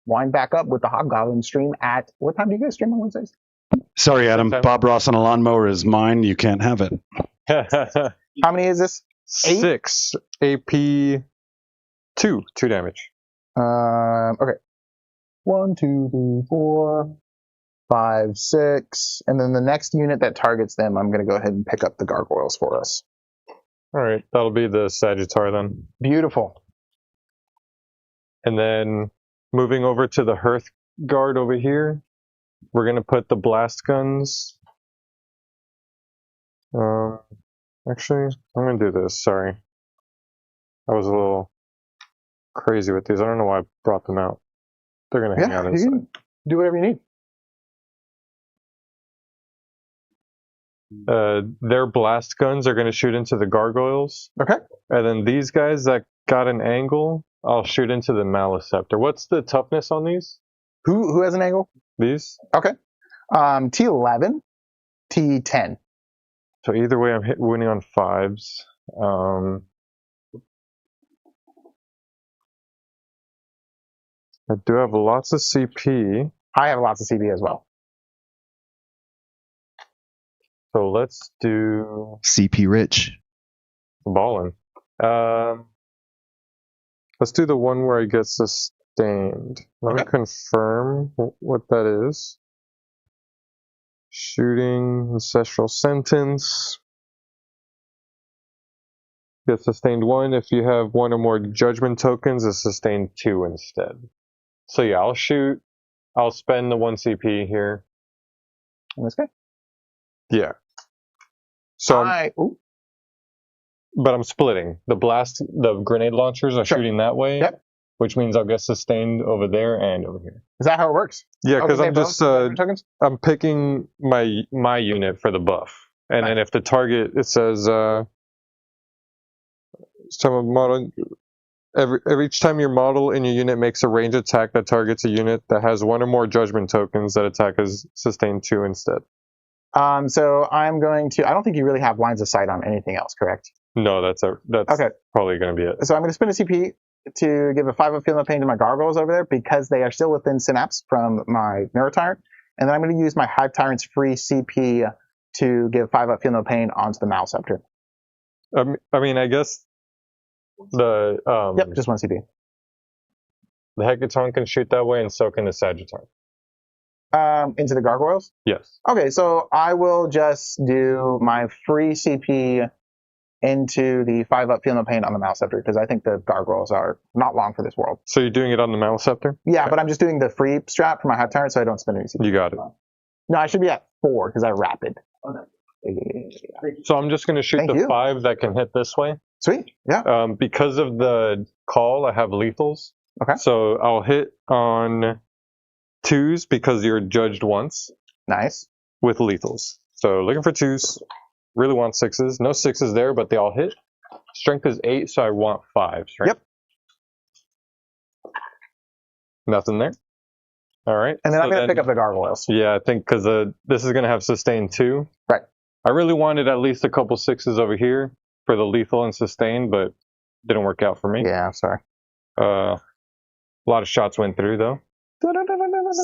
wind back up with the Hobgoblin stream at, what time do you guys stream on Wednesdays? Sorry, Adam. Bob Ross on a lawnmower is mine. You can't have it. How many is this? 8? 6 AP 2 damage. Okay. 1, 2, 3, 4, 5, 6, and then the next unit that targets them, I'm going to go ahead and pick up the gargoyles for us. All right, that'll be the Sagittar then. Beautiful. And then moving over to the Hearth Guard over here, we're going to put the blast guns. Actually, I'm going to do this. Sorry. I was a little crazy with these. I don't know why I brought them out. They're going to hang out inside. Do whatever you need. Their blast guns are going to shoot into the gargoyles. Okay. And then these guys that got an angle, I'll shoot into the Maleceptor. What's the toughness on these? Who has an angle? These? Okay. T11, T10. So either way, I'm winning on 5s. I do have lots of CP. I have lots of CP as well. So let's do CP rich. ballin'. Let's do the one where I get sustained. Let me confirm what that is. Shooting, ancestral sentence. Get sustained 1. If you have 1 or more judgment tokens, it's sustained 2 instead. So yeah, I'll spend the 1 CP here. In this guy? Yeah. So but I'm splitting. The grenade launchers are shooting that way, which means I'll get sustained over there and over here. Is that how it works? Yeah, because I'm just I'm picking my unit for the buff, and then if the target, it says some model each time your model in your unit makes a range attack that targets a unit that has 1 or more judgment tokens, that attack is sustained 2 instead. So I'm going to. I don't think you really have lines of sight on anything else, correct? No, that's probably going to be it. So I'm going to spend a CP to give a 5-up Feel No Pain to my gargoyles over there because they are still within synapse from my Neurotyrant, and then I'm going to use my Hive Tyrant's free CP to give 5-up Feel No Pain onto the Maleceptor. I mean, I guess the yep, just 1 CP. The Hecaton can shoot that way, and so can the Sagittar. Into the gargoyles? Yes. Okay, so I will just do my free CP into the 5-up Feel No Pain on the Maleceptor because I think the gargoyles are not long for this world. So you're doing it on the Maleceptor? Yeah, but I'm just doing the free strap for my Hive Tyrant so I don't spend any CP. You got it. No, I should be at 4 because I rapid. Oh, no. So I'm just going to shoot the 5 that can hit this way. Sweet, yeah. Because of the call, I have lethals. Okay. So I'll hit on 2s because you're judged once. Nice. With lethals. So looking for 2s. Really want 6s. No 6s there, but they all hit. Strength is 8, so I want 5s, right? Yep. Nothing there. All right. And then I'm going to pick up the gargoyles. Yeah, I think because this is going to have sustain 2. Right. I really wanted at least a couple 6s over here for the lethal and sustain, but didn't work out for me. Yeah, I'm sorry. A lot of shots went through, though.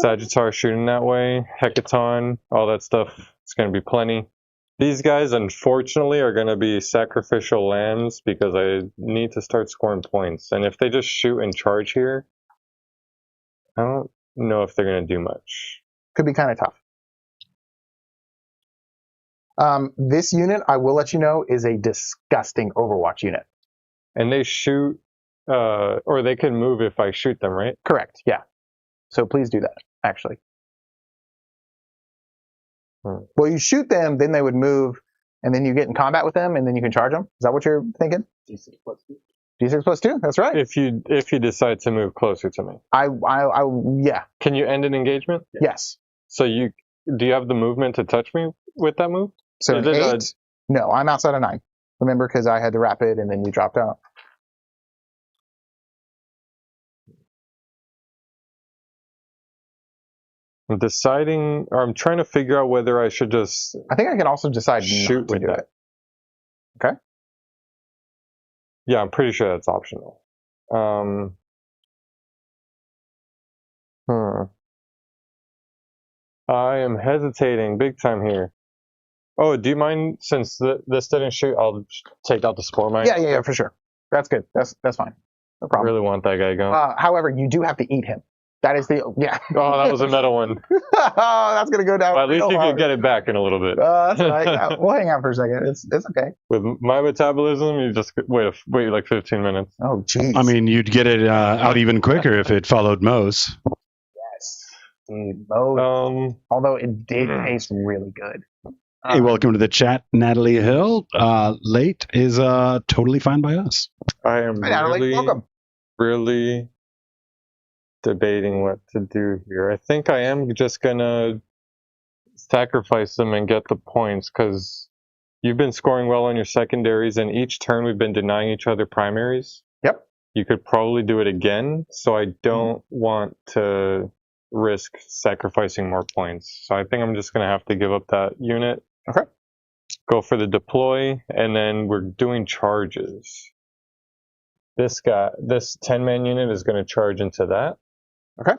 Sagittar shooting that way. Hecaton, all that stuff. It's going to be plenty. These guys, unfortunately, are going to be sacrificial lambs because I need to start scoring points. And if they just shoot and charge here, I don't know if they're going to do much. Could be kind of tough. This unit, I will let you know, is a disgusting Overwatch unit. And they shoot, or they can move if I shoot them, right? Correct, yeah. So please do that, actually. Well, you shoot them, then they would move, and then you get in combat with them, and then you can charge them. Is that what you're thinking? D6 plus 2. D6 plus 2, that's right. If you decide to move closer to me. Yeah. Can you end an engagement? Yes. So do you have the movement to touch me with that move? So 8? No, I'm outside of 9. Remember, because I had the rapid, and then you dropped out. I'm trying to figure out whether I should just. I think I can also decide shoot not to do it. Okay. Yeah, I'm pretty sure that's optional. I am hesitating big time here. Oh, do you mind, since this didn't shoot, I'll take out the spore mine? Yeah, for sure. That's good. That's fine. No I problem. really want that guy going. However, you do have to eat him. That is Oh, that was a metal one. That's gonna go down. Well, at least you can get it back in a little bit. That's right. Yeah, we'll hang out for a second. It's okay. With my metabolism, you just wait like 15 minutes. Oh, jeez. I mean, you'd get it out even quicker if it followed Moe's. Yes. Although it did taste really good. Hey, welcome to the chat, Natalie Hill. Late is totally fine by us. I am really debating what to do here. I think I am just gonna sacrifice them and get the points, because you've been scoring well on your secondaries, and each turn we've been denying each other primaries. Yep. You could probably do it again, so I don't want to risk sacrificing more points. So I think I'm just gonna have to give up that unit. Okay. Go for the deploy, and then we're doing charges. This 10-man unit is going to charge into that. Okay.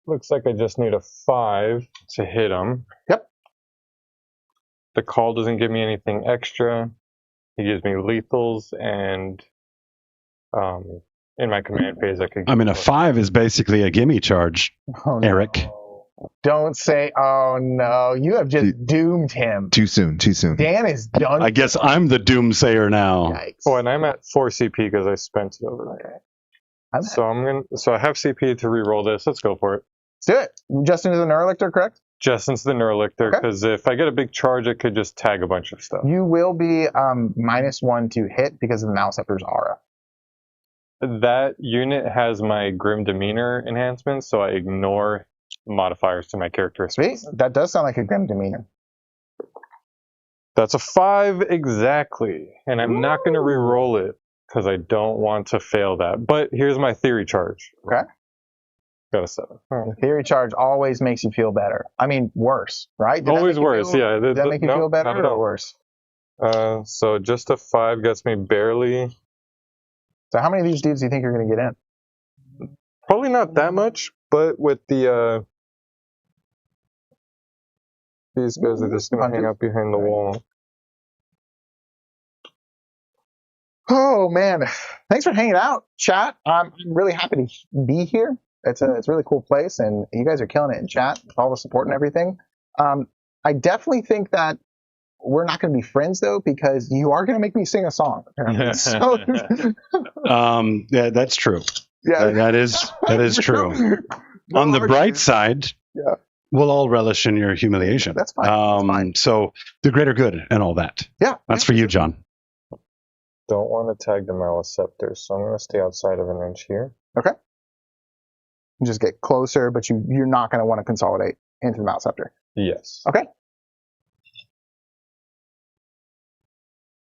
Looks like I just need a 5 to hit him. Yep. The call doesn't give me anything extra. He gives me lethals, and in my command phase I could... I mean, a 5 is basically a gimme charge, Eric. No. Don't say, oh no, you have just doomed him. Too soon. Dan is done. I guess I'm the doomsayer now. Yikes. Oh, and I'm at 4 CP because I spent it over there. So I have CP to re-roll this. Let's go for it. Let's do it. Justin is an Neurolictor, correct? Justin's the Neurolictor, because if I get a big charge, I could just tag a bunch of stuff. You will be -1 to hit because of the Maleceptor's aura. That unit has my Grim Demeanor enhancement, so I ignore modifiers to my characteristics. See? That does sound like a Grim Demeanor. That's a 5 exactly, and I'm not going to re-roll it because I don't want to fail that. But here's my theory charge. Okay. Got a 7. The theory charge always makes you feel better. I mean, worse, right? Always worse, yeah. Does that make you feel better or worse? So just a 5 gets me barely. So how many of these dudes do you think you're going to get in? Probably not that much, but with the these guys are just going to hang out behind the wall. Oh man, thanks for hanging out, chat. I'm really happy to be here. It's a really cool place, and you guys are killing it in chat with all the support and everything. I definitely think that we're not going to be friends though, because you are going to make me sing a song. So, yeah, that's true. Yeah, that is true. No On the bright side, yeah, we'll all relish in your humiliation. That's fine. That's fine. So the greater good and all that. Yeah, that's for you, John. Don't want to tag the Maleceptor, so I'm going to stay outside of an inch here. Okay. Just get closer, but you're not going to want to consolidate into the Maleceptor. Yes. Okay.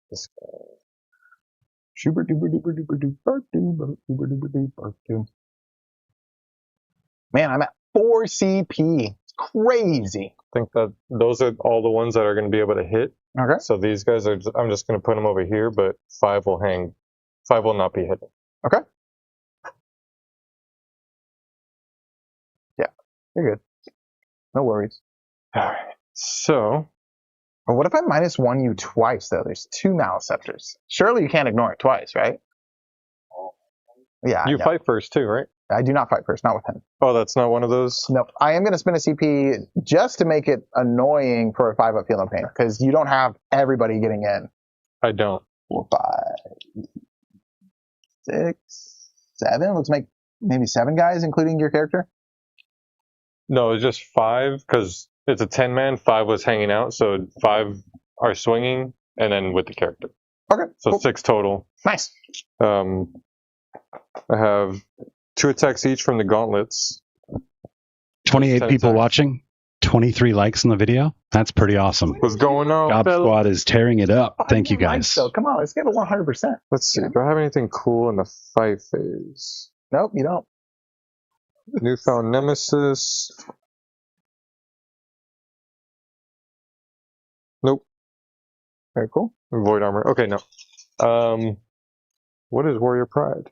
This guy. Man, I'm at 4 CP. It's crazy. I think that those are all the ones that are going to be able to hit. Okay. So these guys are, I'm just going to put them over here, but 5 will hang. 5 will not be hidden. Okay. Yeah, you're good. No worries. All right. So. But what if I -1 you twice, though? There's 2 Maleceptors. Surely you can't ignore it twice, right? Yeah. You fight first, too, right? I do not fight first, not with him. Oh, that's not one of those? Nope. I am going to spend a CP just to make it annoying for a 5-up Feel No Pain, because you don't have everybody getting in. I don't. 4, 5, 6, 7. Let's make maybe 7 guys, including your character. No, it's just 5, because it's a 10-man. 5 was hanging out, so 5 are swinging, and then with the character. Okay. So cool. 6 total. Nice. I have 2 attacks each from the gauntlets. 28 people watching, 23 likes on the video. That's pretty awesome. What's going on? Job Squad is tearing it up. Thank you guys. So come on, let's give it 100%. Let's see. Do I have anything cool in the fight phase? Nope, you don't. Newfound Nemesis. Nope. Very cool. Void armor. Okay, no. What is Warrior Pride?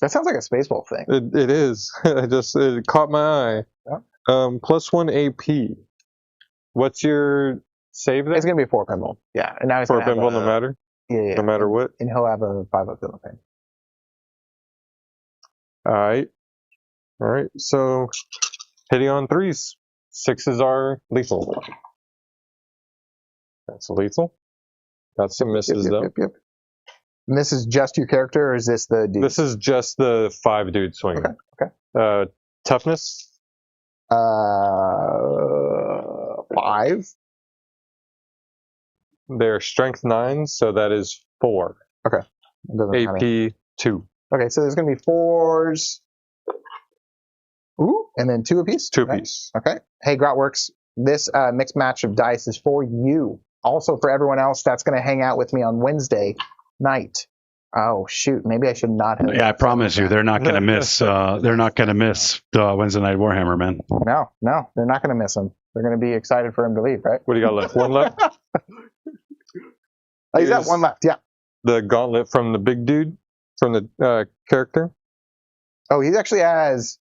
That sounds like a Spaceball thing. It is. It caught my eye. Yeah. +1 AP. What's your save there? It's gonna be a 4 pinball. Yeah, and now he's 4 gonna have pinball, no matter. Yeah. No matter what. And he'll have a 5-up fill pain. All right. So hitting on 3s. 6s are lethal. That's lethal. Got some misses though. Yep. And this is just your character, or is this the dude? This is just the 5 dude swinging. Okay. Toughness. 5. They're strength 9, so that is 4. Okay. AP 2. Okay, so there's gonna be 4s. Ooh, and then 2 apiece. 2 apiece. Okay. Hey, Grotworks, this mixed match of dice is for you. Also for everyone else that's gonna hang out with me on Wednesday night. Oh shoot, maybe I should not have. Yeah, I promise you, they're not going to miss. They're not going to miss Wednesday Night Warhammer, man. No, they're not going to miss him. They're going to be excited for him to leave, right? What do you got left? 1 left. He's got 1 left. Yeah. The gauntlet from the big dude, from the character. Oh, he actually has.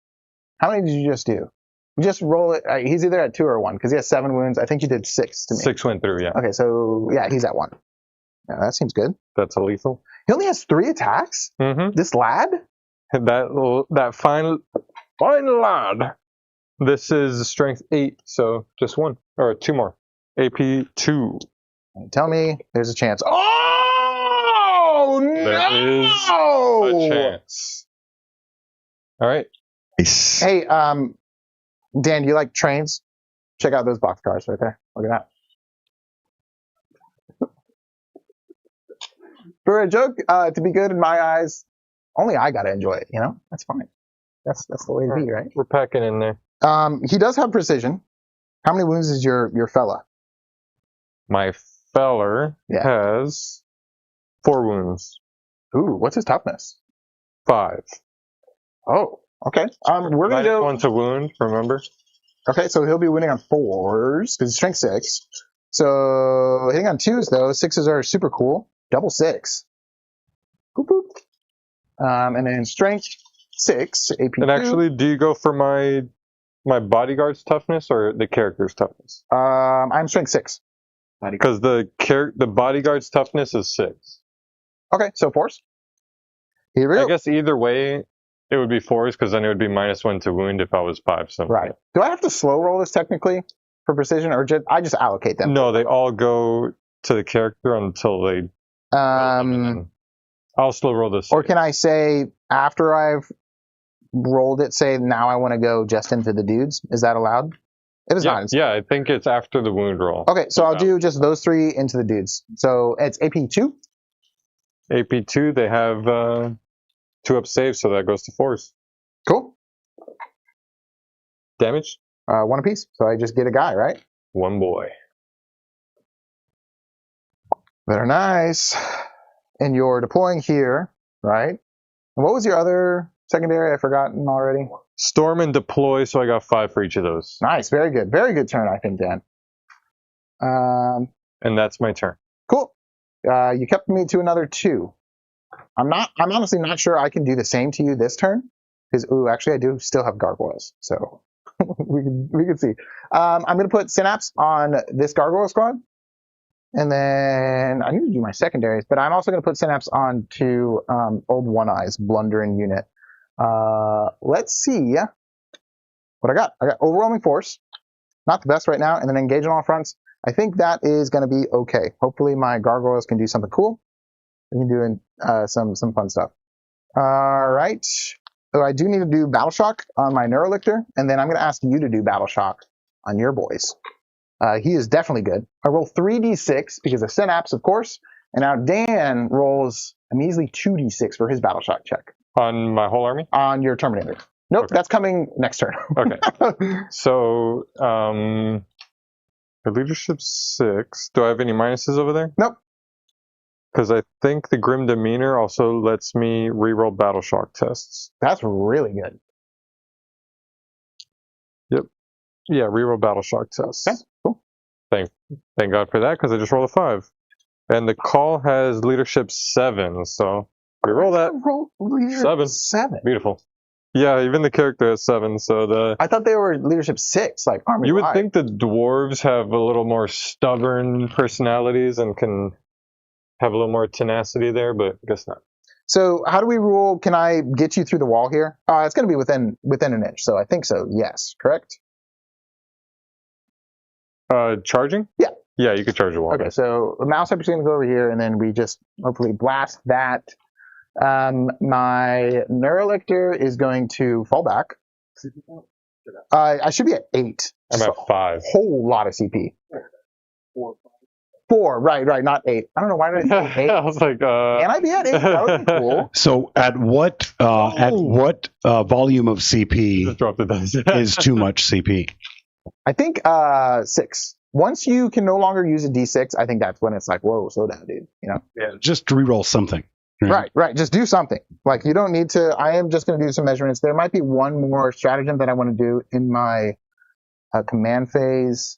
How many did you just do? You just roll it. He's either at 2 or 1 because he has 7 wounds. I think you did 6 to me. 6 went through. Yeah. Okay, so yeah, he's at 1. Yeah, that seems good. That's a lethal. He only has 3 attacks. Mm-hmm. This lad. That fine lad. This is strength 8, so just 1 or 2 more. AP 2. Tell me there's a chance. Oh no! There is a chance. All right. Nice. Hey, Dan, do you like trains? Check out those boxcars right there. Look at that. For a joke to be good in my eyes, only I gotta enjoy it. You know, that's fine. That's the way to be, right? We're packing in there. He does have precision. How many wounds is your fella? My feller has 4 wounds. Ooh, what's his toughness? 5. Oh, okay. We're gonna go. -1 to wound. Remember? Okay, so he'll be winning on 4s because he's strength 6. So hitting on 2s though, 6s are super cool. Double 6. Boop, boop. And then strength 6, AP. And actually, do you go for my bodyguard's toughness or the character's toughness? I'm strength 6. Because the bodyguard's toughness is 6. Okay, so 4s. Here we go. I guess either way, it would be 4s because then it would be -1 to wound if I was 5. So right. Do I have to slow roll this technically for precision, or I just allocate them? No, they all go to the character until they. I'll slow roll this. Or can I say after I've rolled it, say now I want to go just into the dudes? Is that allowed? It is not. Yeah, I think it's after the wound roll. Okay, so I'll do just those 3 into the dudes. So it's AP 2. AP 2, they have 2-up saves, so that goes to 4s. Cool. Damage? 1 apiece. So I just get a guy, right? 1 boy. Very nice. And you're deploying here, right? And what was your other secondary? I've forgotten already. Storm and deploy, so I got 5 for each of those. Nice, very good. Very good turn, I think, Dan. And that's my turn. Cool. You kept me to another 2. I'm honestly not sure I can do the same to you this turn. Because, actually I do still have gargoyles. So we can see. I'm going to put Synapse on this gargoyle squad. And then I need to do my secondaries, but I'm also going to put Synapse on to Old One Eye's Blundering unit. Let's see what I got. I got Overwhelming Force. Not the best right now. And then Engage on all fronts. I think that is going to be okay. Hopefully my gargoyles can do something cool. We can do some fun stuff. All right. So I do need to do Battle Shock on my Neurolictor, and then I'm going to ask you to do Battle Shock on your boys. He is definitely good. I roll 3d6 because of Synapse, of course. And now Dan rolls a measly 2d6 for his Battle Shock check. On my whole army? On your Terminator. Nope, okay. That's coming next turn. Okay. So, the leadership's 6. Do I have any minuses over there? Nope. Because I think the Grim Demeanor also lets me reroll Battle Shock tests. That's really good. Yep. Yeah, reroll Battle Shock tests. Okay, cool. Thank God for that, because I just rolled a 5. And the call has leadership 7, so Reroll that. Roll leadership 7. Beautiful. Yeah, even the character has 7. So I thought they were leadership 6, like army. you would think the dwarves have a little more stubborn personalities and can have a little more tenacity there, but I guess not. So how do we rule? Can I get you through the wall here? It's going to be within an inch, so I think so. Yes, correct. Charging? Yeah. Yeah, you could charge a wall. Okay, so the mouse is going to go over here, and then we just hopefully blast that. My Neurolictor is going to fall back. I should be at 8. I'm at 5. Whole lot of CP. 4, right, not 8. I don't know why did I say 8. I was like, Can I be at 8? That would be cool. So at what volume of CP just drop the dice. is too much CP? I think 6. Once you can no longer use a D6, I think that's when it's like, whoa, slow down, dude. You know? Yeah, just reroll something. Right. Just do something. Like, you don't need to. I am just going to do some measurements. There might be one more stratagem that I want to do in my command phase.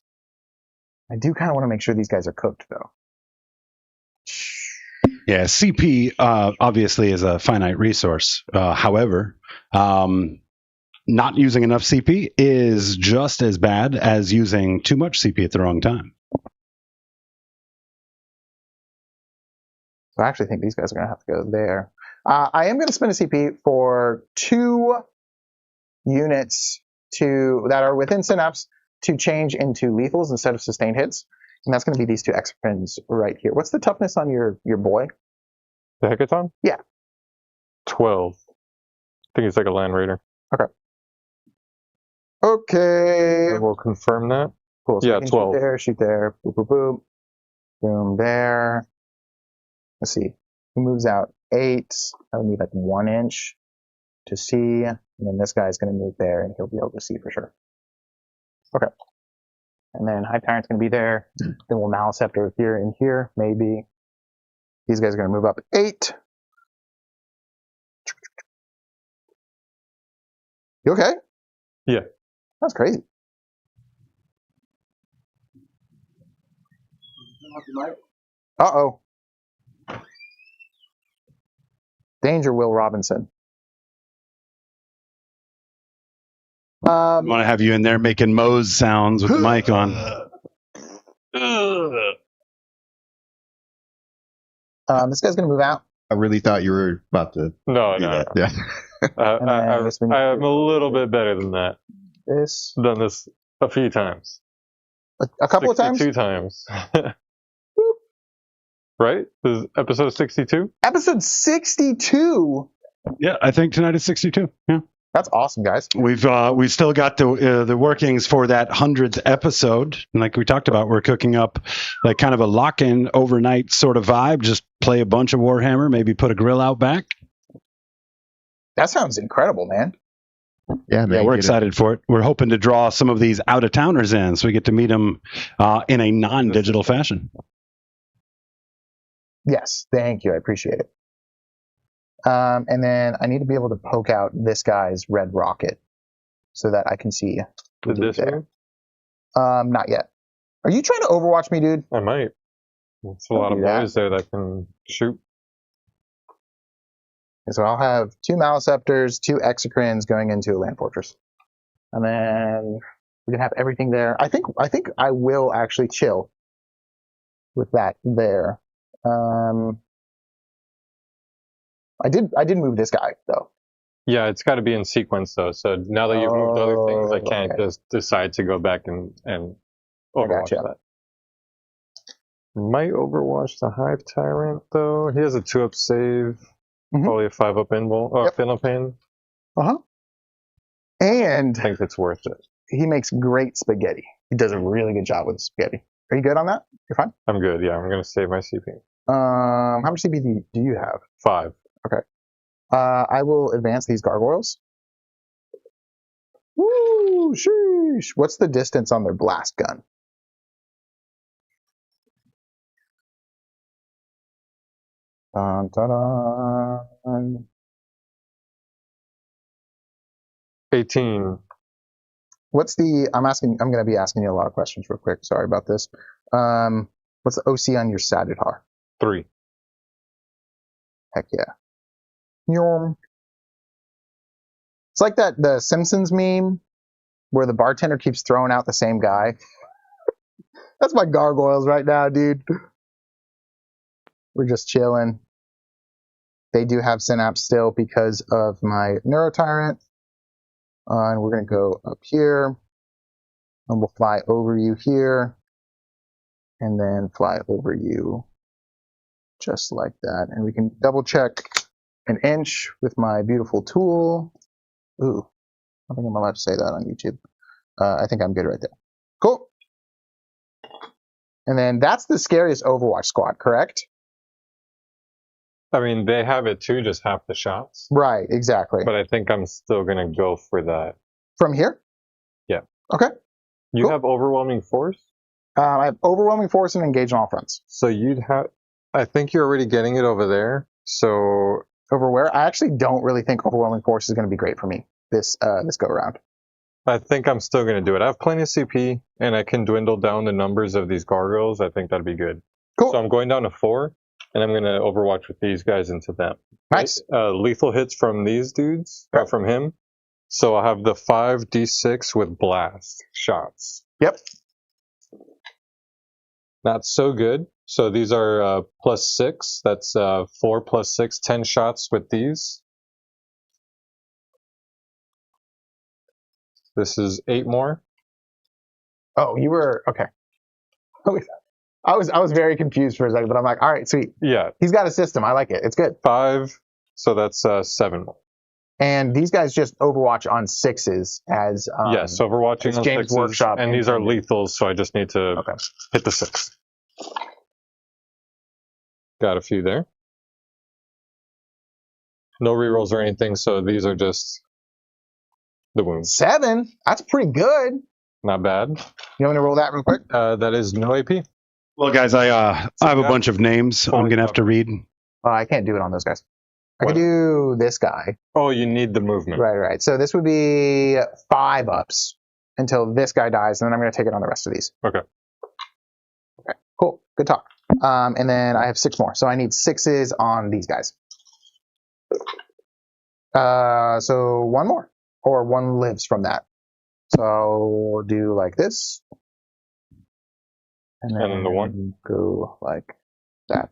I do kind of want to make sure these guys are cooked, though. Yeah, CP obviously is a finite resource. However, not using enough CP is just as bad as using too much CP at the wrong time. So I actually think these guys are going to have to go there. I am going to spend a CP for 2 units that are within Synapse to change into lethals instead of sustained hits. And that's going to be these 2 X-Pins right here. What's the toughness on your boy? The Hecaton? Yeah. 12. I think he's like a land raider. Okay. We'll confirm that. Cool. So Yeah, 12. Shoot there. Boop, boop, boop. Boom, there. Let's see. He moves out 8. I would need like 1 inch to see. And then this guy's going to move there, and he'll be able to see for sure. Okay. And then High Tyrant's going to be there. Then we'll Maliceptor here and here, maybe. These guys are going to move up 8. You okay? Yeah. That's crazy. Uh-oh. Danger, Will Robinson. I want to have you in there making Moe's sounds with the mic on. This guy's going to move out. I really thought you were about to No. Yeah. I'm a little bit better than that. Done this a few times. A couple of times? 62 times. Right? This is episode 62? Episode 62? Yeah, I think tonight is 62. Yeah. That's awesome, guys. We've still got the workings for that 100th episode, and like we talked about, we're cooking up like kind of a lock-in overnight sort of vibe. Just play a bunch of Warhammer, maybe put a grill out back. That sounds incredible, man. Yeah, man. Yeah, we're excited for it. We're hoping to draw some of these out-of-towners in, so we get to meet them in a non-digital fashion. Yes, thank you. I appreciate it. And then I need to be able to poke out this guy's red rocket so that I can see. Did this there? Not yet. Are you trying to Overwatch me, dude? I might. It's a lot of boys there that can shoot. So I'll have 2 Maliceptors, 2 Exocrines going into a land fortress. And then we can have everything there. I think I will actually chill with that there. I did move this guy though. Yeah, it's got to be in sequence though. So now that you've moved other things, I can't just decide to go back and overwatch that. Might overwatch the Hive Tyrant though. He has a 2-up save, probably a 5-up invul or Philippine. And I think it's worth it. He makes great spaghetti. He does a really good job with spaghetti. Are you good on that? You're fine? I'm good, yeah. I'm going to save my CP. How much CP do you have? 5. Okay. I will advance these gargoyles. Woo! Sheesh! What's the distance on their blast gun? Dun, dun, dun. 18. What's the? I'm going to be asking you a lot of questions real quick. Sorry about this. What's the OC on your Sagitar? 3. Heck yeah. It's like the Simpsons meme where the bartender keeps throwing out the same guy. That's my gargoyles right now, dude. We're just chilling. They do have synapse still because of my neurotyrant. And we're going to go up here. And we'll fly over you here. And then fly over you just like that. And we can double check an inch with my beautiful tool. Ooh, I think I'm allowed to say that on YouTube. I think I'm good right there. Cool. And then that's the scariest Overwatch squad, correct? I mean, they have it too, just half the shots. Right, exactly. But I think I'm still going to go for that. From here? Yeah. Okay. You have overwhelming force? I have overwhelming force and engage on all fronts. So you'd have... I think you're already getting it over there. So... Over where? I actually don't really think overwhelming force is going to be great for me this go around. I think I'm still going to do it. I have plenty of CP, and I can dwindle down the numbers of these gargoyles. I think that'd be good. Cool. So I'm going down to 4, and I'm going to overwatch with these guys into them. Nice. Lethal hits from these dudes, from him. So I'll have the 5d6 with blast shots. Yep. Not so good. So these are +6. That's 4 + 6, 10 shots with these. This is 8 more. Oh, you were okay. I was very confused for a second, but I'm like, all right, sweet. Yeah. He's got a system. I like it. It's good. 5. So that's 7 more. And these guys just overwatch on 6s as yes, overwatching on James 6s, Workshop, and these are lethals, so I just need to hit the 6. Got a few there. No rerolls or anything, so these are just the wounds. 7? That's pretty good. Not bad. You want me to roll that real quick? That is no AP. Well, guys, I have a bunch of names I'm going to have to read. I can't do it on those guys. I can do this guy. Oh, you need the movement. Right. So this would be 5 ups until this guy dies, and then I'm going to take it on the rest of these. Okay. Okay, cool. Good talk. And then I have 6 more, so I need 6s on these guys. So 1 more, or 1 lives from that. So we'll do like this. And then the 1. Go like that.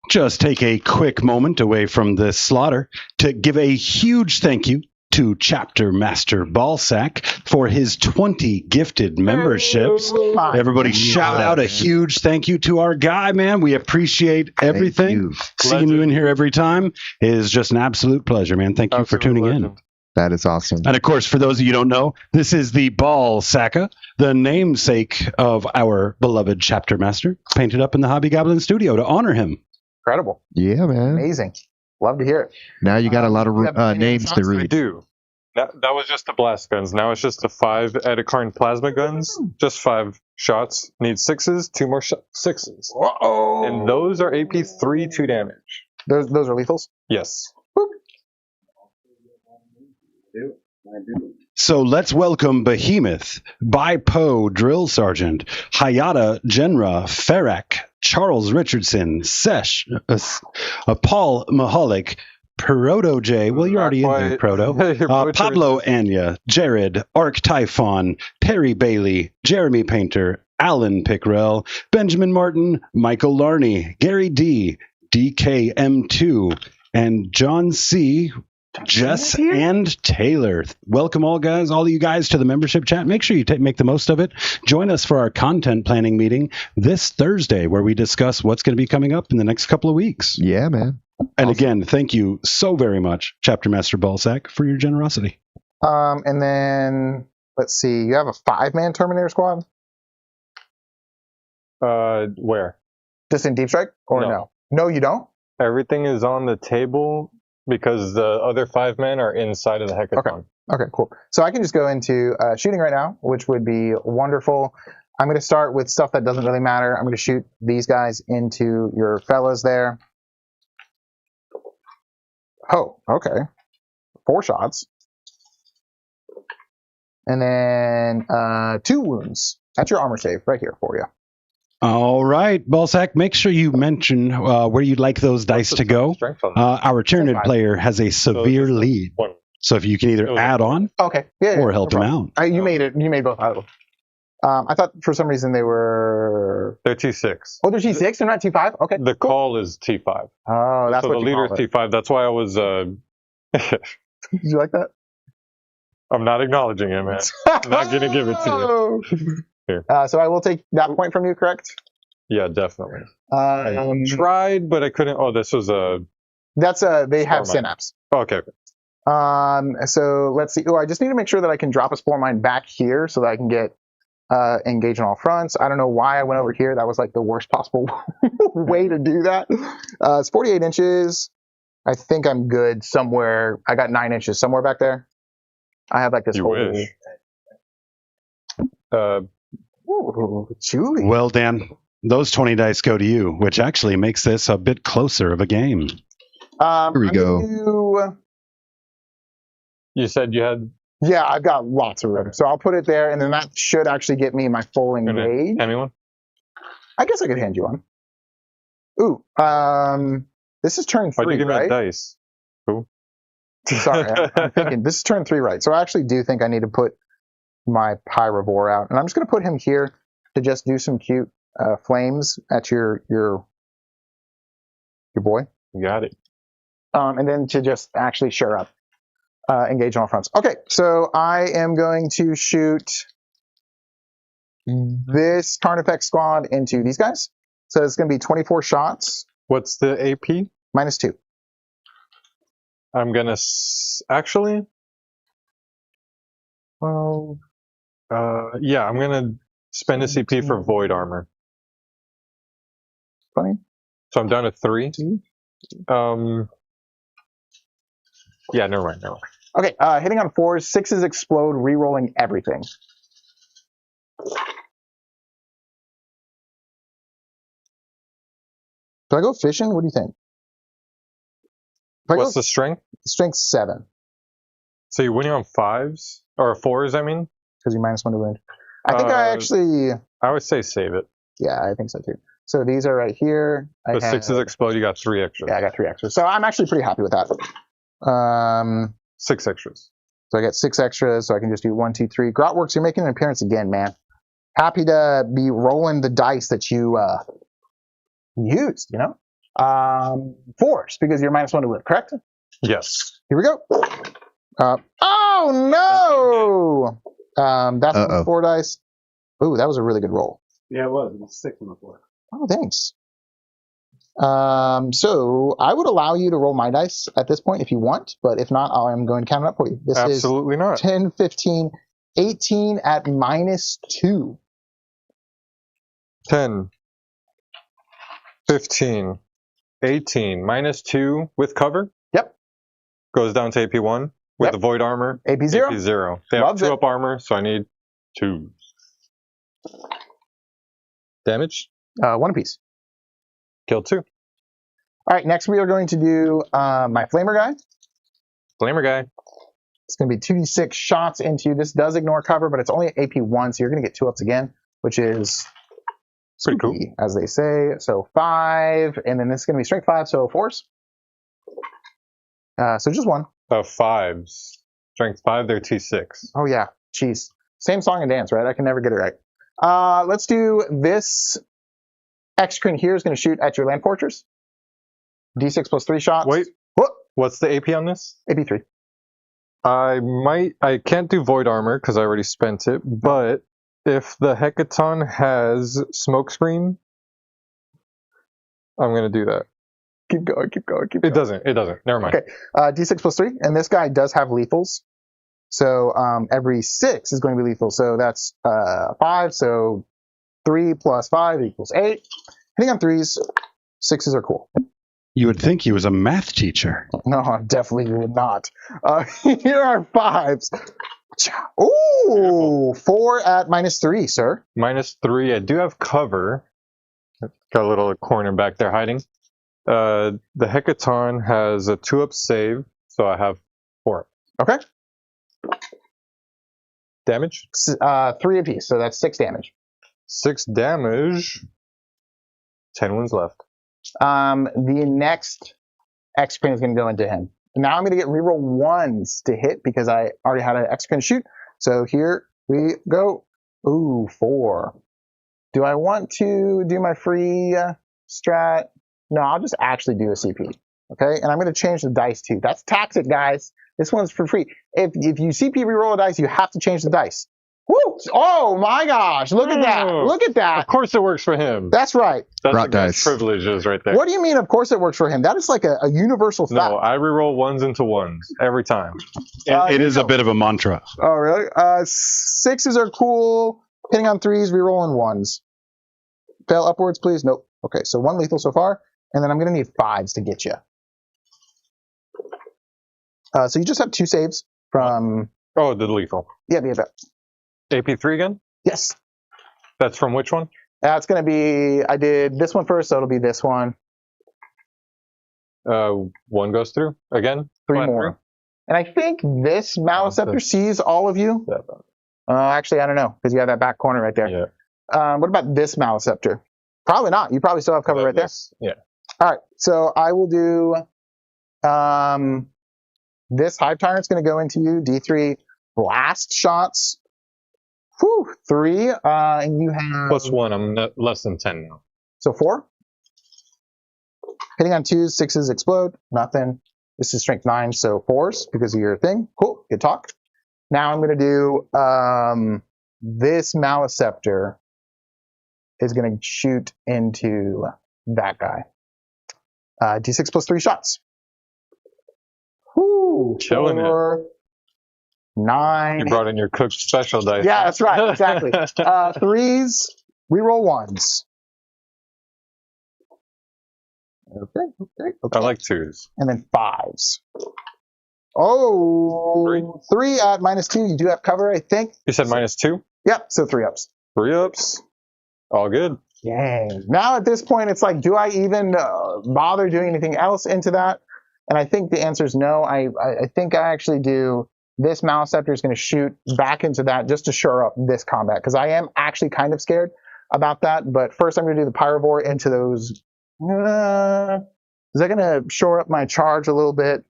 Just take a quick moment away from this slaughter to give a huge thank you to Chapter Master Ballsack for his 20 gifted memberships. Everybody shout out a huge thank you to our guy, man. We appreciate everything. Seeing you in here every time is just an absolute pleasure, man. Thank you for tuning in. That is awesome. And of course, for those of you who don't know, this is the Ballsacka, the namesake of our beloved Chapter Master, painted up in the Hobby Goblin studio to honor him. Incredible. Yeah, man. Amazing. Love to hear it. Now you got a lot of names to read. I do. That was just the blast guns. Now it's just the 5 Edicarn plasma guns. Just 5 shots. Need 6s, 2 more 6s. Uh-oh. And those are AP 3, 2 damage. Those are lethals? Yes. So let's welcome Behemoth, Bipo Drill Sergeant, Hayata Genra Ferrak, Charles Richardson, Sesh, Paul Mahalik, Proto J. Well, you're already in there, Proto. Pablo Anya, Jared, Arc Typhon, Perry Bailey, Jeremy Painter, Alan Pickrell, Benjamin Martin, Michael Larney, Gary D, DKM2, and John C., Jess and Taylor. Welcome all of you guys to the membership chat. Make sure you make the most of it. Join us for our content planning meeting this Thursday, where we discuss what's going to be coming up in the next couple of weeks. Yeah, man. And again, thank you so very much, Chapter Master Ballsack, for your generosity. And then let's see, you have a 5-man Terminator squad? Where? Just in Deep Strike? Or no? No, you don't? Everything is on the table because the other 5 men are inside of the Hecaton. Okay, cool. So I can just go into shooting right now, which would be wonderful. I'm going to start with stuff that doesn't really matter. I'm going to shoot these guys into your fellas there. Oh, okay. 4 shots. And then 2 wounds. That's your armor save right here for you. All right, Ballsack, make sure you mention where you'd like those dice to go. Our Tyranid player has a severe lead. So if you can either add on or help him out. You made it. You made both out of them. I thought for some reason they were... They're T6. Oh, they're T6? They're not T5? Okay. The call is T5. Oh, that's so what the leader is T5. That's why I was... Did you like that? I'm not acknowledging it, man. I'm not going to give it to you. Here. So I will take that point from you, correct? Yeah, definitely. I tried, but I couldn't... Oh, this was a... That's they have synapse. Oh, okay. So let's see. Oh, I just need to make sure that I can drop a spore mine back here so that I can get engage on all fronts. I don't know why I went over here. That was like the worst possible way to do that. It's 48 inches. I think I'm good somewhere. I got 9 inches somewhere back there. I have like this. You wish. Ooh, Julie. Well, Dan, those 20 dice go to you, which actually makes this a bit closer of a game. Here we go. You said you had... Yeah, I've got lots of room. So I'll put it there, and then that should actually get me my full engage. Hand me one? I guess I could hand you one. Ooh, this is turn 3, Why'd you give right? me a dice? Cool. Sorry, I'm thinking this is turn 3, right? So I actually do think I need to put my Pyrovore out, and I'm just going to put him here to just do some cute flames at your boy. You got it. And then to just actually shore up. Engage on all fronts. Okay, so I am going to shoot this Carnifex squad into these guys. So it's going to be 24 shots. What's the AP? -2. I'm going to... Actually... Well... yeah, I'm going to spend a CP for Void Armor. Funny. So I'm down to 3. Yeah, never mind. Okay, hitting on 4s, 6s explode, re-rolling everything. Do I go fishing? What do you think? What's the strength? Strength 7. So you're winning on 5s? Or 4s, I mean? Because you -1 to wound. I think I actually... I would say save it. Yeah, I think so too. So these are right here. The 6s explode, you got 3 extras. Yeah, I got 3 extras. So I'm actually pretty happy with that. 6 extras. So I got 6 extras, so I can just do 1, 2, 3. Grotworks, you're making an appearance again, man. Happy to be rolling the dice that you used, you know? 4s, because you're -1 to wound, correct? Yes. Here we go. Oh, no! That's 4 dice. Ooh, that was a really good roll. Yeah, it was. It was 6 on the floor. Oh, thanks. So I would allow you to roll my dice at this point if you want, but if not, I'm going to count it up for you. This Absolutely is not. 10, 15, 18 at -2. 10, 15, 18, -2 with cover? Yep. Goes down to AP1 with the Void Armor. AP0. AP0. They have 2 up armor, so I need 2. Damage? 1 apiece. Kill 2. All right, next we are going to do my Flamer guy. Flamer guy. It's going to be 2d6 shots into you. This does ignore cover, but it's only AP1, so you're going to get 2 ups again, which is pretty cool, as they say. So 5, and then this is going to be strength 5, so 4s. So just 1. 5s. Strength 5, they're T6. Oh, yeah. Jeez. Same song and dance, right? I can never get it right. Let's do this. Execrane here is going to shoot at your land fortress. D6 plus 3 shots. Wait. What? What's the AP on this? AP3. I can't do Void Armor because I already spent it, but if the Hecaton has Smokescreen, I'm going to do that. Keep going, keep going, keep going. It doesn't. Never mind. Okay. D6 plus 3, and this guy does have lethals. So every 6 is going to be lethal. So that's 5, so 3 plus 5 equals 8. Hitting on 3s, 6s are cool. You would think he was a math teacher. No, definitely would not. Here are 5s. Ooh, 4 at -3, sir. -3. I do have cover. Got a little corner back there hiding. The Hecaton has a 2-up save, so I have 4. Okay. Damage? 3 apiece, so that's 6 damage. 6 damage. 10 wounds left. The next X-Pin is going to go into him. Now I'm going to get reroll ones to hit because I already had an X-Pin shoot. So here we go. Ooh, 4. Do I want to do my free strat? No, I'll just actually do a CP. Okay, and I'm going to change the dice too. That's tactic, guys. This one's for free. If you CP reroll a dice, you have to change the dice. Woo! Oh my gosh! Look at that! Look at that! Of course it works for him. That's right. That's Rock dice. privileges right there. What do you mean? Of course it works for him. That is like a universal fact. No, I reroll ones into ones every time. It is a bit of a mantra. Oh really? 6s are cool. Hitting on 3s, rerolling 1s. Fail upwards, please. Nope. Okay, so 1 lethal so far, and then I'm gonna need 5s to get you. So you just have 2 saves from. Oh, the lethal. Yeah. AP3 again? Yes. That's from which one? That's going to be, I did this one first, so it'll be this one. 1 goes through again? 3 more. And I think this Maliceptor sees all of you. Actually, I don't know, because you have that back corner right there. Yeah. What about this Maliceptor? Probably not. You probably still have cover right there. Yeah. All right, so I will do, this Hive Tyrant's going to go into you, D3 blast shots. Whew, 3, and you have... +1, I'm less than 10 now. So 4. Hitting on 2s, 6s explode, nothing. This is strength 9, so 4s because of your thing. Cool, good talk. Now I'm going to do, this Maliceptor is going to shoot into that guy. D6 +3 shots. Whoo, Killing 4, 9. You brought in your cooked special dice. Yeah, that's right, exactly. 3s, reroll 1s. Okay. I like 2s. And then 5s. Oh, 3 at -2. You do have cover, I think. You said -2? Yep, so 3 ups. 3 ups. All good. Dang. Now at this point, it's like, do I even bother doing anything else into that? And I think the answer is no. I think I actually do. This Maliceptor is going to shoot back into that just to shore up this combat, because I am actually kind of scared about that. But first, I'm going to do the Pyrovore into those. Is that going to shore up my charge a little bit?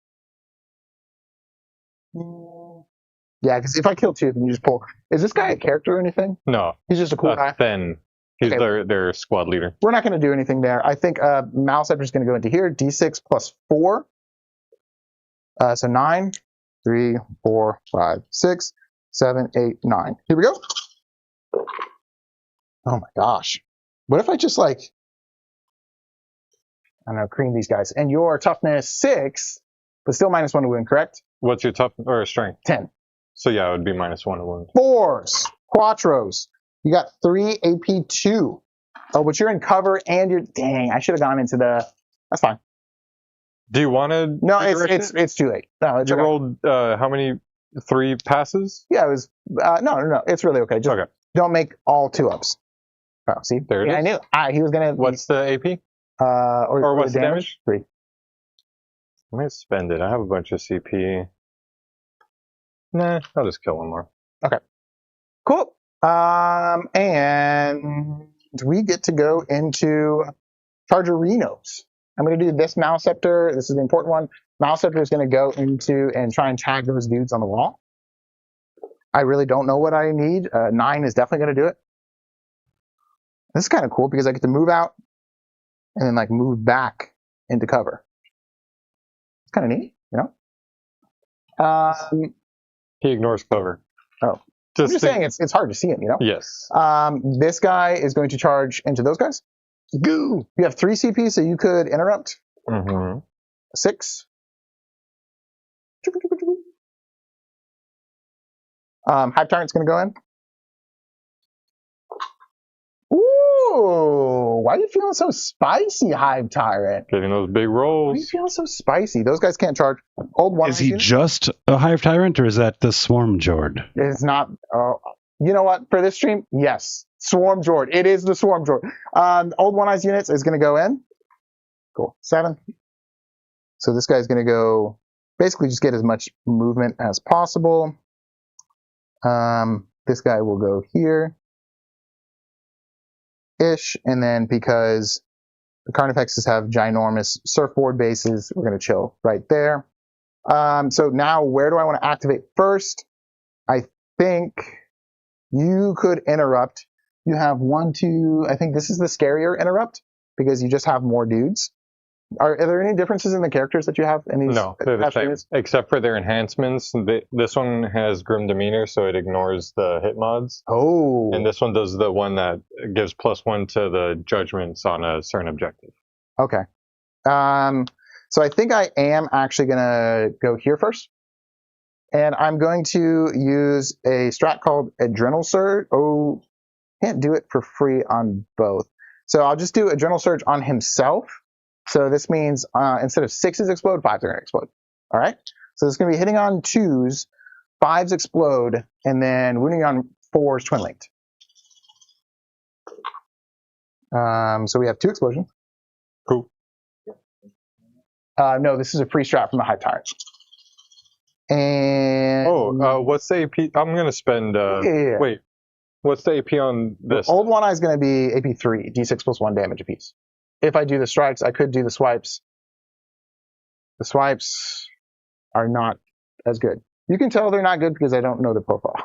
Yeah, because if I kill 2, then you just pull. Is this guy a character or anything? No. He's just a cool guy. Then he's Okay. their squad leader. We're not going to do anything there. I think Maliceptor is going to go into here. D6 +4. So 9, 3, 4, 5, 6, 7, 8, 9. Here we go. Oh my gosh. What if I just like, I don't know, cream these guys. And your toughness 6, but still -1 to wound, correct? What's your tough or strength? 10. So yeah, it would be -1 to wound. 4s, Quattros. You got 3 AP2. Oh, but you're in cover and you're, dang, I should have gone into the, that's fine. Do you want to? No, it's too late. No, it's You okay. rolled how many? 3 passes? Yeah, it was, no, it's really okay. Just don't make all 2 ups. Oh, see? There it is. I knew. He was going to. What's the AP? Or what's the damage? 3. I might spend it. I have a bunch of CP. Nah, I'll just kill 1 more. Okay. Cool. And we get to go into Chargerinos. I'm going to do this Maliceptor. This is the important one. Maliceptor is going to go into and try and tag those dudes on the wall. I really don't know what I need. 9 is definitely going to do it. This is kind of cool because I get to move out and then like move back into cover. It's kind of neat, you know? He ignores cover. Oh. I'm just saying it's hard to see him, you know? Yes. This guy is going to charge into those guys. Goo! You have 3 CP, so you could interrupt. Mm-hmm. 6. Hive Tyrant's going to go in. Ooh! Why are you feeling so spicy, Hive Tyrant? Getting those big Why are you rolls. feeling so spicy? Those guys can't charge. Old one. Is he just a Hive Tyrant, or is that the Swarm Jord? It's not. You know what? For this stream, yes. Swarm Jord. It is the Swarm Jord. Old One Eyes units is going to go in. Cool. 7. So this guy's going to go basically just get as much movement as possible. This guy will go here. Ish. And then because The Carnifexes have ginormous surfboard bases. We're going to chill right there. So now where do I want to activate first? I think you could interrupt. You have 1, 2, I think this is the scarier interrupt because you just have more dudes. Are there any differences in the characters that you have in these? No, they're the same, except for their enhancements. This one has Grim Demeanor, so it ignores the hit mods. Oh. And this one does the one that gives +1 to the judgments on a certain objective. Okay. So I think I am actually going to go here first. And I'm going to use a strat called Adrenal Surge. Oh, can't do it for free on both. So I'll just do Adrenal Surge on himself. So this means instead of 6s explode, 5s are going to explode. All right. So it's going to be hitting on 2s, 5s explode, and then wounding on 4s twin linked. So we have 2 explosions. Cool. No, this is a free strat from the Hive Tyrant. And what's the AP? I'm going to spend. Wait, what's the AP on this? The old one is going to be AP 3, D6 plus 1 damage apiece. If I do the strikes, I could do the swipes. The swipes are not as good. You can tell they're not good because I don't know the profile.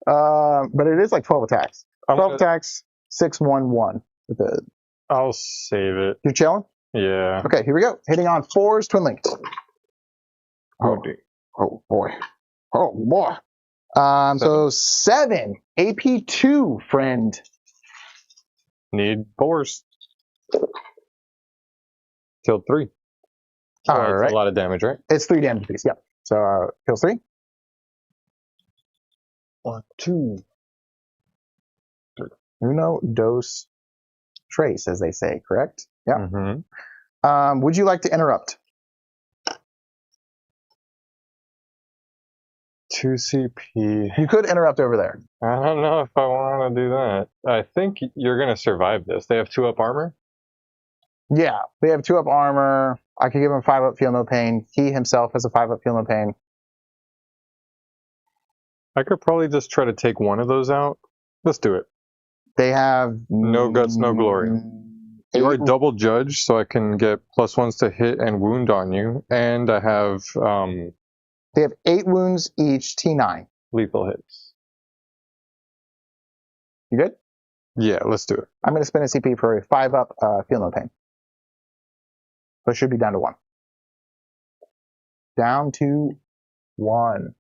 But it is like 12 attacks. 12 attacks, 6, 1, 1. I'll save it. You're chilling? Yeah. Okay, here we go. Hitting on 4s, twin linked. Oh boy. Oh boy. So 7, AP 2, friend. Need 4s. Killed 3. So All right. A lot of damage, right? It's 3 damage apiece, yeah. So kills 3. 1, 2. 3. Uno, dos, tres, as they say, correct? Yeah. Mm-hmm. Would you like to interrupt? 2 CP. You could interrupt over there. I don't know if I want to do that. I think you're going to survive this. They have 2-up armor? Yeah, they have 2-up armor. I could give him 5-up feel no pain. He himself has a 5-up feel no pain. I could probably just try to take one of those out. Let's do it. They have... No guts, no glory. You are double judged, so I can get +1s to hit and wound on you. And I have... They have 8 wounds each, T9. Lethal hits. You good? Yeah, let's do it. I'm going to spend a CP for a 5-up feel no pain. So it should be down to 1. Down to 1.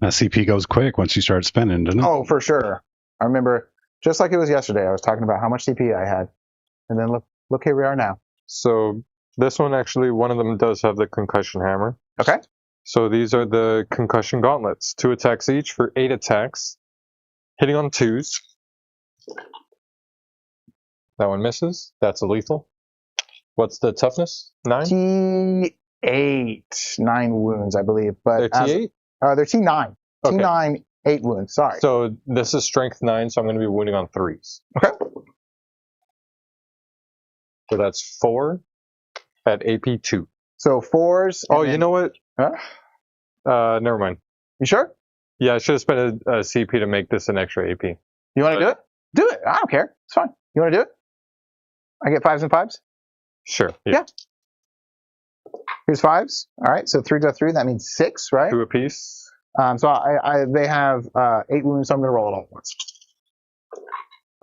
That CP goes quick once you start spending, doesn't it? Oh, for sure. I remember, just like it was yesterday, I was talking about how much CP I had. And then look here we are now. So this one actually, one of them does have the concussion hammer. Okay. So these are the concussion gauntlets. 2 attacks each for 8 attacks. Hitting on 2s. That one misses. That's a lethal. What's the toughness? 9? T8. 9 wounds, I believe. But They're T8? They're T9. Okay. T9, 8 wounds. Sorry. So this is strength 9, so I'm going to be wounding on 3s. Okay. So that's 4 at AP 2. So 4s. Oh, you know what? Huh? Never mind. You sure? Yeah, I should have spent a CP to make this an extra AP. You want to do it? Do it. I don't care. It's fine. You want to do it? I get 5s and 5s? Sure. Yeah. Here's 5s. All right. So 3 to 3. That means 6, right? 2 apiece. So they have 8 wounds, so I'm going to roll it all at once.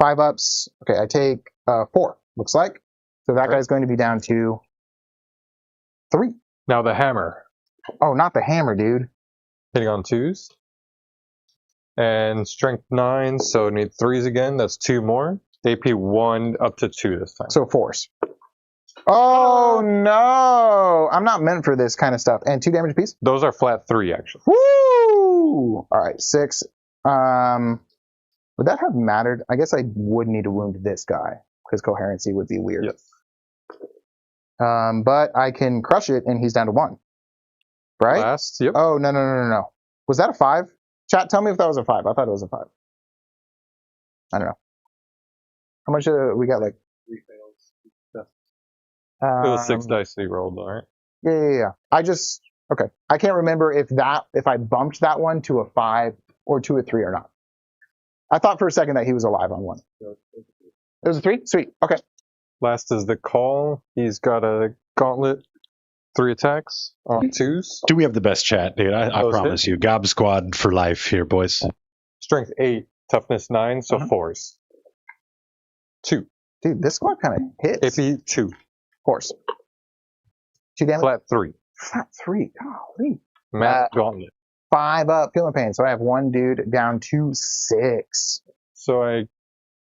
5 ups. Okay, I take 4, looks like. So that guy's going to be down to 3. Now the hammer. Oh, not the hammer, dude. Hitting on 2s. And strength 9, so need 3s again. That's 2 more. AP 1 up to 2 this time. So 4s. Oh, no. I'm not meant for this kind of stuff. And 2 damage apiece? Those are flat 3, actually. Woo! All right, 6. Would that have mattered? I guess I would need to wound this guy, because coherency would be weird. Yes. But I can crush it, and he's down to 1. Right? Last, yep. Oh, no. Was that a 5? Chat, tell me if that was a 5. I thought it was a 5. I don't know. How much we got, like? 3 fails. It was 6 dice that you rolled, all right? Yeah. Okay. I can't remember if I bumped that one to a 5 or 2 or 3 are not. I thought for a second that he was alive on 1. It was a 3? Sweet. Okay. Last is the call. He's got a gauntlet, 3 attacks on 2s. Do we have the best chat, dude? I promise you. Gob Squad for life here, boys. Strength 8, toughness 9, so 4s. 2. Dude, this squad kind of hits. AP 2. Horse. 2 damage. Flat 3. Flat 3. Golly. Math gauntlet. 5 up. Feeling pain. So I have 1 dude down to 6. So I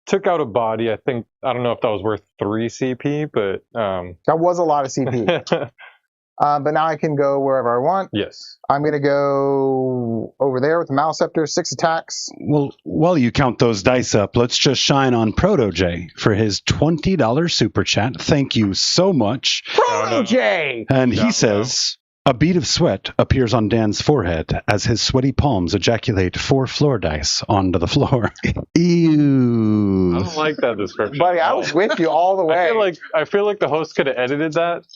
took out a body. I don't know if that was worth 3 CP, but that was a lot of CP. But now I can go wherever I want. Yes. I'm going to go over there with the Maleceptor, 6 attacks. Well, while you count those dice up, let's just shine on Proto-J for his $20 super chat. Thank you so much. Proto-J! And he says, a bead of sweat appears on Dan's forehead as his sweaty palms ejaculate 4 floor dice onto the floor. Ew. I don't like that description. Buddy, I was with you all the way. I feel like the host could have edited that.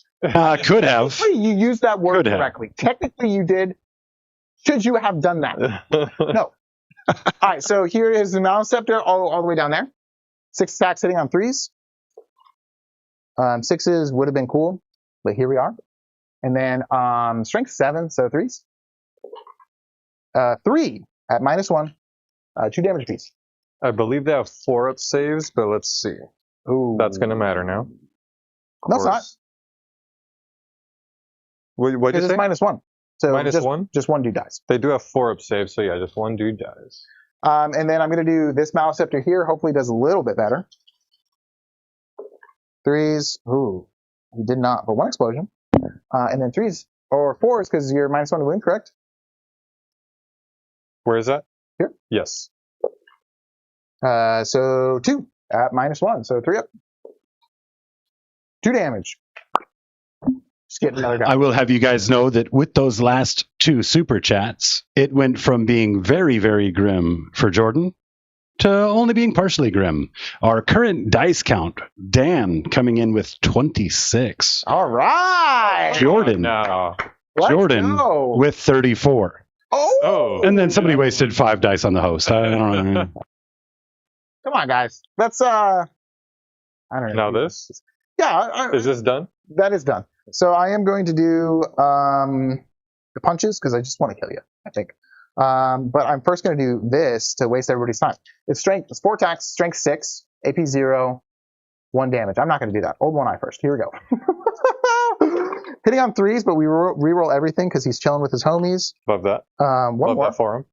Could have. You used that word correctly. Technically, you did. Should you have done that? No. All right, so here is the Maleceptor all the way down there. 6 attacks hitting on 3s. 6s would have been cool, but here we are. And then strength 7, so 3s. 3 at -1. 2 damage apiece. I believe they have 4-up saves, but let's see. Ooh. That's going to matter now. No, it's not. What did you say? It's -1. So -1? Just 1 dude dies. They do have 4-up saves, so yeah, just 1 dude dies. And then I'm going to do this Maleceptor here. Hopefully does a little bit better. 3s. Ooh. He did not, but 1 explosion. And then 3s or 4s because you're -1 to wound, correct? Where is that? Here. Yes. So 2 at -1. So 3 up. 2 damage. Just get another guy. I will have you guys know that with those last 2 super chats, it went from being very, very grim for Jordan to only being partially grim. Our current dice count, Dan coming in with 26. All right. Jordan. Jordan with 34. Oh. And then somebody wasted 5 dice on the host. I don't know. Come on, guys. Let's I don't know. Now this? Yeah. Is this done? That is done. So I am going to do the punches because I just want to kill you, I think. But I'm first going to do this to waste everybody's time. It's 4 attacks, strength 6, AP 0, 1 damage. I'm not going to do that. Old one eye first. Here we go. Hitting on 3s, but we reroll everything because he's chilling with his homies. Love that. One Love more. that for him.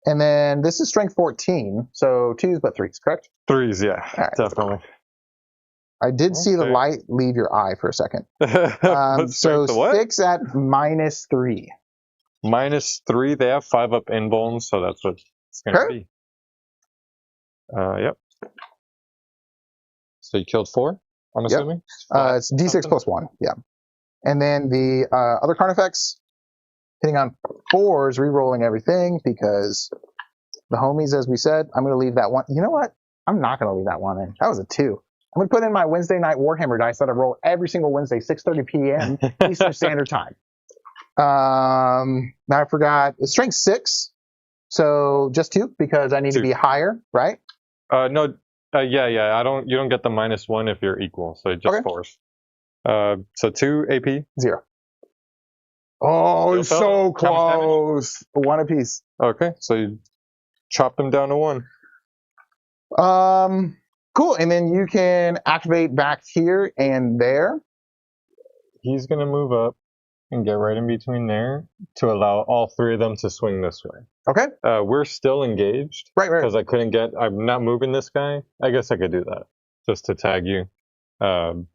And then this is strength 14, so 2s but 3s, correct? 3s, yeah, right. definitely. I did see the light leave your eye for a second. So 6 at -3. -3. They have 5 up invulns, so that's what it's going to be. Yep. So you killed 4, I'm assuming? It's D6 plus 1, yeah. And then the other Carnifex, hitting on 4s, re-rolling everything because the homies, as we said, I'm going to leave that one. You know what? I'm not going to leave that one in. That was a 2. I'm going to put in my Wednesday night Warhammer dice that I roll every single Wednesday, 6:30 p.m. Eastern Standard Time. Now I forgot. It's strength 6, so just 2 because I need to be higher, right? No, yeah. You don't get the -1 if you're equal, so just 4s. So 2 AP. 0. Oh, it's so close. 1 apiece. Okay, so you chop them down to 1. Cool, and then you can activate back here and there. He's going to move up and get right in between there to allow all 3 of them to swing this way. Okay. We're still engaged. Right. Because I'm not moving this guy. I guess I could do that just to tag you. But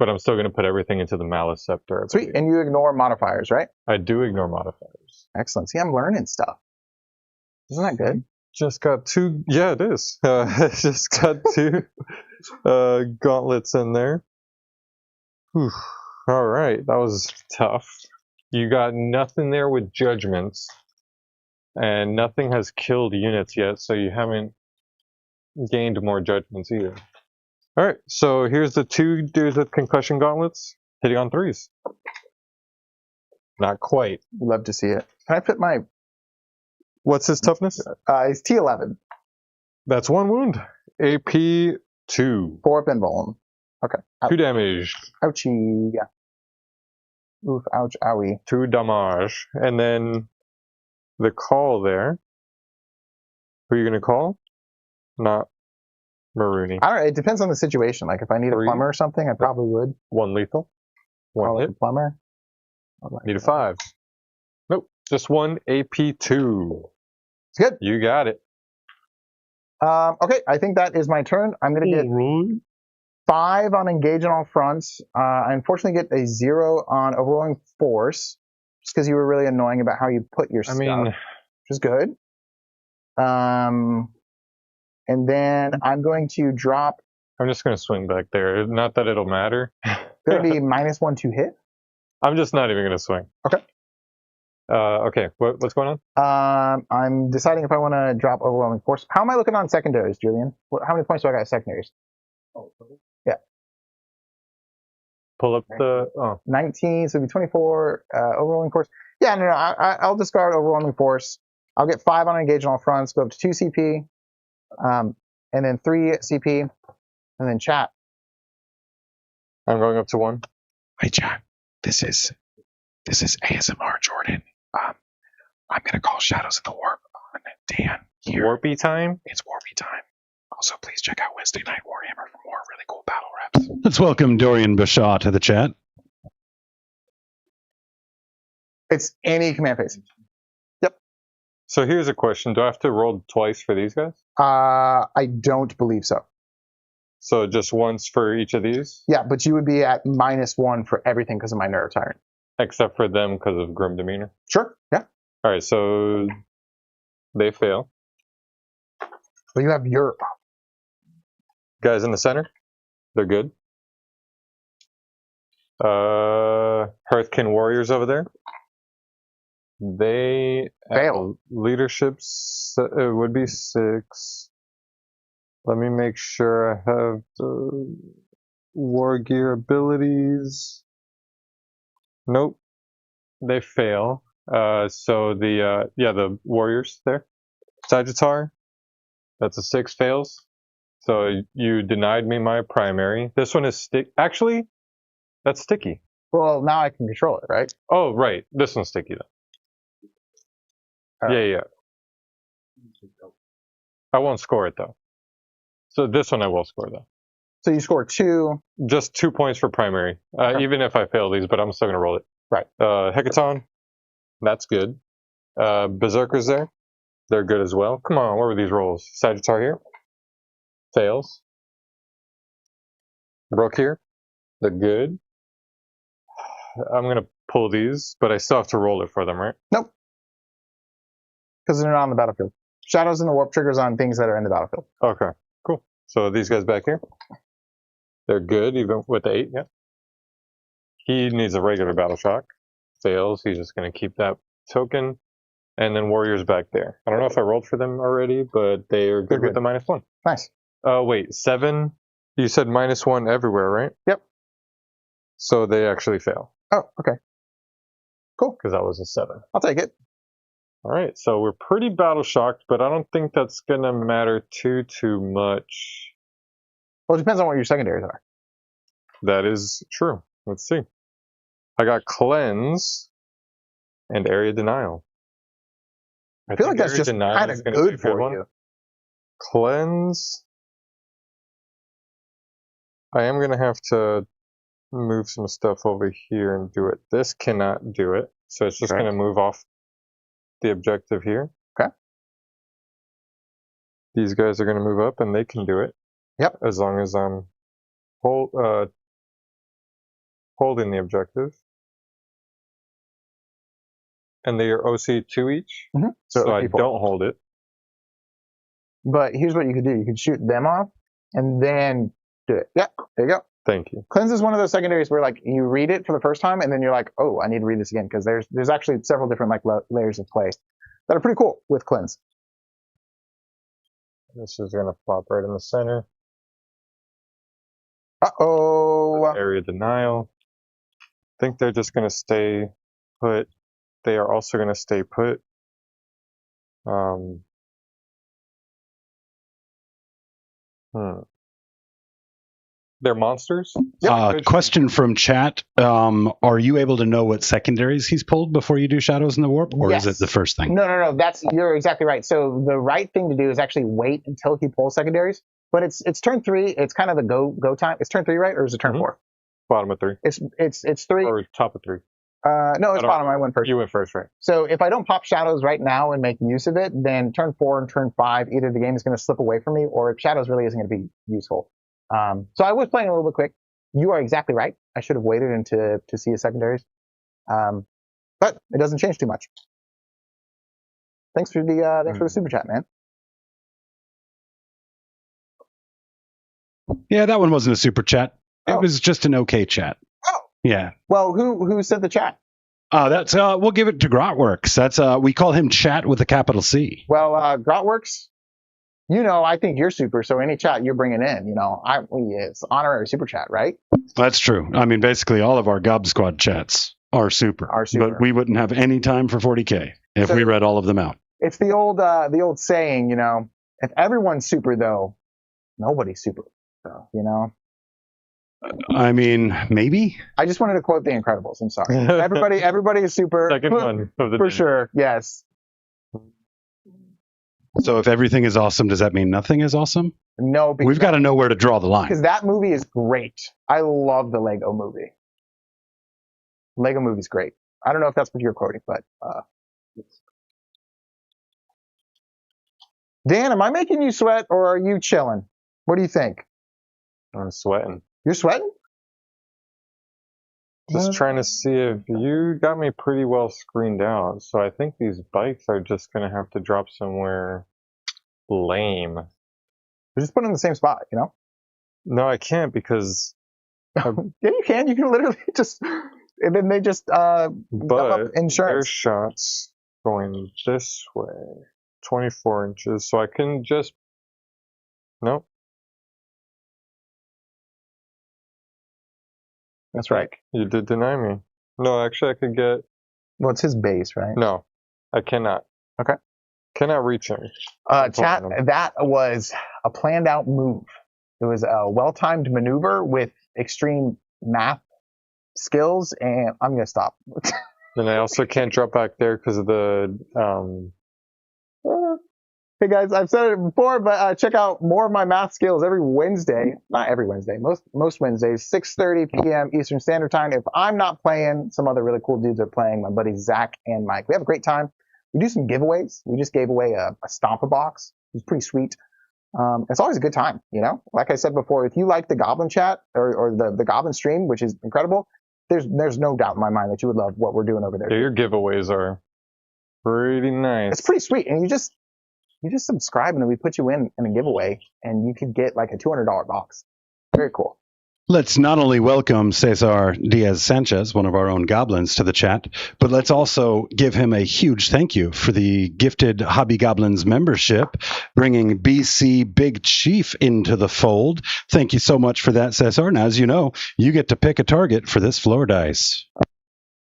I'm still going to put everything into the Maleceptor. Sweet, and you ignore modifiers, right? I do ignore modifiers. Excellent. See, I'm learning stuff. Isn't that good? Just got 2. Yeah, it is. Just got 2 gauntlets in there. Whew. All right, that was tough. You got nothing there with judgments, and nothing has killed units yet, so you haven't gained more judgments either. All right, so here's the 2 dudes with concussion gauntlets hitting on 3s. Not quite. Love to see it. Can I put my... What's his toughness? He's T11. That's 1 wound. AP 2. 4 up and bone. Okay. 2 damage. Ouchie. Yeah. Oof, ouch, owie. 2 damage. And then the call there. Who are you going to call? Not Marooney. I don't know. It depends on the situation. Like, if I need 3. a plumber or something, I probably would. 1 lethal. 1 Call hit. like a plumber. Need a 5. Nope. Just 1 AP 2. It's good. You got it. Okay, I think that is my turn. I'm going to get 5 on engage on all fronts. I unfortunately get a 0 on overwhelming force, just because you were really annoying about how you put your stuff, which is good. And then I'm going to drop... I'm just going to swing back there. Not that it'll matter. Going to be -1 to hit. I'm just not even going to swing. Okay. Okay, what's going on? I'm deciding if I want to drop overwhelming force. How am I looking on secondaries, Julian? How many points do I got at secondaries? Yeah. Pull up the... 19, so it'd be 24. Overwhelming force. Yeah, no, I'll discard overwhelming force. I'll get 5 on engage on all fronts, go up to 2 CP, and then 3 CP, and then chat. I'm going up to 1. Hey, chat. This is ASMR Jordan. I'm gonna call Shadows in the Warp on Dan here. Warpy time? It's Warpy time. Also, please check out Wednesday Night Warhammer for more really cool battle reps. Let's welcome Dorian Bashaw to the chat. It's any command phase. Yep. So here's a question. Do I have to roll twice for these guys? I don't believe so. So just once for each of these? Yeah, but you would be at -1 for everything because of my Nerve Tyrant. Except for them because of Grim Demeanor? Sure, yeah. Alright, so they fail. Well, you have your... Guys in the center, they're good. Hearthkin Warriors over there. They fail. Leaderships, it would be 6. Let me make sure I have the War Gear abilities. Nope, they fail. So the Warriors there. Sagittar, that's a 6 fails. So you denied me my primary. This one is actually, that's sticky. Well, now I can control it, right? Oh, right. This one's sticky though. Yeah. I won't score it though. So this one I will score though. So you score 2. Just 2 points for primary. Okay. Even if I fail these, but I'm still gonna roll it. Right. Hecaton, that's good. Berserkers there, they're good as well. Come on, what were these rolls? Sagittar here. Fails. Brook here. They're good. I'm going to pull these, but I still have to roll it for them, right? Nope. Because they're not on the battlefield. Shadows in the Warp triggers on things that are in the battlefield. Okay, cool. So these guys back here, they're good, even with the 8, yeah. He needs a regular battle shock. Fails, he's just going to keep that token. And then Warriors back there. I don't know if I rolled for them already, but they are good with the -1. Nice. Wait, 7? You said -1 everywhere, right? Yep. So they actually fail. Oh, okay. Cool. Because that was a 7. I'll take it. All right, so we're pretty battle shocked, but I don't think that's going to matter too much. Well, it depends on what your secondaries are. That is true. Let's see. I got Cleanse and Area Denial. I feel like that's just kind of good for you. Cleanse. I am going to have to move some stuff over here and do it. This cannot do it, so it's just going to move off the objective here. Okay. These guys are going to move up and they can do it. Yep. As long as I'm holding the objective. And they are OC 2 each. Mm-hmm. So I don't hold it. But here's what you could do. You could shoot them off and then do it. Yeah, there you go. Thank you. Cleanse is one of those secondaries where like you read it for the first time and then you're like, oh, I need to read this again, because there's actually several different like layers of play that are pretty cool with Cleanse. This is going to flop right in the center. Uh-oh. Area Denial. I think they're just going to stay put. They are also going to stay put. They're monsters? Question from chat. Are you able to know what secondaries he's pulled before you do Shadows in the Warp? Or Yes. is it the first thing? No. You're exactly right. So the right thing to do is actually wait until he pulls secondaries. But it's turn 3. It's kind of the go time. It's turn 3, right? Or is it turn 4? Bottom of 3. It's 3. Or top of 3. No, it's bottom. I went first. You went first, right? So if I don't pop Shadows right now and make use of it, then turn 4 and turn 5, either the game is going to slip away from me, or Shadows really isn't going to be useful. So I was playing a little bit quick. You are exactly right. I should have waited to see his secondaries. But it doesn't change too much. Thanks for the super chat, man. Yeah, that one wasn't a super chat. It Oh. was just an okay chat. Oh. Yeah. Well, who sent the chat? That's we'll give it to Grotworks. That's we call him Chat with a capital C. Well, Grotworks, I think you're super, so any chat you're bringing in, it's honorary super chat, right? That's true. I mean, basically all of our Gob Squad chats are super. But we wouldn't have any time for 40k if we read all of them out. It's the old saying, if everyone's super though, nobody's super. So, I mean, maybe. I just wanted to quote The Incredibles. I'm sorry. Everybody is super. Second one of the for day. sure. Yes. So if everything is awesome, does that mean nothing is awesome? No, because We've got to know where to draw the line. Because that movie is great. I love the Lego movie. Lego movie's great. I don't know if that's what you're quoting, but Dan, am I making you sweat or are you chilling? What do you think? I'm sweating. You're sweating? Just trying to see if you got me pretty well screened out. So I think these bikes are just going to have to drop somewhere lame. Just put it in the same spot, No, I can't because... Yeah, you can. You can literally just... And then they just up but insurance. there's shots going this way. 24 inches. So I can just... Nope. That's right. You did deny me. No, actually I could get... Well, it's his base, right? No, I cannot. Okay. Cannot reach him. Chat, that was a planned out move. It was a well-timed maneuver with extreme math skills, and I'm going to stop. And I also can't drop back there because of the... Hey guys, I've said it before, but check out more of my math skills every Wednesday. Not every Wednesday, most Wednesdays, 6:30 p.m. Eastern Standard Time. If I'm not playing, some other really cool dudes are playing. My buddies Zach and Mike. We have a great time. We do some giveaways. We just gave away a Stomp-A-Box. It was pretty sweet. It's always a good time, Like I said before, if you like the Goblin chat or the Goblin stream, which is incredible, there's no doubt in my mind that you would love what we're doing over there. Yeah, your giveaways are pretty nice. It's pretty sweet, and you just subscribe and then we put you in a giveaway and you could get like a $200 box. Very cool. Let's not only welcome Cesar Diaz Sanchez, one of our own goblins, to the chat, but let's also give him a huge thank you for the gifted Hobby Goblins membership, bringing BC Big Chief into the fold. Thank you so much for that, Cesar. And as you know, you get to pick a target for this floor dice.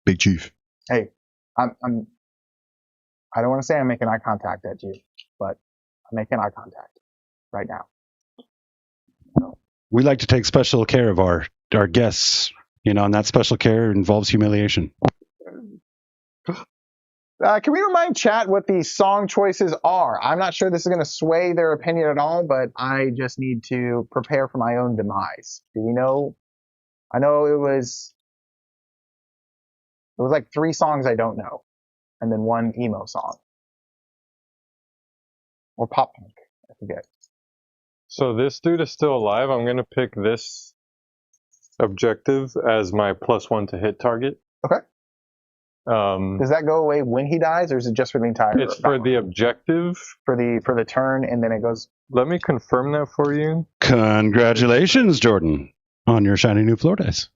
Big Chief. Hey, I don't want to say I'm making eye contact at you, but I'm making eye contact right now. So. We like to take special care of our guests, and that special care involves humiliation. Can we remind chat what the song choices are? I'm not sure this is going to sway their opinion at all, but I just need to prepare for my own demise. Do we know? I know it was like 3 songs I don't know, and then 1 emo song. Or pop punk, I forget. So this dude is still alive. I'm going to pick this objective as my +1 to hit target. Okay. Does that go away when he dies, or is it just for the entire? It's for the objective. For the turn, and then it goes. Let me confirm that for you. Congratulations, Jordan, on your shiny new floor dice.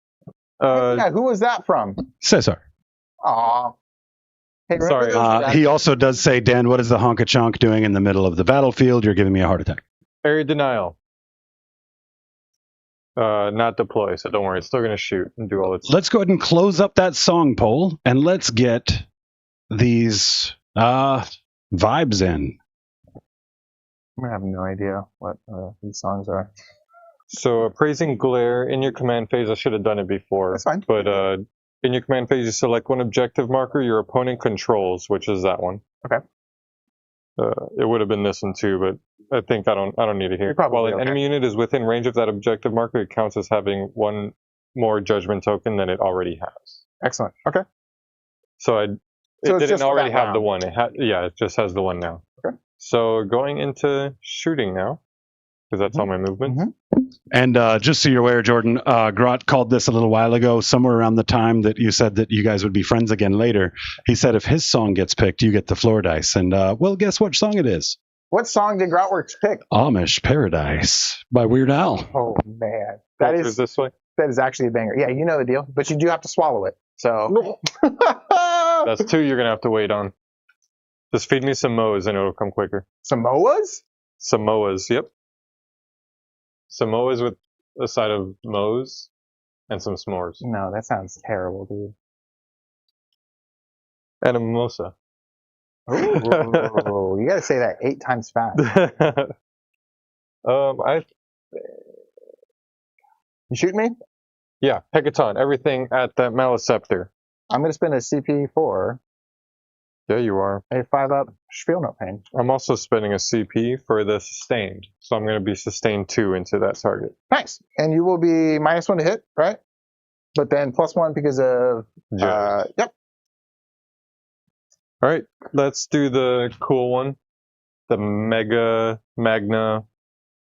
Yeah, who was that from? Cesar. Aw. Hey, sorry. He also does say, Dan, what is the honka-chonk doing in the middle of the battlefield? You're giving me a heart attack. Area denial. Not deploy, so don't worry. It's still going to shoot and do all its... Let's go ahead and close up that song poll, and let's get these vibes in. I have no idea what these songs are. So, Appraising Glare, in your command phase, I should have done it before. That's fine. But in your command phase, you select one objective marker your opponent controls, which is that one. Okay. It would have been this one too, but I think I don't need it here. While an enemy unit is within range of that objective marker, it counts as having one more judgment token than it already has. Excellent. Okay. So it didn't already have the one. It just has the one now. Okay. So going into shooting now, because that's all my movement. Mm-hmm. And just so you're aware, Jordan, Grot called this a little while ago, somewhere around the time that you said that you guys would be friends again later. He said if his song gets picked, you get the floor dice. And, well, guess what song it is? What song did Grotworks pick? Amish Paradise by Weird Al. Oh, man. That is this way. That is actually a banger. Yeah, you know the deal. But you do have to swallow it. So That's two you're going to have to wait on. Just feed me some Moas and it'll come quicker. Samoas? Samoas, yep. Samoas with a side of Moes and some s'mores. No, that sounds terrible, dude. And a mimosa. Oh, you gotta say that 8 times fast. You shoot me? Yeah, Hecaton, everything at that Maliceptor. I'm gonna spend a CP for Yeah, you are. a 5-up Spiel Note Pain. I'm also spending a CP for the Sustained. So I'm going to be Sustained 2 into that target. Nice. And you will be -1 to hit, right? But then +1 because of... yep. All right, let's do the cool one. The Magna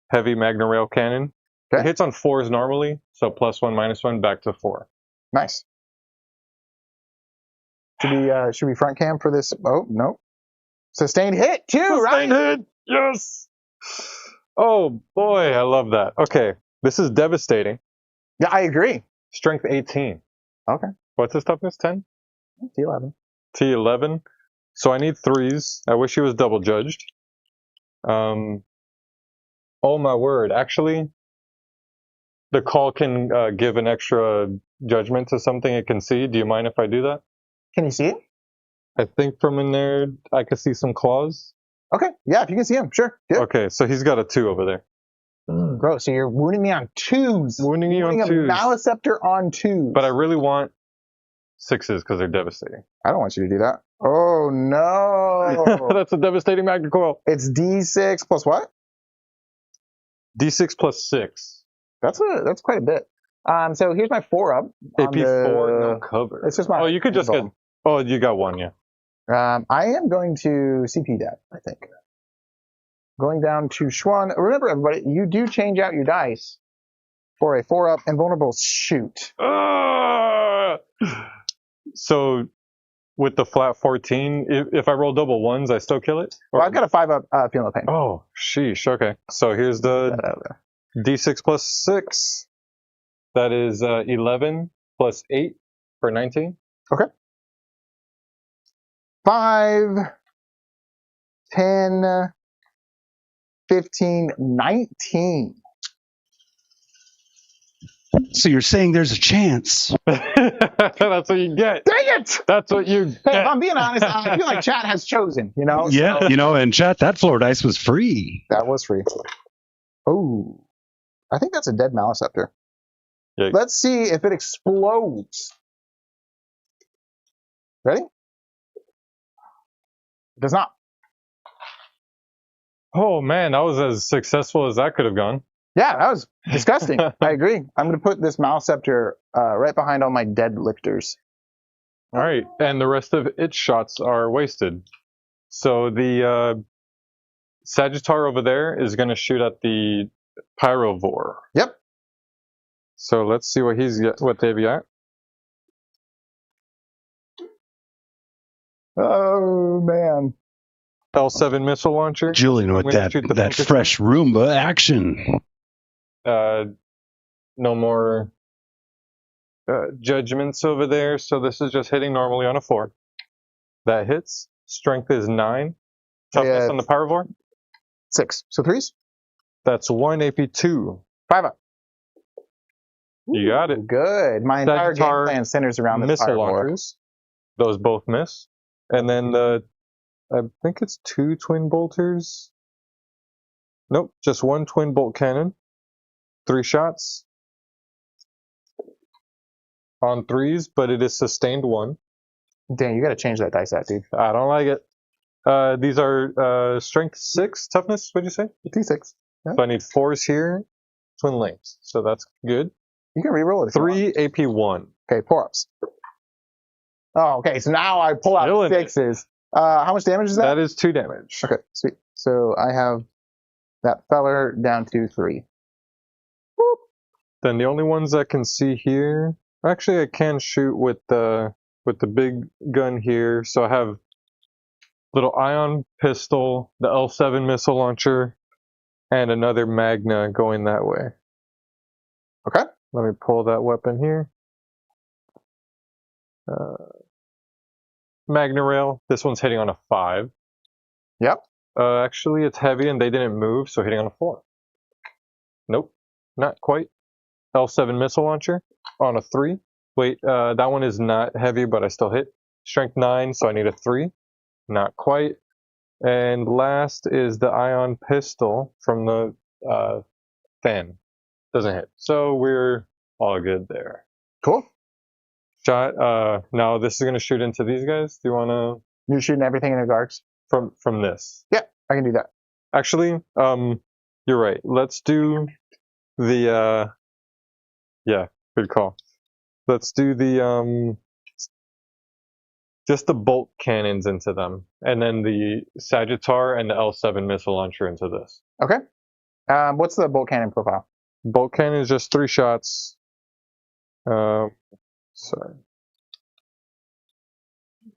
Heavy Magna Rail Cannon. Okay. It hits on 4s normally, so +1, -1, back to 4. Nice. Should we front cam for this? Oh, no. Sustained hit, too, right? Sustained hit! Yes! Oh, boy, I love that. Okay, this is devastating. Yeah, I agree. Strength 18. Okay. What's his toughness? 10? T11. T11. So I need 3s. I wish he was double judged. Oh, my word. Actually, the call can give an extra judgment to something it can see. Do you mind if I do that? Can you see it? I think from in there, I could see some claws. Okay. Yeah, if you can see him, sure. Good. Okay, so he's got a 2 over there. Bro, so you're wounding me on 2s. Wounding you on 2s. A Maliceptor on 2s. But I really want 6s because they're devastating. I don't want you to do that. Oh, no. That's a devastating Magna Coil. It's D6 plus what? D6 plus 6. That's quite a bit. So here's my 4-up. AP4, no cover. It's just my... Oh, you could just get... Oh, you got 1, yeah. I am going to CP that, I think. Going down to Schwan. Remember, everybody, you do change out your dice for a 4-up invulnerable shoot. So, with the flat 14, if I roll double 1s, I still kill it? Well, I've got a 5-up Feel No Pain. Oh, sheesh. Okay. So here's the D6 plus 6. That is 11 plus 8 for 19. Okay. 5, 10, 15, 19. So you're saying there's a chance. That's what you get. Dang it! That's what you get. Hey, if I'm being honest, I feel like chat has chosen, you know? Yeah, So, and chat, that floor dice was free. that was free. Oh, I think that's a dead Maliceptor. Yikes. Let's see if it explodes. Ready? It does not. Oh, man, that was as successful as that could have gone. Yeah, that was disgusting. I agree. I'm going to put this Maliceptor right behind all my dead lictors. All right, and the rest of its shots are wasted. So the Sagittar over there is going to shoot at the Pyrovore. Yep. So let's see what they've got. Oh, man. L7 missile launcher. Julian with that fresh Roomba action. No more judgments over there, so this is just hitting normally on a 4. That hits. Strength is 9. Toughness on the Pyrovore? 6. So 3s? That's 1 AP2. 5-up. You got it. Good. My entire game Sagitar plan centers around this missile fireball. launchers. Those both miss. And then I think it's 2 twin bolters. Nope, just 1 twin bolt cannon. 3 shots. On 3s, but it is sustained 1. Dang, you got to change that dice out, dude. I don't like it. These are strength 6, toughness, what'd you say? T6. Yeah. So I need 4s here, twin links. So that's good. You can reroll it. 3 AP1. Okay, 4-ups. Oh, okay. So now I pull out Killing 6s. How much damage is that? That is 2 damage. Okay, sweet. So I have that feller down to 3. Whoop. Then the only ones I can see here, actually I can shoot with the big gun here. So I have little ion pistol, the L7 missile launcher, and another Magna going that way. Okay. Let me pull that weapon here. Magna rail. This one's hitting on a 5. Yep. Actually, it's heavy and they didn't move, so hitting on a 4. Nope, not quite. L7 missile launcher on a 3. Wait, that one is not heavy, but I still hit. Strength 9, so I need a 3. Not quite. And last is the ion pistol from the fan. Doesn't hit. So we're all good there. Cool. Shot. Now this is gonna shoot into these guys. Do you wanna? You're shooting everything in the guards? From this. Yeah, I can do that. Actually, you're right. Let's do the yeah, good call. Let's do the just the bolt cannons into them, and then the Sagittar and the L7 missile launcher into this. Okay. What's the bolt cannon profile? Bolt cannon is just 3 shots. Sorry.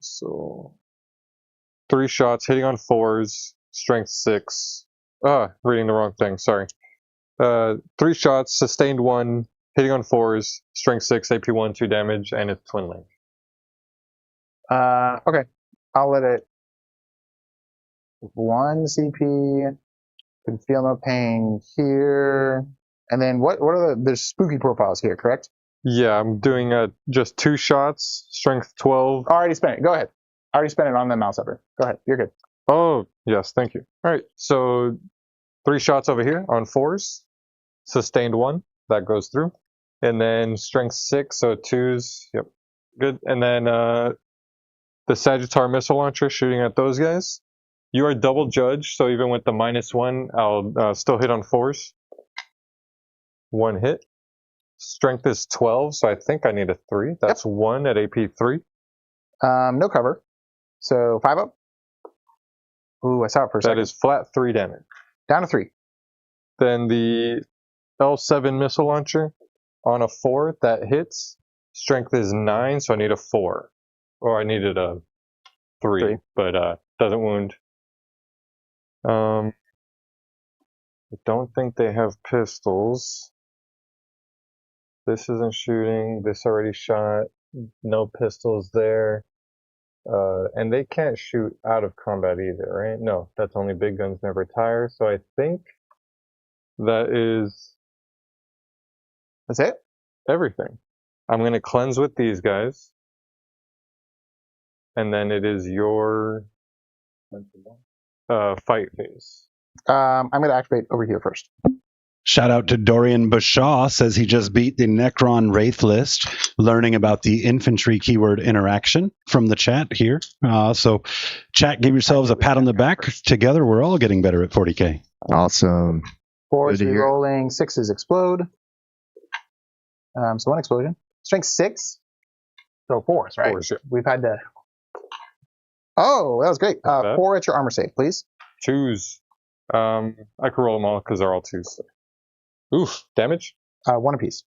So 3 shots, hitting on 4s, strength 6. Reading the wrong thing. Sorry. 3 shots, sustained 1, hitting on 4s, strength 6, AP1, 2 damage, and it's twin link. Okay. I'll let it 1 CP. Can feel no pain here. And then what are the spooky profiles here, correct? Yeah, I'm doing just 2 shots, strength 12. Already spent it. Go ahead. I already spent it on the mouse upper. Go ahead. You're good. Oh, yes, thank you. All right, so 3 shots over here on 4s, sustained 1, that goes through. And then strength 6, so 2s, yep, good. And then the Sagittar missile launcher shooting at those guys. You are double judged, so even with the -1, I'll still hit on 4s. 1 hit. Strength is 12, so I think I need a 3. That's 1 at AP3. No cover. So 5 up. Ooh, I saw it for a second. That is flat 3 damage. Down to 3. Then the L7 missile launcher on a 4 that hits. Strength is 9, so I need a 4. Or I needed a 3. But doesn't wound. I don't think they have pistols. This isn't shooting. This already shot. No pistols there. And they can't shoot out of combat either, right? No, that's only big guns never tire. So I think that is... That's it? Everything. I'm going to cleanse with these guys. And then it is your fight phase. I'm going to activate over here first. Shout out to Dorian Bashaw, says he just beat the Necron Wraith list, learning about the infantry keyword interaction from the chat here. So chat, give yourselves a pat on the back. Together, we're all getting better at 40k. Awesome. 4s re-rolling, 6s explode. So 1 explosion. Strength 6. So 4s, right? 4s, yeah. We've had to... Oh, that was great. 4 at your armor save, please. 2s. I can roll them all because they're all 2s. Oof, damage? 1 apiece.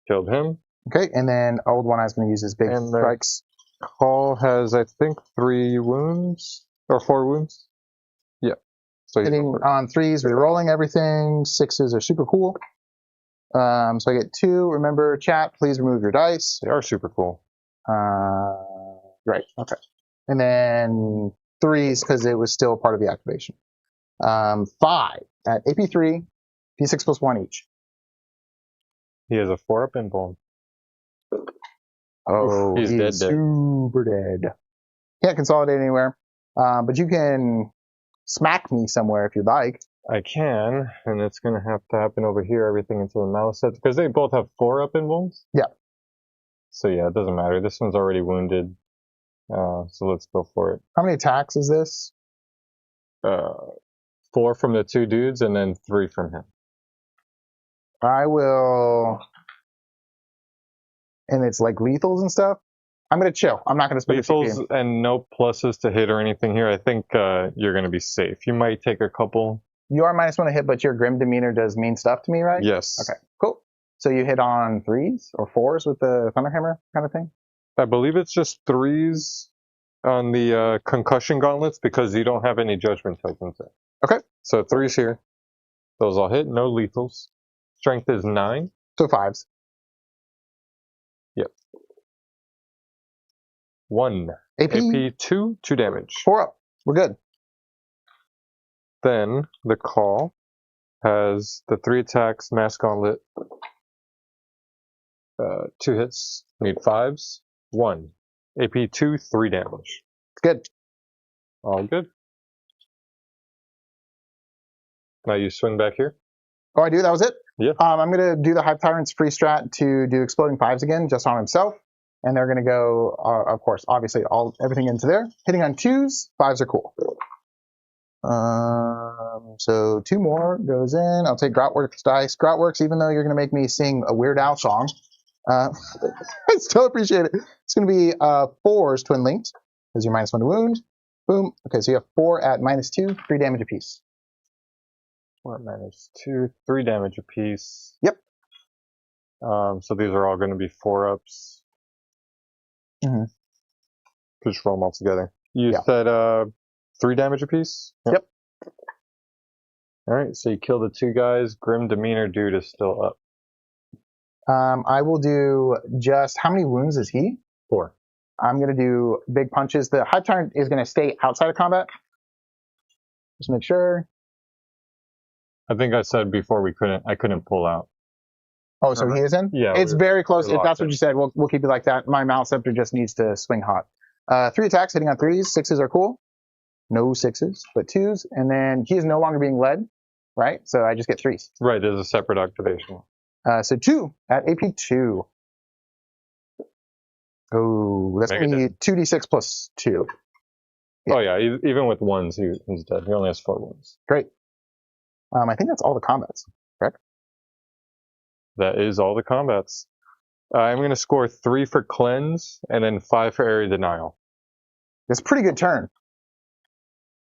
Killed him. Okay, and then old one I was going to use his big strikes. Call has, I think, 3 wounds? Or 4 wounds? Yeah. So hitting on 3s, re-rolling everything. 6s are super cool. So I get 2. Remember, chat, please remove your dice. They are super cool. Right, okay. And then 3s, because it was still part of the activation. 5 at AP3, D6 plus 1 each. He has a 4-up Embalm. Oh, He's dead. super dead. Can't consolidate anywhere, but you can smack me somewhere if you'd like. I can, and it's going to have to happen over here, everything into the mouse set, because they both have 4-up Embalms. Yeah. So yeah, it doesn't matter. This one's already wounded, so let's go for it. How many attacks is this? 4 from the 2 dudes, and then 3 from him. I will, and it's like lethals and stuff. I'm gonna chill. I'm not gonna spend Lethals and no pluses to hit or anything here. I think you're going to be safe. You might take a couple. You are -1 to hit, but your grim demeanor does mean stuff to me, right? Yes. Okay, cool. So you hit on 3s or 4s with the Thunderhammer kind of thing? I believe it's just 3s on the concussion gauntlets because you don't have any judgment tokens there. Okay. So 3s here. Those all hit. No lethals. Strength is 9. So 5s. Yep. 1. AP? AP 2 damage. 4 up. We're good. Then the call has the 3 attacks, mass gauntlet, 2 hits, need 5s, 1. AP 2, 3 damage. It's good. All good. Now you swing back here. Oh, I do? That was it? Yeah. I'm going to do the Hive Tyrant's free strat to do exploding 5s again, just on himself. And they're going to go, of course, obviously, everything into there. Hitting on 2s, 5s are cool. So 2 more goes in. I'll take Groutworks dice. Groutworks, even though you're going to make me sing a Weird Al song, I still appreciate it. It's going to be 4s twin linked, because you're -1 to wound. Boom. Okay, so you have 4 at -2, 3 damage apiece. 4 -2, 3 damage apiece. Yep. So these are all going to be 4-ups. Mm-hmm. Just roll them all together. You Yeah. said 3 damage apiece? Yep. Alright, so you kill the 2 guys. Grim Demeanor dude is still up. I will do just, how many wounds is he? 4. I'm going to do big punches. The Hive Tyrant is going to stay outside of combat. Just make sure. I think I said before I couldn't pull out. Oh, so he is in? Yeah. It's very close. If that's what in. you said, we'll keep it like that. My Mouse Scepter just needs to swing hot. 3 attacks, hitting on 3s. 6s are cool. No 6s, but 2s. And then he is no longer being led, right? So I just get 3s. Right, there's a separate activation. So 2 at AP 2. Oh, that's going to be 2d6 plus 2. Yeah. Oh yeah, even with 1s, he's dead. He only has 4 wounds. Great. I think that's all the combats, correct? That is all the combats. I'm going to score 3 for cleanse and then 5 for area denial. That's a pretty good turn.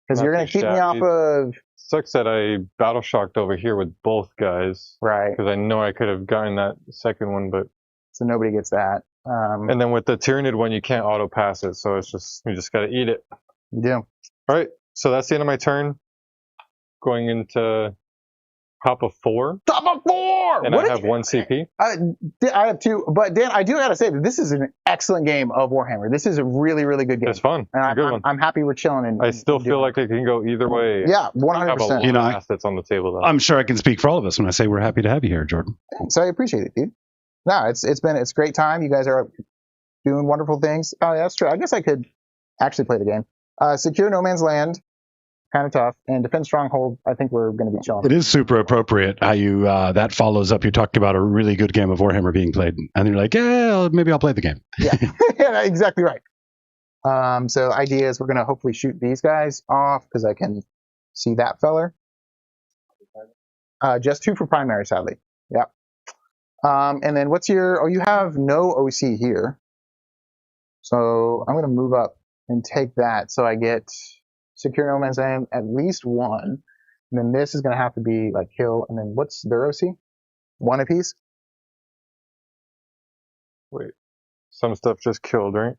Because you're going to keep me off of... Sucks that I battle shocked over here with both guys. Right. Because I know I could have gotten that second one, but... So nobody gets that. And then with the Tyranid one, you can't auto pass it, so it's just, you just got to eat it. You do. Alright, so that's the end of my turn. Going into top of 4. Top of 4! And I have 1 CP. I have 2, but Dan, I do gotta say that this is an excellent game of Warhammer. This is a really, really good game. It's fun. And it's a good one. I'm happy we're chilling. And I still feel like it can go either way. Yeah, 100%. I have a lot of assets on the table, though. I'm sure I can speak for all of us when I say we're happy to have you here, Jordan. So I appreciate it, dude. No, it's a great time. You guys are doing wonderful things. Oh, yeah, that's true. I guess I could actually play the game. Secure No Man's Land, kind of tough, and Defend Stronghold. I think we're going to be chilling. It is super appropriate how you that follows up. You talked about a really good game of Warhammer being played, and you're like, yeah, maybe I'll play the game. Yeah, yeah, exactly right. So idea is we're going to hopefully shoot these guys off because I can see that feller. Just 2 for primary, sadly. Yeah. And then what's your? Oh, you have no OC here. So I'm going to move up and take that. So I get Secure No Man's Land at least 1. And then this is going to have to be like kill. And then what's their OC? 1 apiece? Wait. Some stuff just killed, right?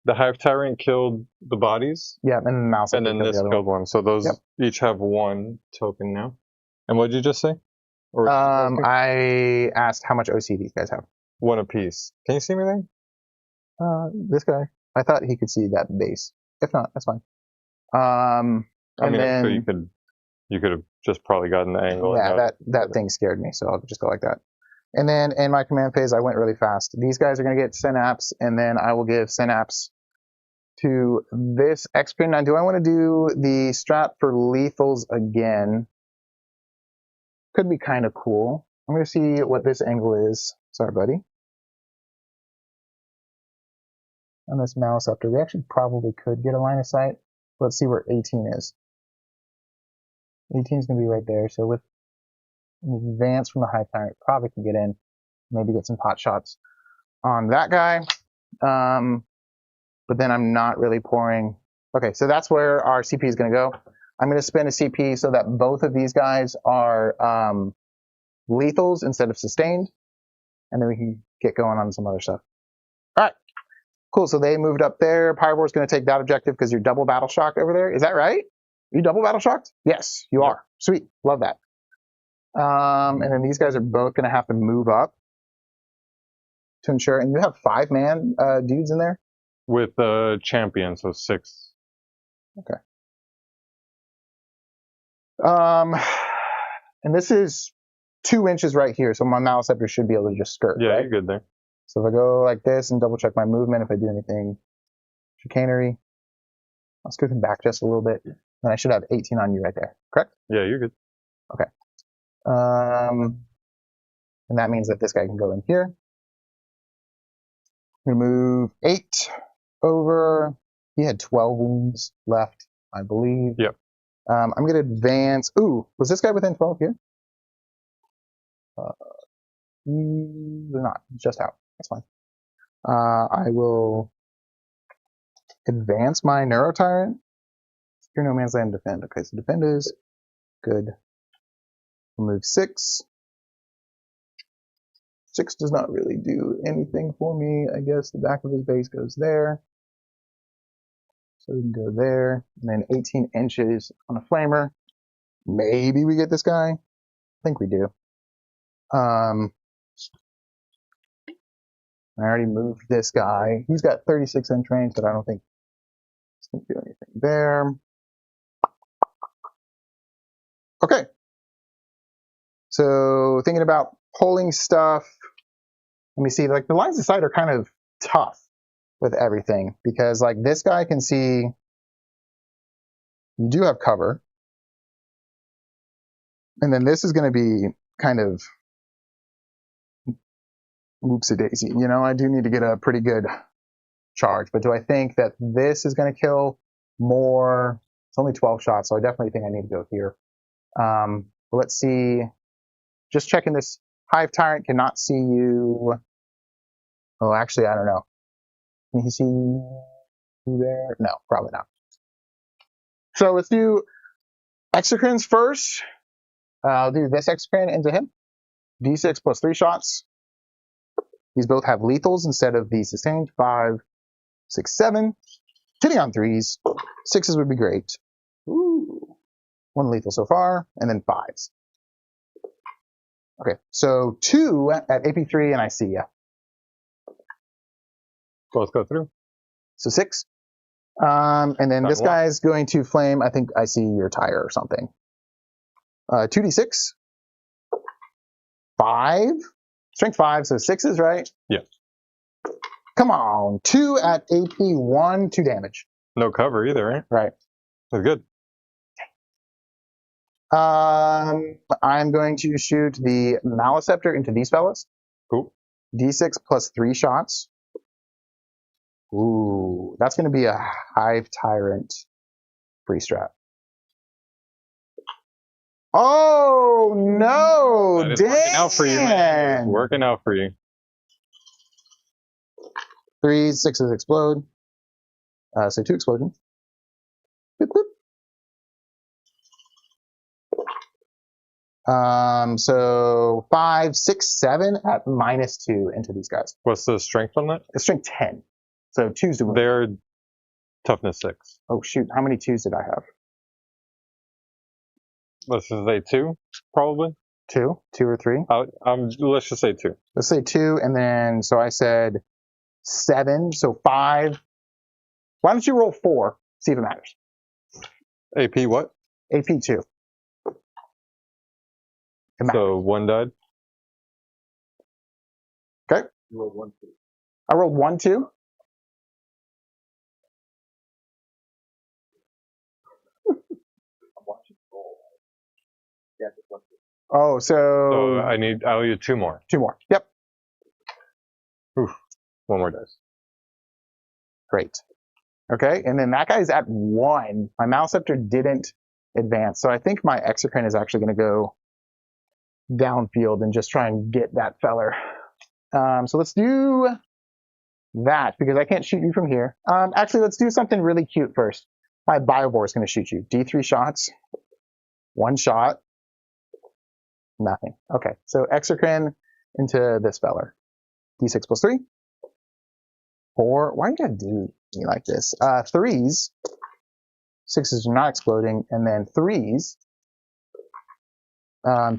The Hive Tyrant killed the bodies. Yeah, and then Mouse. And then this killed one. So those each have 1 token now. And what did you just say? Or I asked how much OC these guys have. 1 apiece. Can you see me there? This guy. I thought he could see that base. If not, that's fine. I mean, then, so you could have just probably gotten the angle. Yeah, that thing scared me, so I'll just go like that. And then in my command phase, I went really fast. These guys are going to get synapse, and then I will give synapse to this X-Pin. Now, do I want to do the strat for lethals again? Could be kind of cool. I'm going to see what this angle is. Sorry, buddy. On this mouse up there, we actually probably could get a line of sight. Let's see where 18 is. 18 is going to be right there. So with an advance from the high tyrant, probably can get in. Maybe get some pot shots on that guy. But then I'm not really pouring. Okay, so that's where our CP is going to go. I'm going to spend a CP so that both of these guys are lethals instead of sustained. And then we can get going on some other stuff. All right. Cool. So they moved up there. Pyrobore's going to take that objective because you're double battle shocked over there. Is that right? Are you double battle shocked? Yes, you are. Sweet. Love that. And then these guys are both going to have to move up to ensure. And you have 5-man dudes in there? With champion, so 6. Okay. And this is 2 inches right here, so my mouse scepter should be able to just skirt. Yeah, right? you're good there. So if I go like this and double check my movement, if I do anything chicanery, I'll scoot him back just a little bit. Then I should have 18 on you right there, correct? Yeah, you're good. Okay. And that means that this guy can go in here. Remove 8 over. He had 12 wounds left, I believe. Yep. I'm going to advance. Ooh, was this guy within 12 here? They're not. Just out. That's fine. I will advance my Neuro Tyrant. Secure no man's land, defend. Okay, so defend is good. Remove 6. 6 does not really do anything for me. I guess the back of his base goes there. So we can go there. And then 18 inches on a flamer. Maybe we get this guy. I think we do. I already moved this guy. He's got 36 inch range, but I don't think it's going to do anything there. Okay. So thinking about pulling stuff. Let me see, like the lines of sight are kind of tough with everything because like this guy can see you do have cover. And then this is going to be kind of whoopsie-daisy. You know, I do need to get a pretty good charge, but do I think that this is going to kill more? It's only 12 shots, so I definitely think I need to go here. But let's see. Just checking this. Hive Tyrant cannot see you. Oh, actually, I don't know. Can he see you there? No, probably not. So let's do Exocrines first. I'll do this Exocrin into him. D6 plus 3 shots. These both have lethals instead of the sustained. 5, 6, 7. Hitting on 3s. 6s would be great. Ooh. 1 lethal so far, and then 5s. Okay, so 2 at AP3, and I see ya. Both go through. So 6. And then this guy's going to flame. I think I see your tire or something. 2d6. 5. Strength 5, so 6s, right? Yeah. Come on. 2 at AP1, 2 damage. No cover either, right? Right. That's good. I'm going to shoot the Maliceptor into these fellas. Cool. D6 plus 3 shots. Ooh, that's going to be a Hive Tyrant free strat. Oh, no! That is working out for you, man. It's working out for you. 3s, 6s explode. So 2 explosions. Boop, boop. So 5, 6, 7 at -2 into these guys. What's the strength on that? It's strength 10. So 2s to They're toughness 6. Oh shoot, how many 2s did I have? Let's just say 2, probably. 2 or 3? Let's just say 2. Let's say 2, and then, so I said 7, so 5. Why don't you roll 4, see if it matters. AP what? AP 2. So 1 died? Okay. You rolled 1, 2. I rolled 1, 2. I'm watching you roll. Yeah, just 1, 2. Oh, So so I owe you 2 more. 2 more. Yep. Oof. 1 more dice. Great. Okay, and then that guy's at 1. My Maleceptor didn't advance, so I think my Exocrine is actually going to go downfield and just try and get that feller. So let's do that, because I can't shoot you from here. Actually, let's do something really cute first. My Biovore is going to shoot you. D3 shots. 1 shot. Nothing. Okay, so Exocrine into this feller. D6 plus 3. 4. Why you gotta do me like this? 3s. 6s are not exploding, and then 3s.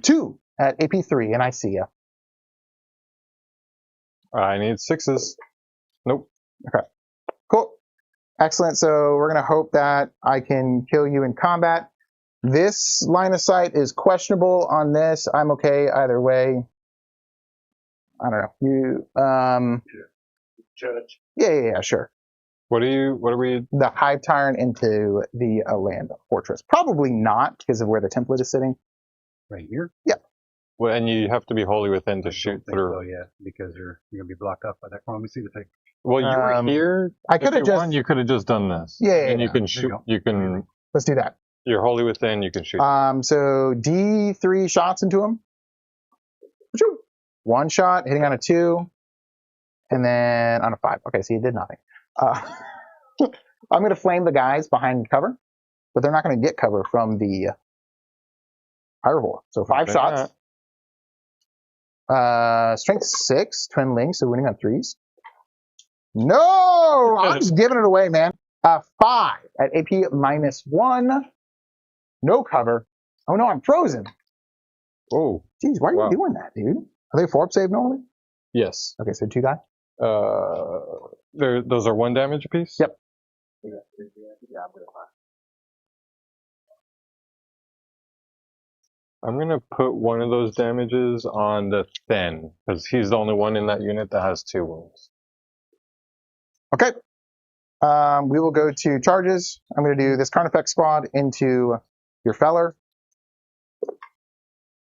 2 at AP 3, and I see ya. I need 6s. Nope. Okay. Cool. Excellent. So we're gonna hope that I can kill you in combat. This line of sight is questionable on this. I'm okay either way. I don't know. You Judge. Yeah, sure. What are we? The Hive Tyrant into the land fortress. Probably not, because of where the template is sitting. Right here? Well, and you have to be wholly within to shoot through. So, yeah, because you're gonna be blocked up by that. Let me see the thing. Well, you were here. I could have just. You could have just done this. Yeah, And you yeah. can shoot. You can. Let's do that. You're wholly within. You can shoot. So D3 shots into him. 1 shot, hitting on a 2, and then on a 5. Okay, so he did nothing. I'm going to flame the guys behind cover, but they're not going to get cover from the Herbivore. So 5 shots. Strength 6, Twin Link, so winning on 3s. No! I'm just giving it away, man. 5 at AP minus 1. No cover. Oh no, I'm frozen. Oh. Jeez, why are you doing that, dude? Are they 4-up save normally? Yes. Okay, so 2 die? Those are 1 damage apiece? Yep. Yeah, I'm going to pass. I'm going to put one of those damages on the Thin, because he's the only one in that unit that has 2 wounds. Okay. We will go to charges. I'm going to do this Carnifex squad into your feller.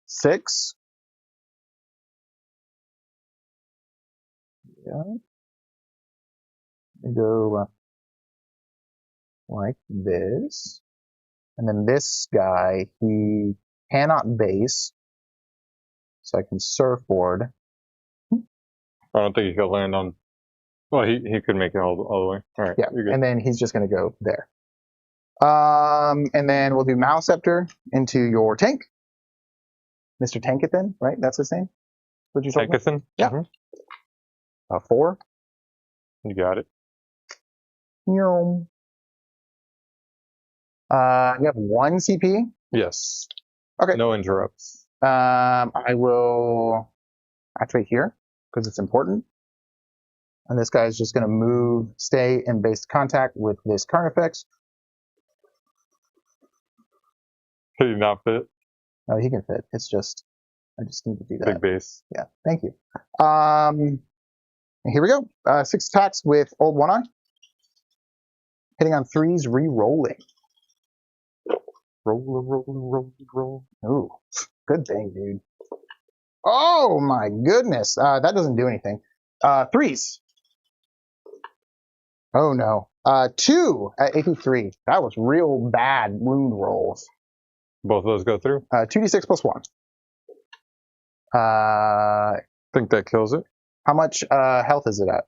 6. Yeah. I go like this. And then this guy, he cannot base. So I can surfboard. I don't think he could land on. Well, he could make it all the way. All right. Yeah, and then he's just going to go there. And then we'll do Maleceptor into your tank. Mr. Tankathan, right? That's his name? What you told me? Tankathan? Yeah. Mm-hmm. 4. You got it. You have 1 CP? Yes. Okay. No interrupts. I will activate here because it's important. And this guy is just going to move, stay in base contact with this Carnifex. Could you not fit? No, he can fit. It's just, I just need to do that. Big base. Yeah, thank you. Here we go. 6 attacks with Old One Eye. Hitting on 3s, re-rolling. Roll. Ooh, good thing, dude. Oh my goodness. That doesn't do anything. 3s. Oh no. 2 at AP 3. That was real bad wound rolls. Both of those go through? 2d6 plus 1. Think that kills it. How much health is it at?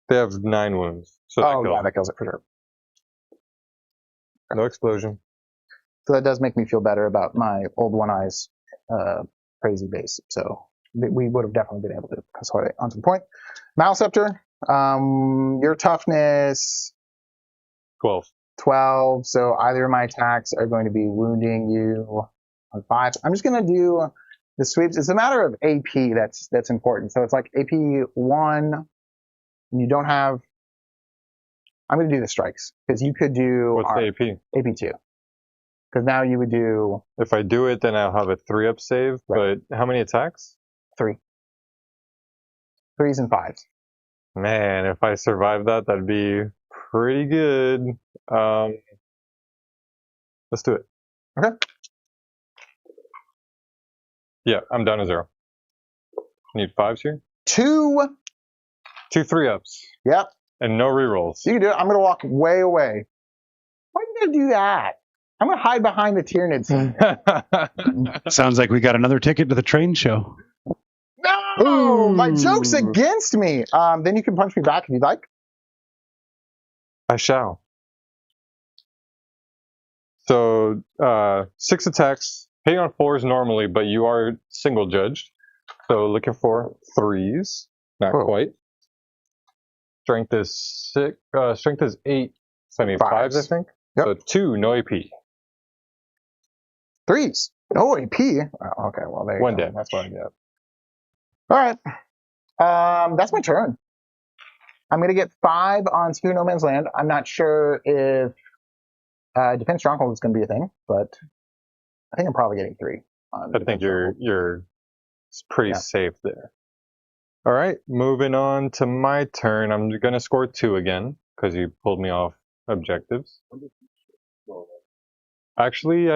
They have 9 wounds. So That kills it for sure. No explosion. So that does make me feel better about my Old One Eye's crazy base. So we would have definitely been able to consolidate onto the point. Maleceptor, your toughness 12. So either of my attacks are going to be wounding you on 5. I'm just going to do the sweeps. It's a matter of AP that's important. So it's like AP 1. You don't have. I'm going to do the strikes because you could do. What's the AP? AP 2. Because now you would do. If I do it, then I'll have a 3-up save. Right. But how many attacks? 3. 3s and 5s. Man, if I survive that, that'd be pretty good. Let's do it. Okay. Yeah, I'm down to 0. Need 5s here? 2. 2 3-ups. Yep. And no rerolls. You can do it. I'm going to walk way away. Why are you going to do that? I'm going to hide behind the Tyranids. Sounds like we got another ticket to the train show. No! My joke's against me. Then you can punch me back if you'd like. I shall. So, 6 attacks. Hitting on 4s normally, but you are single judged. So looking for 3s. Not quite. Strength is 6. Strength is 8. So I need 5s, I think. Yep. So 2, no AP. 3s. No AP. Oh, okay, well there you 1 go. dead. That's what I get. All right. That's my turn. I'm going to get 5 on Secure No Man's Land. I'm not sure if Defense Stronghold is going to be a thing, but I think I'm probably getting 3. I think you're pretty safe there. All right, moving on to my turn. I'm going to score 2 again because you pulled me off objectives. Actually,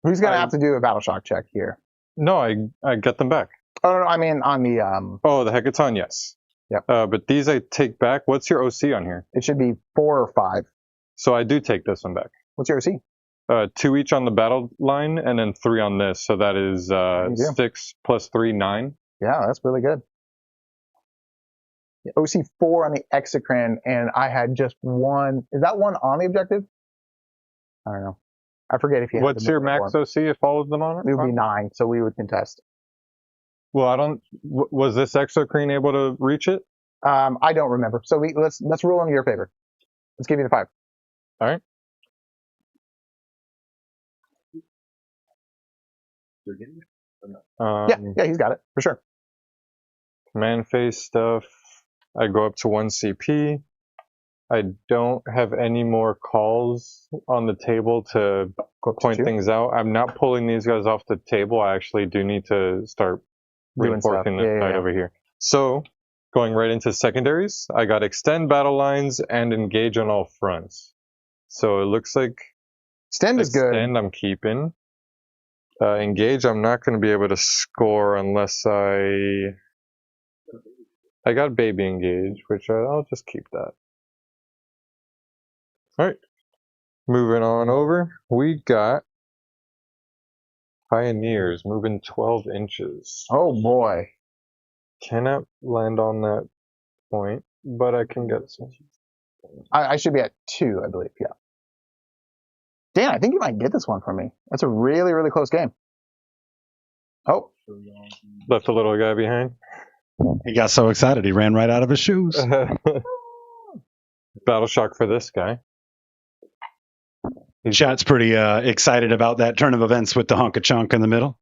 who's going to have to do a battle shock check here? No, I get them back. Oh, no, I mean on the... Oh, the Hecaton, yes. Yep. But these I take back. What's your OC on here? It should be 4 or 5. So I do take this one back. What's your OC? 2 each on the battle line, and then 3 on this. So that is 6 plus 3, 9. Yeah, that's really good. OC 4 on the Exocrine, and I had just 1. Is that 1 on the objective? I don't know. I forget if you. What's your max OC if all of them on it? It would be 9, so we would contest. Well, I don't. Was this Exocrine able to reach it? I don't remember. So let's rule in your favor. Let's give you the 5. All right. Yeah, he's got it for sure. Command phase stuff. I go up to 1 CP. I don't have any more calls on the table to point things out. I'm not pulling these guys off the table. I actually do need to start reinforcing this side over here. So, going right into secondaries, I got extend battle lines and engage on all fronts. So it looks like extend is good. Extend I'm keeping. Engage I'm not going to be able to score unless I got baby engage, which I'll just keep that. Alright, moving on over, we got Pioneers moving 12 inches. Oh boy. Cannot land on that point, but I can get some. I should be at 2, I believe, yeah. Dan, I think you might get this one from me. That's a really, really close game. Oh. Left a little guy behind. He got so excited he ran right out of his shoes. Battle shock for this guy. Chat's pretty excited about that turn of events with the hunk of chunk in the middle.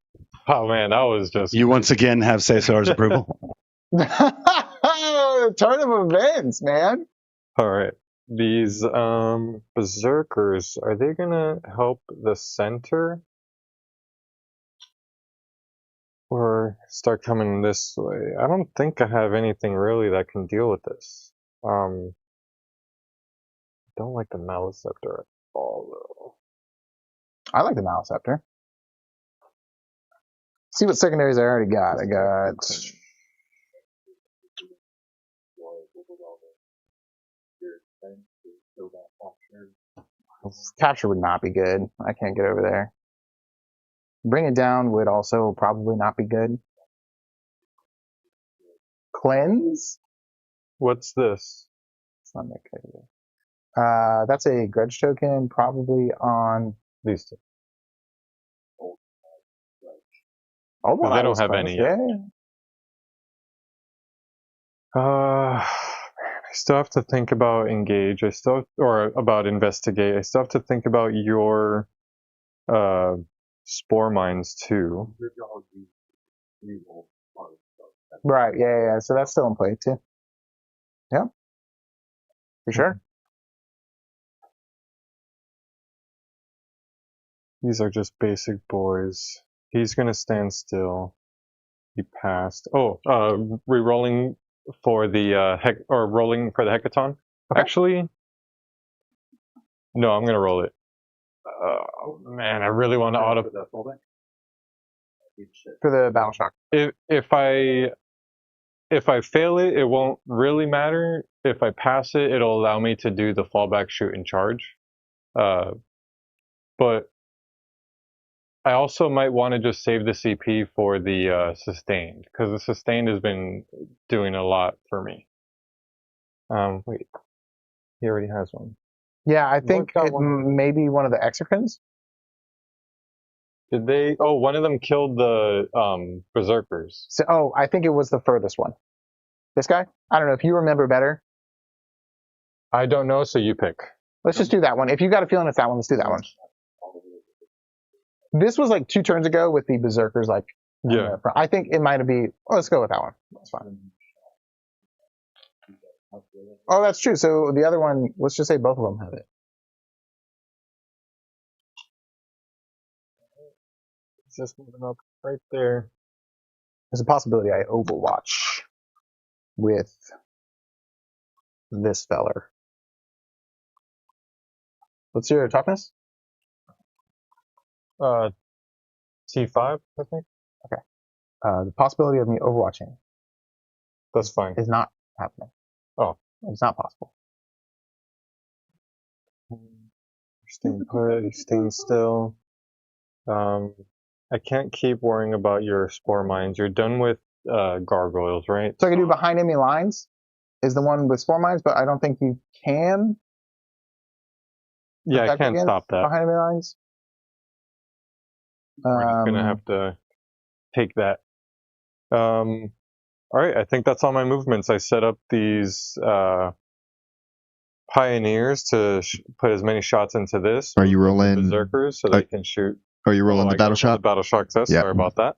Oh man, that was just... You once again have Cesar's approval. Turn of events, man. Alright. These berserkers, are they gonna help the center? Or start coming this way? I don't think I have anything really that can deal with this. I don't like the Maleceptor at all, though. I like the Maleceptor. See what secondaries I already got. I got... Capture would not be good. I can't get over there. Bring it down would also probably not be good. Cleanse? What's this? It's not that good. That's a grudge token, probably on these two. Oh, well, they don't have any yet. I still have to think about engage. Or about investigate. I still have to think about your spore mines too. Right. Yeah. So that's still in play too. Yeah. For sure. These are just basic boys. He's gonna stand still. He passed. Oh, rerolling for the rolling for the hecaton. Okay. Actually, no, I'm gonna roll it. Man, I really want to auto For the battle shock. If I fail it, it won't really matter. If I pass it, it'll allow me to do the fallback, shoot, and charge. But I also might want to just save the CP for the sustained, because the sustained has been doing a lot for me. Wait, he already has one. Yeah, I think it may be one of the exocrines. Did they? Oh, one of them killed the berserkers. So, I think it was the furthest one. This guy? I don't know if you remember better. I don't know, so you pick. Let's just do that one. If you got a feeling it's that one, let's do that one. This was like 2 turns ago with the berserkers. Like, yeah. I think it might be. Oh, let's go with that one. That's fine. Oh, that's true. So the other one, let's just say both of them have it. It's just moving up right there. There's a possibility I overwatch with this feller. What's your toughness? T5, I think. Okay. The possibility of me overwatching. That's fine. Is not happening. Oh. It's not possible. Staying put, staying still. I can't keep worrying about your spore mines. You're done with gargoyles, right? So I can do behind enemy lines is the one with spore mines, but I don't think you can. Yeah, I can't stop that. Behind enemy lines. We're gonna have to take that. All right, I think that's all my movements. I set up these pioneers to put as many shots into this. Are you rolling berserkers so they can shoot? Are you rolling the battle shock? The battle shock test. Yeah. Sorry about that.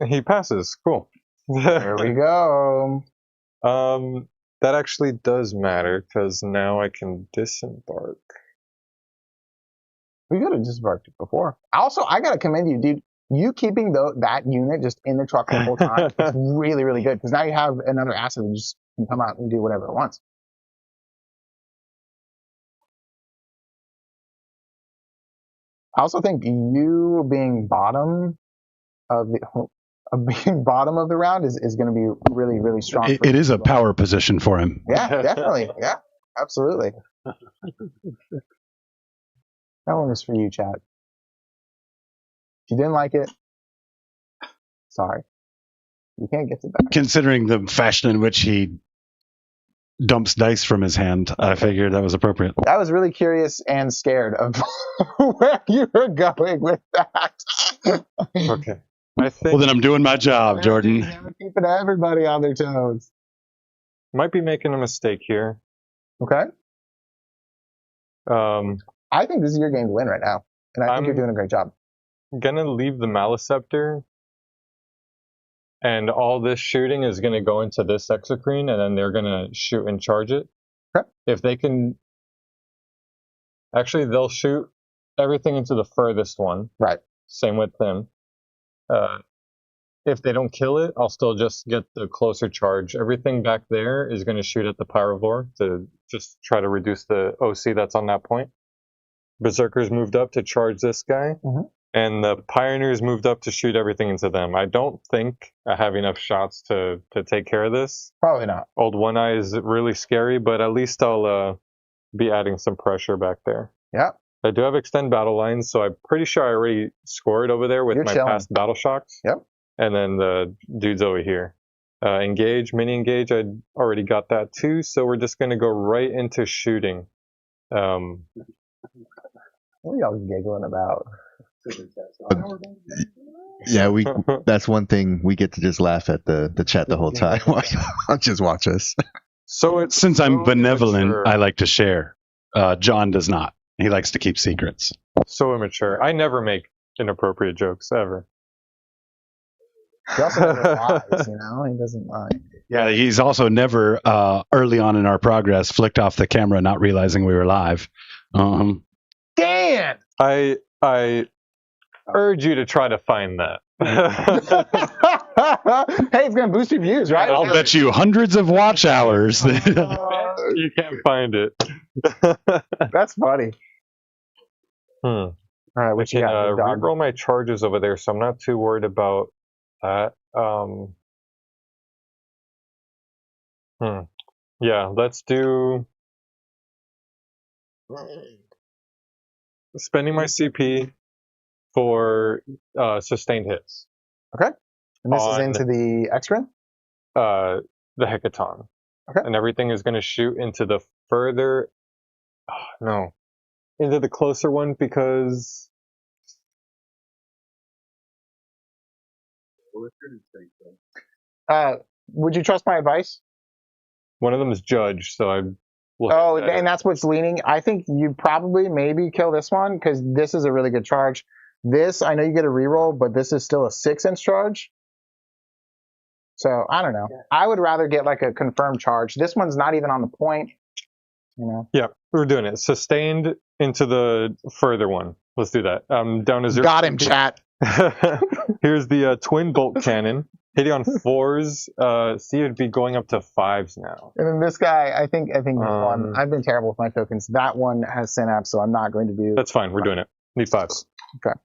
He passes. Cool. There we go. That actually does matter because now I can disembark. We could have disembarked it before. Also, I gotta commend you, dude. You keeping that unit just in the truck the whole time is really, really good because now you have another asset that just can come out and do whatever it wants. I also think you being bottom of the round is going to be really, really strong. It is a power position for him. Yeah, definitely. Yeah, absolutely. That one was for you, chat. If you didn't like it, sorry. You can't get to that. Considering the fashion in which he dumps dice from his hand, I figured that was appropriate. I was really curious and scared of where you were going with that. Okay. I think well, then I'm doing my job, Jordan. Keeping everybody on their toes. Might be making a mistake here. Okay. I think this is your game to win right now, and I think you're doing a great job. I'm gonna leave the Maliceptor, and all this shooting is gonna go into this exocrine, and then they're gonna shoot and charge it. Okay. If they can, actually, they'll shoot everything into the furthest one. Right. Same with them. If they don't kill it, I'll still just get the closer charge. Everything back there is going to shoot at the Pyrovore to just try to reduce the OC that's on that point. Berserkers moved up to charge this guy, and the Pioneers moved up to shoot everything into them. I don't think I have enough shots to take care of this. Probably not. Old One Eye is really scary, but at least I'll be adding some pressure back there. Yeah. I do have extend battle lines, so I'm pretty sure I already scored over there with my past battle shocks. Yep. And then the dude's over here. Engage, mini engage, I already got that too, so we're just going to go right into shooting. What are y'all giggling about? Yeah, that's one thing we get to just laugh at the chat the whole time. Just watch us. So since I'm benevolent, I like to share. John does not. He likes to keep secrets. So immature. I never make inappropriate jokes, ever. He also never lies, you know? He doesn't lie. Yeah, he's also never, early on in our progress, flicked off the camera not realizing we were live. Dan! I urge you to try to find that. it's gonna boost your views, right? I'll bet you hundreds of watch hours. You can't find it. That's funny. All right, I what you can got, dog? reroll my charges over there, so I'm not too worried about that. Yeah, let's do spending my CP for sustained hits. Okay. And this is On- into the X-Ren? The Hecaton. Okay. And everything is going to shoot into the further. No. Into the closer one because. Would you trust my advice? One of them is Judge, so I. Oh, and that's what's leaning. I think you probably maybe kill this one because this is a really good charge. This, I know you get a reroll, but this is still a 6-inch charge. So I don't know. Yeah. I would rather get like a confirmed charge. This one's not even on the point. You know. Yeah, we're doing it. Sustained into the further one. Let's do that. Down to 0. Got him, chat. Here's the twin bolt cannon. Hitting on 4s. See, it'd be going up to 5s now. And then this guy, I think this one. I've been terrible with my tokens. That one has synapse, so I'm not going to do. That's fine. We're doing it. Need 5s. Okay.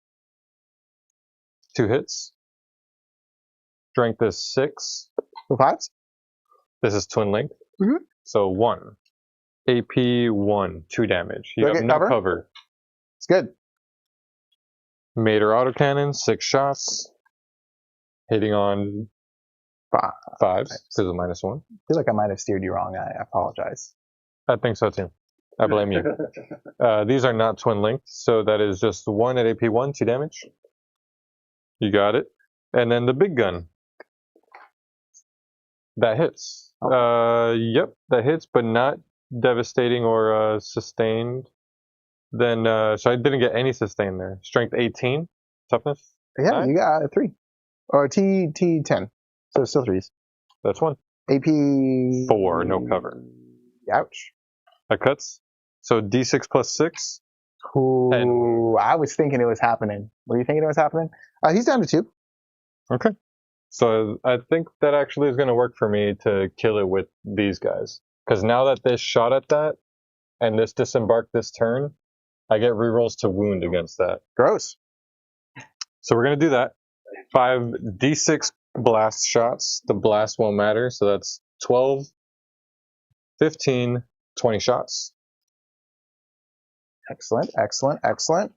2 hits. Strength is 6. 5s. This is twin length. Mm-hmm. So 1. AP 1. 2 damage. You have no cover. It's good. Mater autocannon. 6 shots. Hitting on 5s because of -1. I feel like I might have steered you wrong. I apologize. I think so too. I blame you. These are not twin linked, so that is just 1 at AP 1, 2 damage. You got it. And then the big gun. That hits. Yep, that hits, but not devastating or sustained. Then, so I didn't get any sustain there. Strength 18, toughness. Yeah, 9? you got a 3. Or T10. So still 3s. That's 1. AP 4, no cover. Ouch. That cuts. So D6 plus 6. Ooh, I was thinking it was happening. Were you thinking it was happening? He's down to 2. Okay. So I think that actually is going to work for me to kill it with these guys. Because now that this shot at that, and this disembarked this turn, I get rerolls to wound against that. Gross. So we're going to do that. 5 D6 blast shots. The blast won't matter, so that's 12, 15, 20 shots. Excellent, excellent, excellent.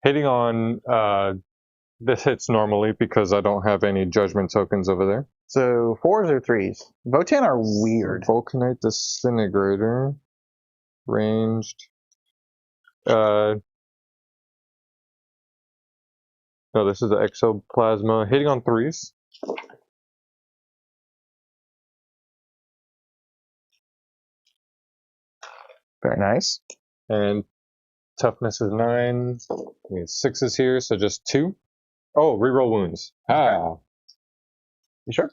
Hitting on, this hits normally because I don't have any judgment tokens over there. So 4s or 3s? Votann are weird. Vulcanite Disintegrator. Ranged. No, this is the Exoplasma. Hitting on 3s. Very nice. And toughness is 9. I mean, 6s here, so just 2. Oh, reroll wounds. Ah. You sure?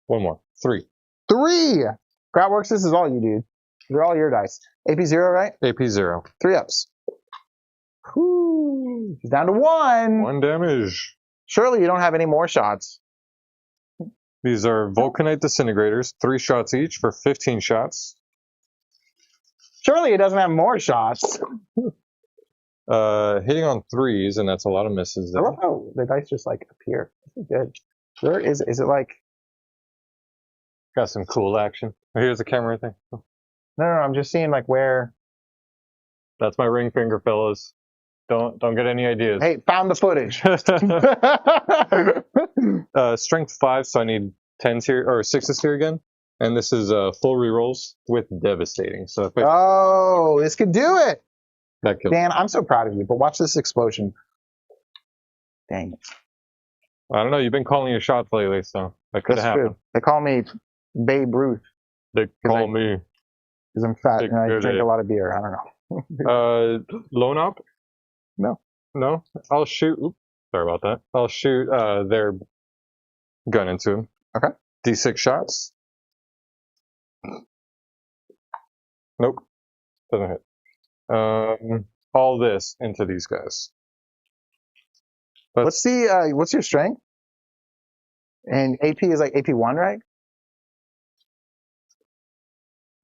1 more. 3. 3! Groutworks, this is all you, dude. They're all your dice. AP 0, right? AP 0. 3 ups. Whew. He's down to 1. 1 damage. Surely you don't have any more shots. These are Vulcanite Disintegrators. 3 shots each for 15 shots. Surely it doesn't have more shots. Hitting on 3s, and that's a lot of misses I there. love how the dice just like appear. This is good. Where is it? Is it like? Got some cool action. Oh, here's the camera thing. No, I'm just seeing like where. That's my ring finger, fellas. Don't get any ideas. Hey, found the footage. Strength 5, so I need 10s here or 6s here again. And this is full rerolls with devastating. So if oh, this could do it. that kills. Dan, I'm so proud of you, but watch this explosion. Dang it. I don't know. You've been calling your shots lately, so that could That's happen. true. They call me Babe Ruth They call me. because I'm fat Big and I good drink at- a lot of beer. I don't know. Lone op? No. No? I'll shoot. Oops, sorry about that. I'll shoot their gun into him. Okay. D6 shots. Nope. Doesn't hit. I'll all this into these guys. What's your strength? And AP is like AP1, right?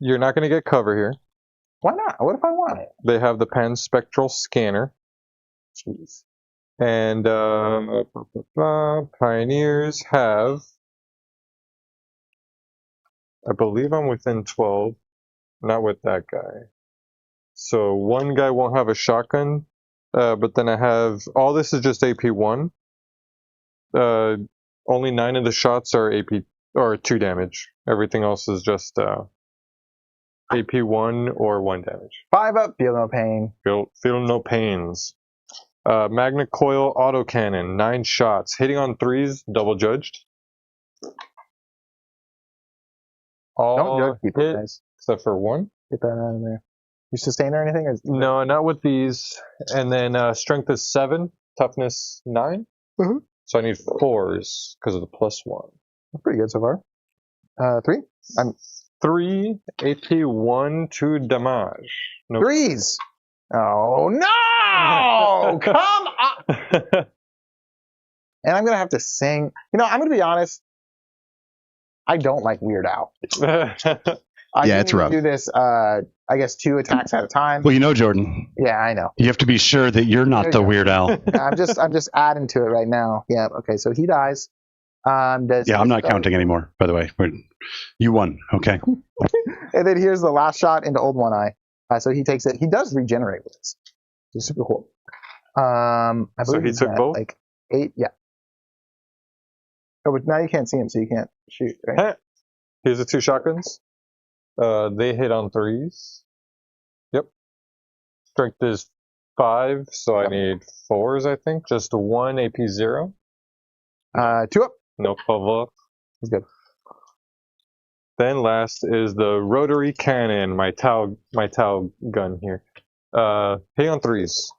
You're not going to get cover here. Why not? What if I want it? They have the Panspectral Scanner. Jeez. And Pioneers have, I believe I'm within 12, not with that guy. So one guy won't have a shotgun, but then I have, all this is just AP1. Only 9 of the shots are AP, or 2 damage. Everything else is just AP1 or 1 damage. 5 up, feel no pain. Feel no pains. Magna Coil Autocannon, 9 shots. Hitting on 3s, double judged. All Don't judge people, hit, guys. except for 1. Get that out of there. You sustain or anything? Or... No, not with these. And then strength is 7, toughness 9. Mm-hmm. So I need 4s because of the +1. That's pretty good so far. 3? I'm 3 AP1 2 damage. No. 3s. Oh no! Come on! And I'm gonna have to sing. You know, I'm gonna be honest. I don't like Weird Al. It's rough. Do this. I guess 2 attacks at a time. Well, you know, Jordan. Yeah, I know. You have to be sure that you're not the Weird Al. I'm just adding to it right now. Yeah. Okay. So he dies. I'm not counting anymore. By the way, you won. Okay. And then here's the last shot into Old One Eye. So he takes it. He does regenerate with this. It's super cool. I believe so he took both? Like 8. Yeah. Oh, but now you can't see him, so you can't shoot. Right? Here's the 2 shotguns. They hit on 3s. Yep. Strength is 5, so I need 4s, I think. Just 1 AP0. 2 up. No cover. He's good. Then last is the rotary cannon, my Tau gun here. Hitting on 3s.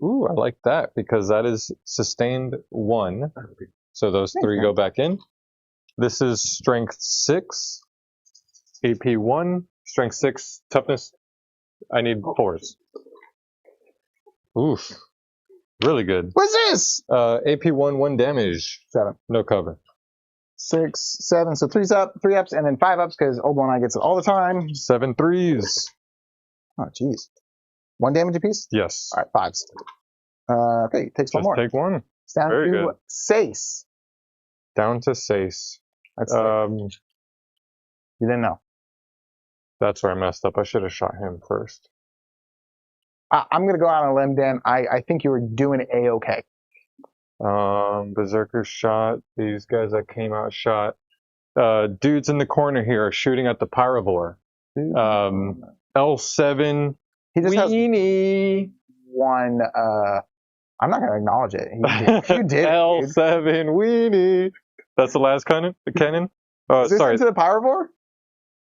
Ooh, I like that because that is sustained 1. So those 3 go back in. This is strength 6, AP1, strength 6, toughness. I need 4s. Oof. Really good. What's this? AP1, 1 damage. 7. No cover. 6, 7. So 3's up, 3 ups, and then 5 ups because Old One Eye gets it all the time. 7 3s. Oh, jeez. 1 damage apiece? Yes. All right, 5s. Okay, takes 1 more. Take 1. It's down Very to good. Sace. Down to Sace. That's you didn't know. That's where I messed up. I should have shot him first. I'm going to go out on a limb, Dan. I think you were doing A-okay. Berserker shot. These guys that came out shot. Dudes in the corner here are shooting at the Pyrovore. L7. He just Weenie. has 1. I'm not going to acknowledge it. You did. L7 Weenie. That's the last cannon? The cannon? Is this sorry. into the Pyrovore?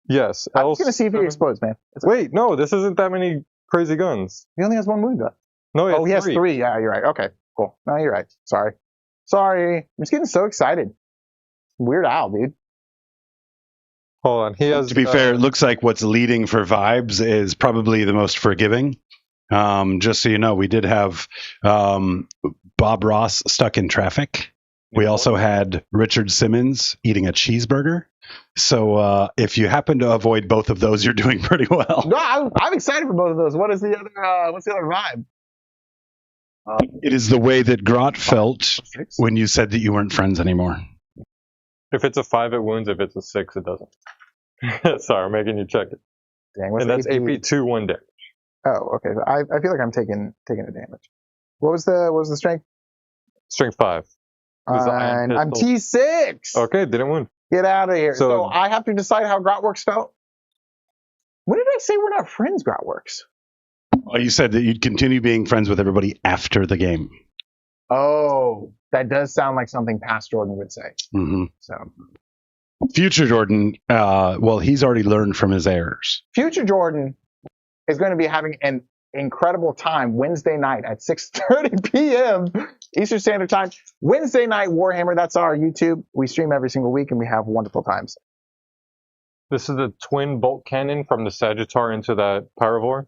Yes. I'm just going to see if he explodes, man. Wait, no, this isn't that many crazy guns. He only has 1 wound left. No, he has 3. Yeah, you're right. Okay, cool. No, you're right. Sorry. I'm just getting so excited. Weird Al, dude. Hold on. He has. To be fair, it looks like what's leading for vibes is probably the most forgiving. Just so you know, we did have Bob Ross stuck in traffic. We also had Richard Simmons eating a cheeseburger. So if you happen to avoid both of those, you're doing pretty well. No, I'm excited for both of those. What's the other vibe? It is the way that Grot felt when you said that you weren't friends anymore. If it's a 5, it wounds. If it's a 6, it doesn't. Sorry, I'm making you check it. Dang, and that's AP2, 1 damage. Oh, okay. I feel like I'm taking a damage. What was the strength? Strength 5. I'm T6. Okay, didn't wound. Get out of here. So So I have to decide how Grotworks felt. When did I say we're not friends, Grotworks? Well, you said that you'd continue being friends with everybody after the game. Oh, that does sound like something past Jordan would say. Mm-hmm. So, future Jordan, well, he's already learned from his errors. Future Jordan is going to be having an incredible time Wednesday night at 6:30 p.m. Eastern Standard Time. Wednesday night Warhammer. That's our YouTube. We stream every single week, and we have wonderful times. This is the twin bolt cannon from the Sagittar into that Pyrovore.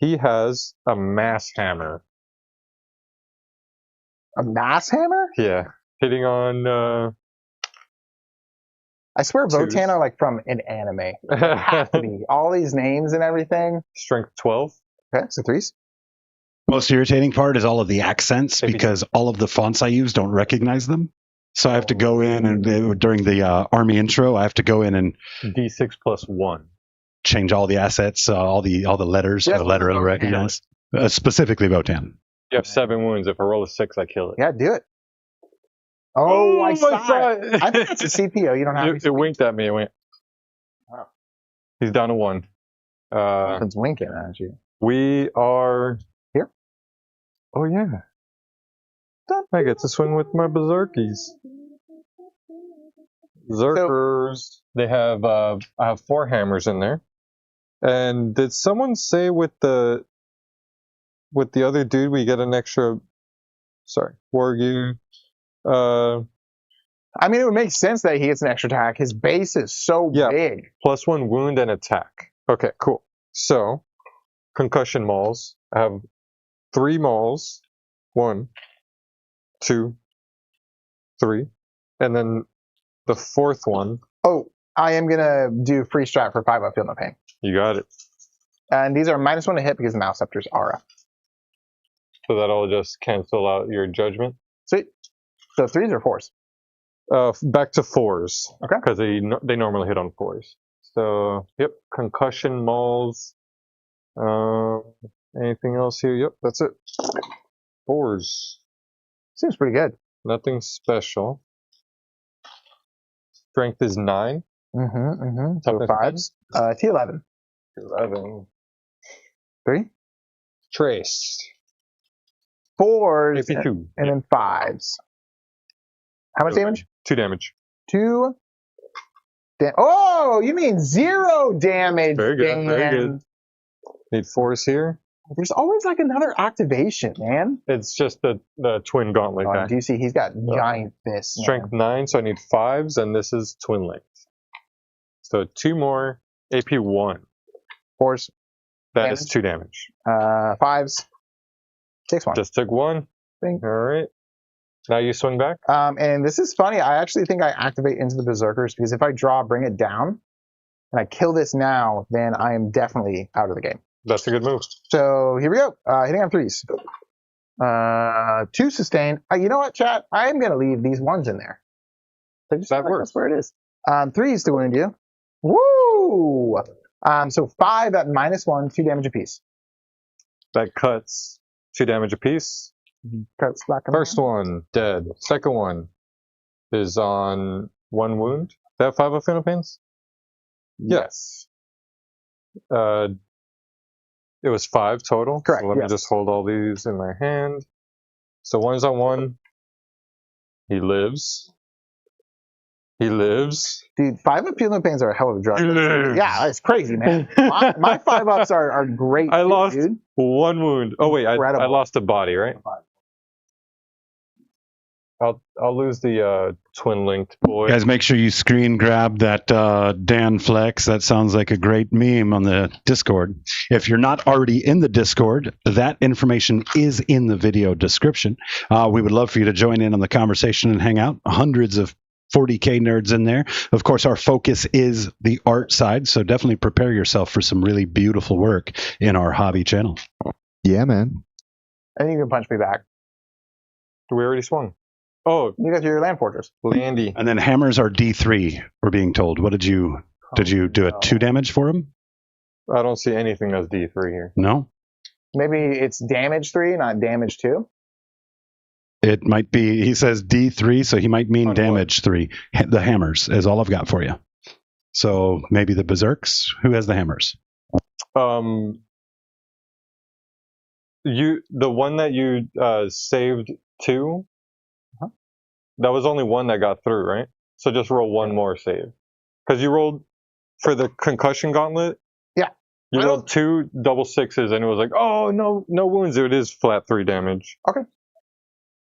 He has a mass hammer. A mass hammer? Yeah. Hitting on I swear twos. Votann are like from an anime. They have to be. All these names and everything. Strength 12. Okay, so 3s. Most irritating part is all of the accents Maybe. because all of the fonts I use don't recognize them. So I have to go in and during the army intro, I have to go in and D6 plus 1. change all the assets, all the letters, Yes, letter Votann. recognize. Specifically Votann. You have 7 wounds. If I roll a 6, I kill it. Yeah, do it. Oh, I saw it. it. I think that's a CPO. You don't have It winked at me. It went. Wow. He's down to 1. It's winking at you. We are here. Oh yeah. I get to swing with my berserkies. Berserkers. They have I have 4 hammers in there. And did someone say with the other dude we get an extra war gear? I mean, it would make sense that he gets an extra attack. His base is so big. Plus 1 wound and attack. Okay, cool. So, concussion mauls. I have 3 mauls. 1, 2, 3. And then the 4th one. Oh, I am going to do free strat for 5 up, feel no pain. You got it. And these are -1 to hit because the Mouse Scepter's aura. So that'll just cancel out your judgment. Sweet. So 3s or 4s? Back to 4s. Okay. Because they normally hit on 4s. So, yep. Concussion mauls. Anything else here? Yep, that's it. 4s. Seems pretty good. Nothing special. Strength is 9. So 5s. T11. 11. 3. Trace. 4s. AP2. And then 5s. How much damage? 2 damage. 2. Oh, you mean 0 damage. Very good. Dan. Very good. Need 4s here. There's always like another activation, man. It's just the twin gauntlet guy. Do you see he's got giant fists? Strength 9, so I need 5s, and this is twin length. So 2 more. AP1. 4s. That is 2 damage. 5s. Takes 1. Just took 1. Think. All right. Now you swing back. And this is funny. I actually think I activate into the Berserkers because if I draw, bring it down, and I kill this now, then I am definitely out of the game. That's a good move. So here we go. Hitting on 3s. 2 sustain. You know what, chat? I'm going to leave these 1s in there. That works. That's where it is. 3s to wound you. Woo! So 5 at -1, 2 damage apiece. That cuts 2 damage apiece. Cuts back. First one, dead. Second one is on 1 wound. They have 5 of pains? Yes. It was 5 total. Correct. So let me just hold all these in my hand. So 1's on 1. He lives. He lives. Dude, 5 up feel no pains are a hell of a drug. He lives. Yeah, it's crazy, man. my 5-ups are great. I lost dude. 1 wound. Oh wait, I lost a body, right? I'll lose the twin linked boy. Guys, make sure you screen grab that Dan Flex. That sounds like a great meme on the Discord. If you're not already in the Discord, that information is in the video description. We would love for you to join in on the conversation and hang out. Hundreds of 40k nerds in there. Of course, our focus is the art side, so definitely prepare yourself for some really beautiful work in our hobby channel. Yeah, man. I think you can punch me back. We already swung. Oh, you got your land fortress. Landy. And then hammers are D3, we're being told. What did you do a 2 damage for him? I don't see anything that's D3 here. No? Maybe it's damage 3, not damage 2. It might be, he says D3, so he might mean On damage what? 3. The hammers is all I've got for you. So maybe the berserks? Who has the hammers? The one that you saved 2, that was only 1 that got through, right? So just roll 1 more save. Because you rolled for the concussion gauntlet. Yeah. You rolled 2 double 6s, and it was like, oh, no wounds. It is flat 3 damage. Okay.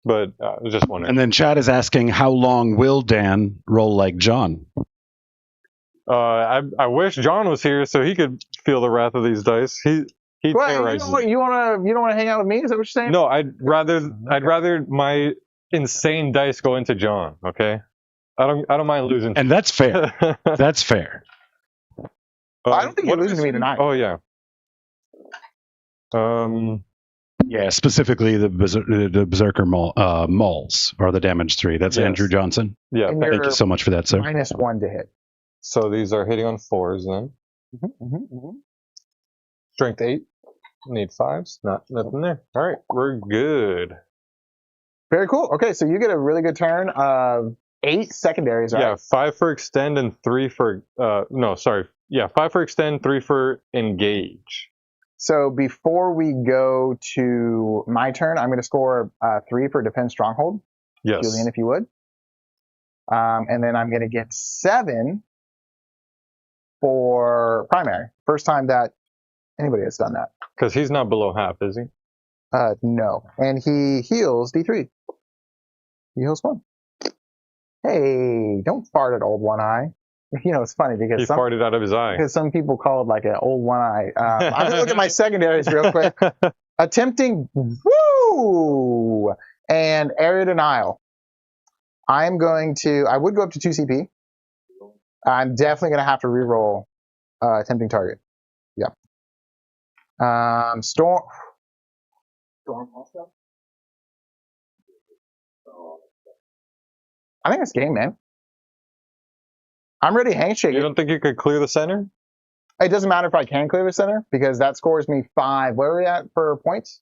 But I was just wondering. And then Chad is asking, how long will Dan roll like John? I wish John was here so he could feel the wrath of these dice. He Well, terrorizes. you don't want to hang out with me? Is that what you're saying? No, I'd rather my insane dice go into John. Okay, I don't mind losing. And that's fair. That's fair. I don't think you're losing to me tonight. Oh yeah. Yeah, specifically the Berserker Mauls are the damage 3. That's Yes. Andrew Johnson. Yeah. And Thank you so much for that, sir. -1 to hit. So these are hitting on 4s then. Strength 8. Need 5s. Nothing there. All right, we're good. Very cool. Okay, so you get a really good turn of 8 secondaries, right? Yeah, 5 for extend and 3 for 5 for extend, 3 for engage. So before we go to my turn, I'm going to score 3 for defend stronghold. Yes. Julian, if you would. And then I'm going to get 7 for primary. First time that anybody has done that. Because he's not below half, is he? No. And he heals D3. He heals 1. Hey, don't fart at old One Eye. You know, it's funny because He farted out of his eye. because some people call it like an old One Eye. I'm going to look at my secondaries real quick. Attempting, woo! And area denial. I would go up to 2 CP. I'm definitely going to have to reroll attempting target. Yep. Storm also? I think it's game, man. I'm ready to handshake You it. don't think you could clear the center? It doesn't matter if I can clear the center because that scores me 5. Where are we at for points?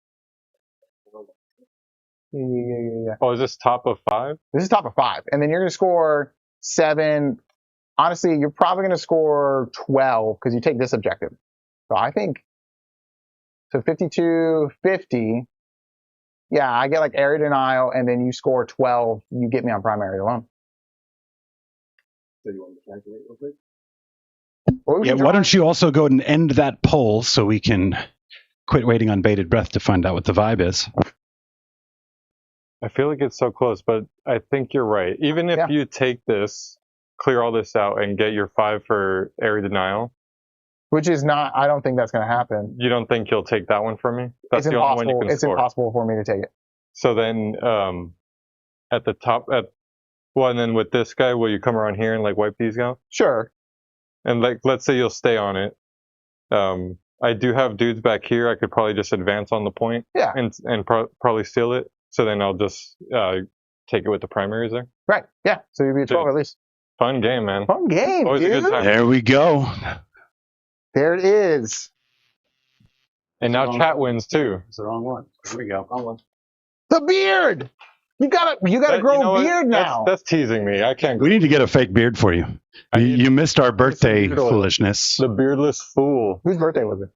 Yeah. Oh, is this top of 5? This is top of 5. And then you're going to score 7. Honestly, you're probably going to score 12 because you take this objective. So I think, so 52, 50. Yeah, I get like area denial and then you score 12. You get me on primary alone. So you want me to calculate real quick? Yeah, why don't you also go and end that poll so we can quit waiting on bated breath to find out what the vibe is? I feel like it's so close, but I think you're right. Even if you take this, clear all this out, and get your 5 for area denial. Which is not, I don't think that's going to happen. You don't think you'll take that one from me? That's It's the impossible. only one you can It's score. impossible for me to take it. So then, at the top, and then with this guy, will you come around here and like wipe these out? Sure. And like, let's say you'll stay on it. I do have dudes back here. I could probably just advance on the point. Yeah. And probably steal it. So then I'll just take it with the primaries there. Right. Yeah. So you'll be at 12 at least. Fun game, man. Fun game, Always a dude. good time. There we go. There it is. And now chat wins too. It's the wrong one. Here we go. Wrong one. The beard. You gotta grow a beard now. That's teasing me. I can't. We need to get a fake beard for you. You missed our birthday beardless. foolishness. The beardless fool. Whose birthday was it?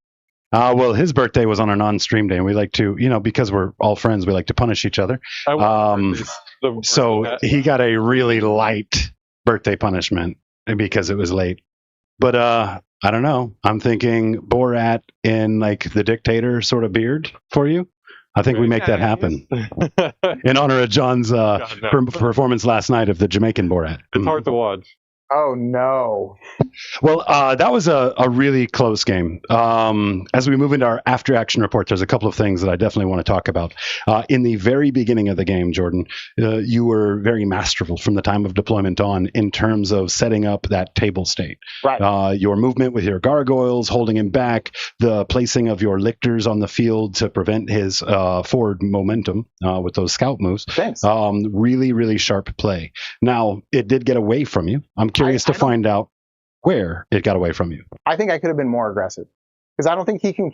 Well, his birthday was on a non-stream day, and we like to, because we're all friends, we like to punish each other. So he got a really light birthday punishment because it was late. But I don't know. I'm thinking Borat in like the dictator sort of beard for you. I think we make that happen in honor of John's performance last night of the Jamaican Borat. It's hard to watch. Oh no. Well, that was a really close game. As we move into our after action report, there's a couple of things that I definitely want to talk about. In the very beginning of the game, Jordan, you were very masterful from the time of deployment on in terms of setting up that table state. Right. Your movement with your gargoyles, holding him back, the placing of your lictors on the field to prevent his forward momentum with those scout moves. Thanks. Really, really sharp play. Now, it did get away from you. I'm curious to find out where it got away from you. I think I could have been more aggressive because I don't think he can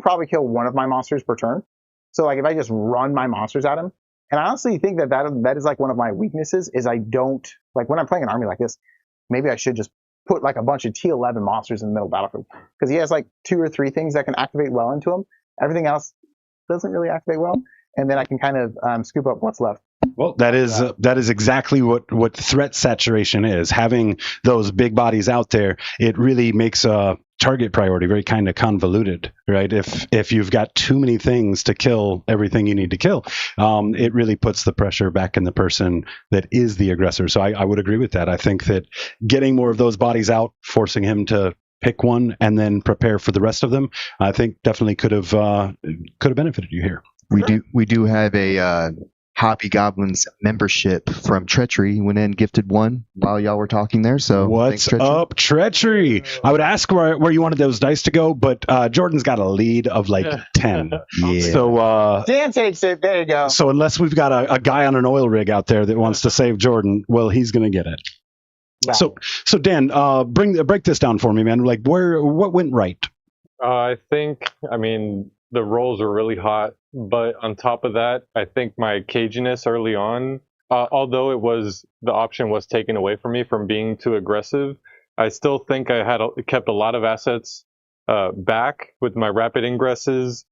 probably kill one of my monsters per turn. So like if I just run my monsters at him, and I honestly think that is like one of my weaknesses is I don't like when I'm playing an army like this, maybe I should just put like a bunch of T11 monsters in the middle battlefield because he has like 2 or 3 things that can activate well into him. Everything else doesn't really activate well. And then I can kind of scoop up what's left. Well, that is exactly what threat saturation is. Having those big bodies out there, it really makes a target priority very kind of convoluted, right? If you've got too many things to kill everything you need to kill, it really puts the pressure back in the person that is the aggressor. So I would agree with that. I think that getting more of those bodies out, forcing him to pick one, and then prepare for the rest of them, I think definitely could have benefited you here. We do have a Hobby Goblins membership from Treachery. Went in, gifted one while y'all were talking there. So what's thanks, up, Treachery? I would ask where you wanted those dice to go, but Jordan's got a lead of like 10. Yeah. So Dan takes it. There you go. so unless we've got a guy on an oil rig out there that wants to save Jordan, well, he's going to get it. Wow. So Dan, break this down for me, man. Like what went right? I think, the rolls were really hot, but on top of that, I think my caginess early on, although the option was taken away from me from being too aggressive, I still think I had kept a lot of assets back with my rapid ingresses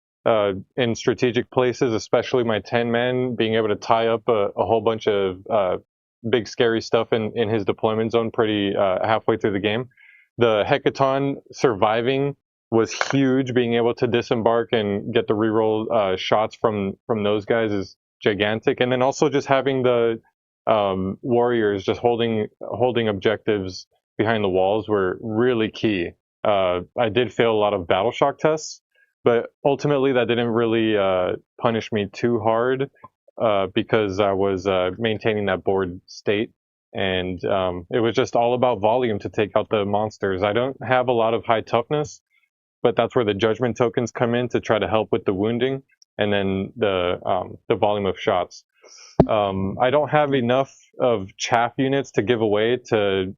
in strategic places, especially my 10-man, being able to tie up a whole bunch of big scary stuff in his deployment zone pretty halfway through the game. The Hecaton surviving was huge. Being able to disembark and get the reroll shots from those guys is gigantic. And then also just having the warriors just holding objectives behind the walls were really key. I did fail a lot of battle shock tests, but ultimately that didn't really punish me too hard because I was maintaining that board state. And it was just all about volume to take out the monsters. I don't have a lot of high toughness, but that's where the judgment tokens come in to try to help with the wounding and then the volume of shots. I don't have enough of chaff units to give away to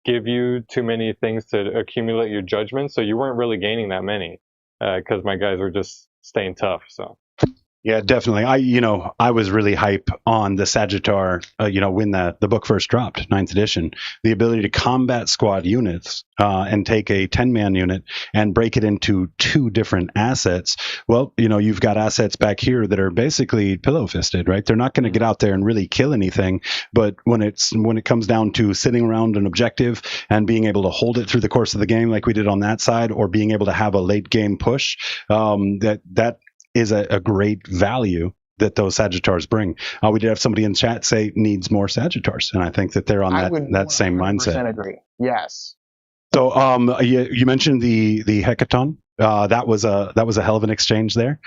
give you too many things to accumulate your judgment, so you weren't really gaining that many because my guys were just staying tough. So. Yeah, definitely. I was really hype on the Sagittar, when the book first dropped, 9th edition, the ability to combat squad units and take a 10-man unit and break it into 2 different assets. Well, you've got assets back here that are basically pillow-fisted, right? They're not going to get out there and really kill anything, but when it comes down to sitting around an objective and being able to hold it through the course of the game like we did on that side, or being able to have a late game push, that is a great value that those Sagittars bring. We did have somebody in chat say needs more Sagittars, and I think that they're on that same mindset. Agree. Yes. So you mentioned the Hecaton. That was a hell of an exchange there.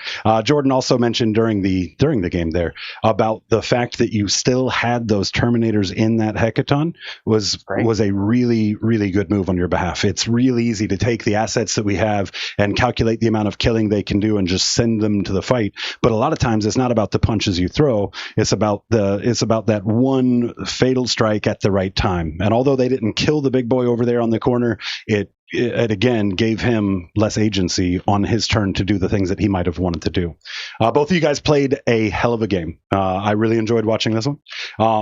Jordan also mentioned during the game there about the fact that you still had those Terminators in that Hecaton was a really, really good move on your behalf. It's really easy to take the assets that we have and calculate the amount of killing they can do and just send them to the fight. But a lot of times it's not about the punches you throw. It's about that one fatal strike at the right time. And although they didn't kill the big boy over there on the corner, it again gave him less agency on his turn to do the things that he might have wanted to do. Both of you guys played a hell of a game. I really enjoyed watching this one.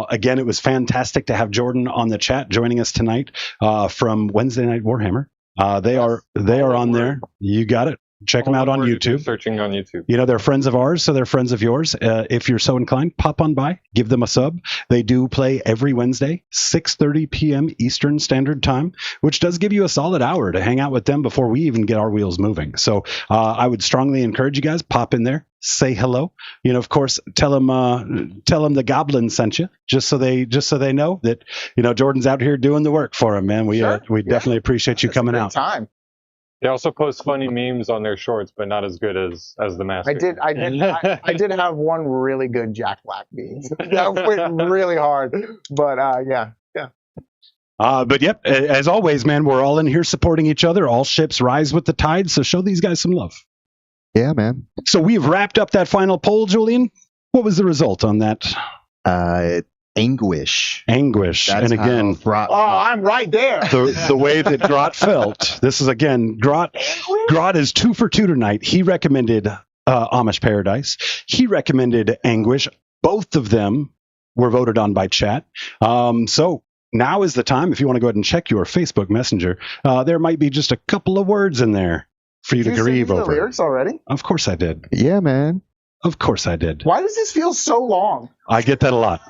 Again, it was fantastic to have Jordan on the chat joining us tonight from Wednesday Night Warhammer. They are on there. You got it. Check them out on YouTube. Searching on YouTube. They're friends of ours, so they're friends of yours. If you're so inclined, pop on by, give them a sub. They do play every Wednesday, 6:30 p.m. Eastern Standard Time, which does give you a solid hour to hang out with them before we even get our wheels moving. So I would strongly encourage you guys, pop in there, say hello. Of course, tell them the Goblin sent you, just so they know that Jordan's out here doing the work for them, man. We definitely appreciate you coming out. Time. They also post funny memes on their shorts, but not as good as the master. I did have one really good Jack Black meme that went really hard, but yeah. But yep, as always, man, we're all in here supporting each other. All ships rise with the tide, so show these guys some love. Yeah, man. So we've wrapped up that final poll, Julian. What was the result on that? Anguish. That's and again, I'm right there. The way that Grot felt. This is again, Grot is 2 for 2 tonight. He recommended Amish Paradise. He recommended Anguish. Both of them were voted on by chat. So now is the time. If you want to go ahead and check your Facebook Messenger, there might be just a couple of words in there for you to grieve over. The lyrics already? Of course I did. Yeah, man. Of course I did. Why does this feel so long? I get that a lot.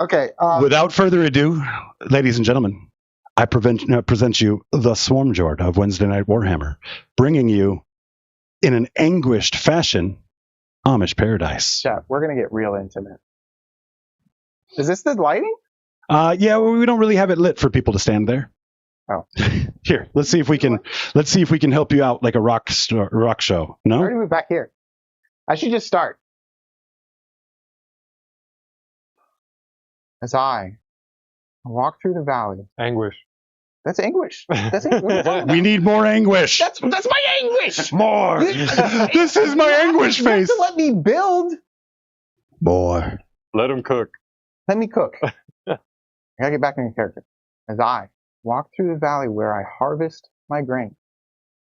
Okay. Without further ado, ladies and gentlemen, I present you the Swarmjord of Wednesday Night Warhammer, bringing you, in an anguished fashion, Amish Paradise. Chat, we're going to get real intimate. Is this the lighting? Yeah, we don't really have it lit for people to stand there. Oh. Here, let's see if we can help you out like a rock show. I No? already moved back here. I should just start. As I walk through the valley. Anguish. That's anguish. That's anguish. We need more anguish. That's my anguish. More. This is my anguish You have face. to let me build. More. Let him cook. Let me cook. I gotta get back in character. As I walk through the valley where I harvest my grain,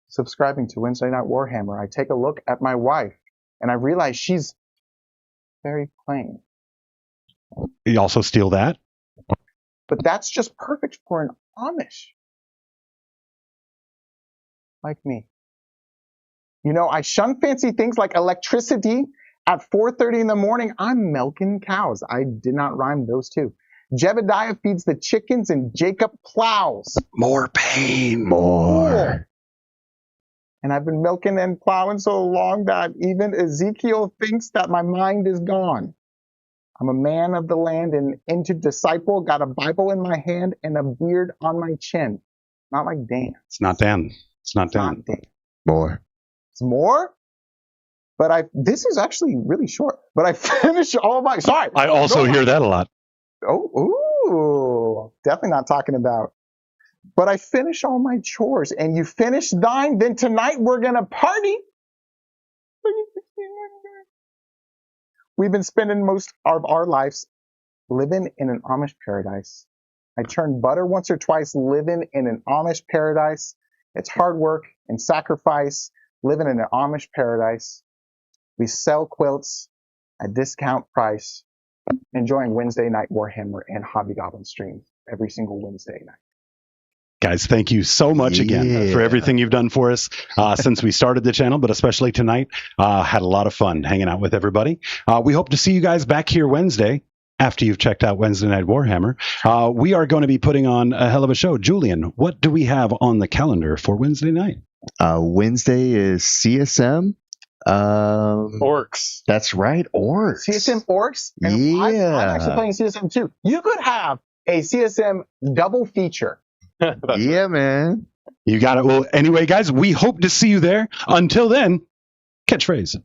subscribing to Wednesday Night Warhammer, I take a look at my wife and I realize she's very plain. You also steal that? But that's just perfect for an Amish. Like me. You know, I shun fancy things like electricity. At 4:30 in the morning, I'm milking cows. I did not rhyme those two. Jebediah feeds the chickens and Jacob plows. More pain. More. And I've been milking and plowing so long that even Ezekiel thinks that my mind is gone. I'm a man of the land and into disciple, got a Bible in my hand and a beard on my chin. Not like Dan. It's not Dan. It's not It's not Dan. Dan. More. It's more? But this is actually really short. But I finished all my, sorry. I also hear that a lot. Ooh, definitely not talking about. But I finish all my chores and you finish thine, then tonight we're going to party. We've been spending most of our lives living in an Amish paradise. I turned butter once or twice living in an Amish paradise. It's hard work and sacrifice living in an Amish paradise. We sell quilts at discount price, enjoying Wednesday Night Warhammer and Hobby Goblin streams every single Wednesday night. Guys, thank you so much again for everything you've done for us since we started the channel, but especially tonight. Had a lot of fun hanging out with everybody. We hope to see you guys back here Wednesday after you've checked out Wednesday Night Warhammer. We are going to be putting on a hell of a show. Julian, what do we have on the calendar for Wednesday night? Wednesday is CSM. Orcs. That's right, orcs. CSM Orcs? And I'm actually playing CSM too. You could have a CSM double feature. Yeah, man. You got it. Well, anyway, guys, we hope to see you there. Until then, catchphrase.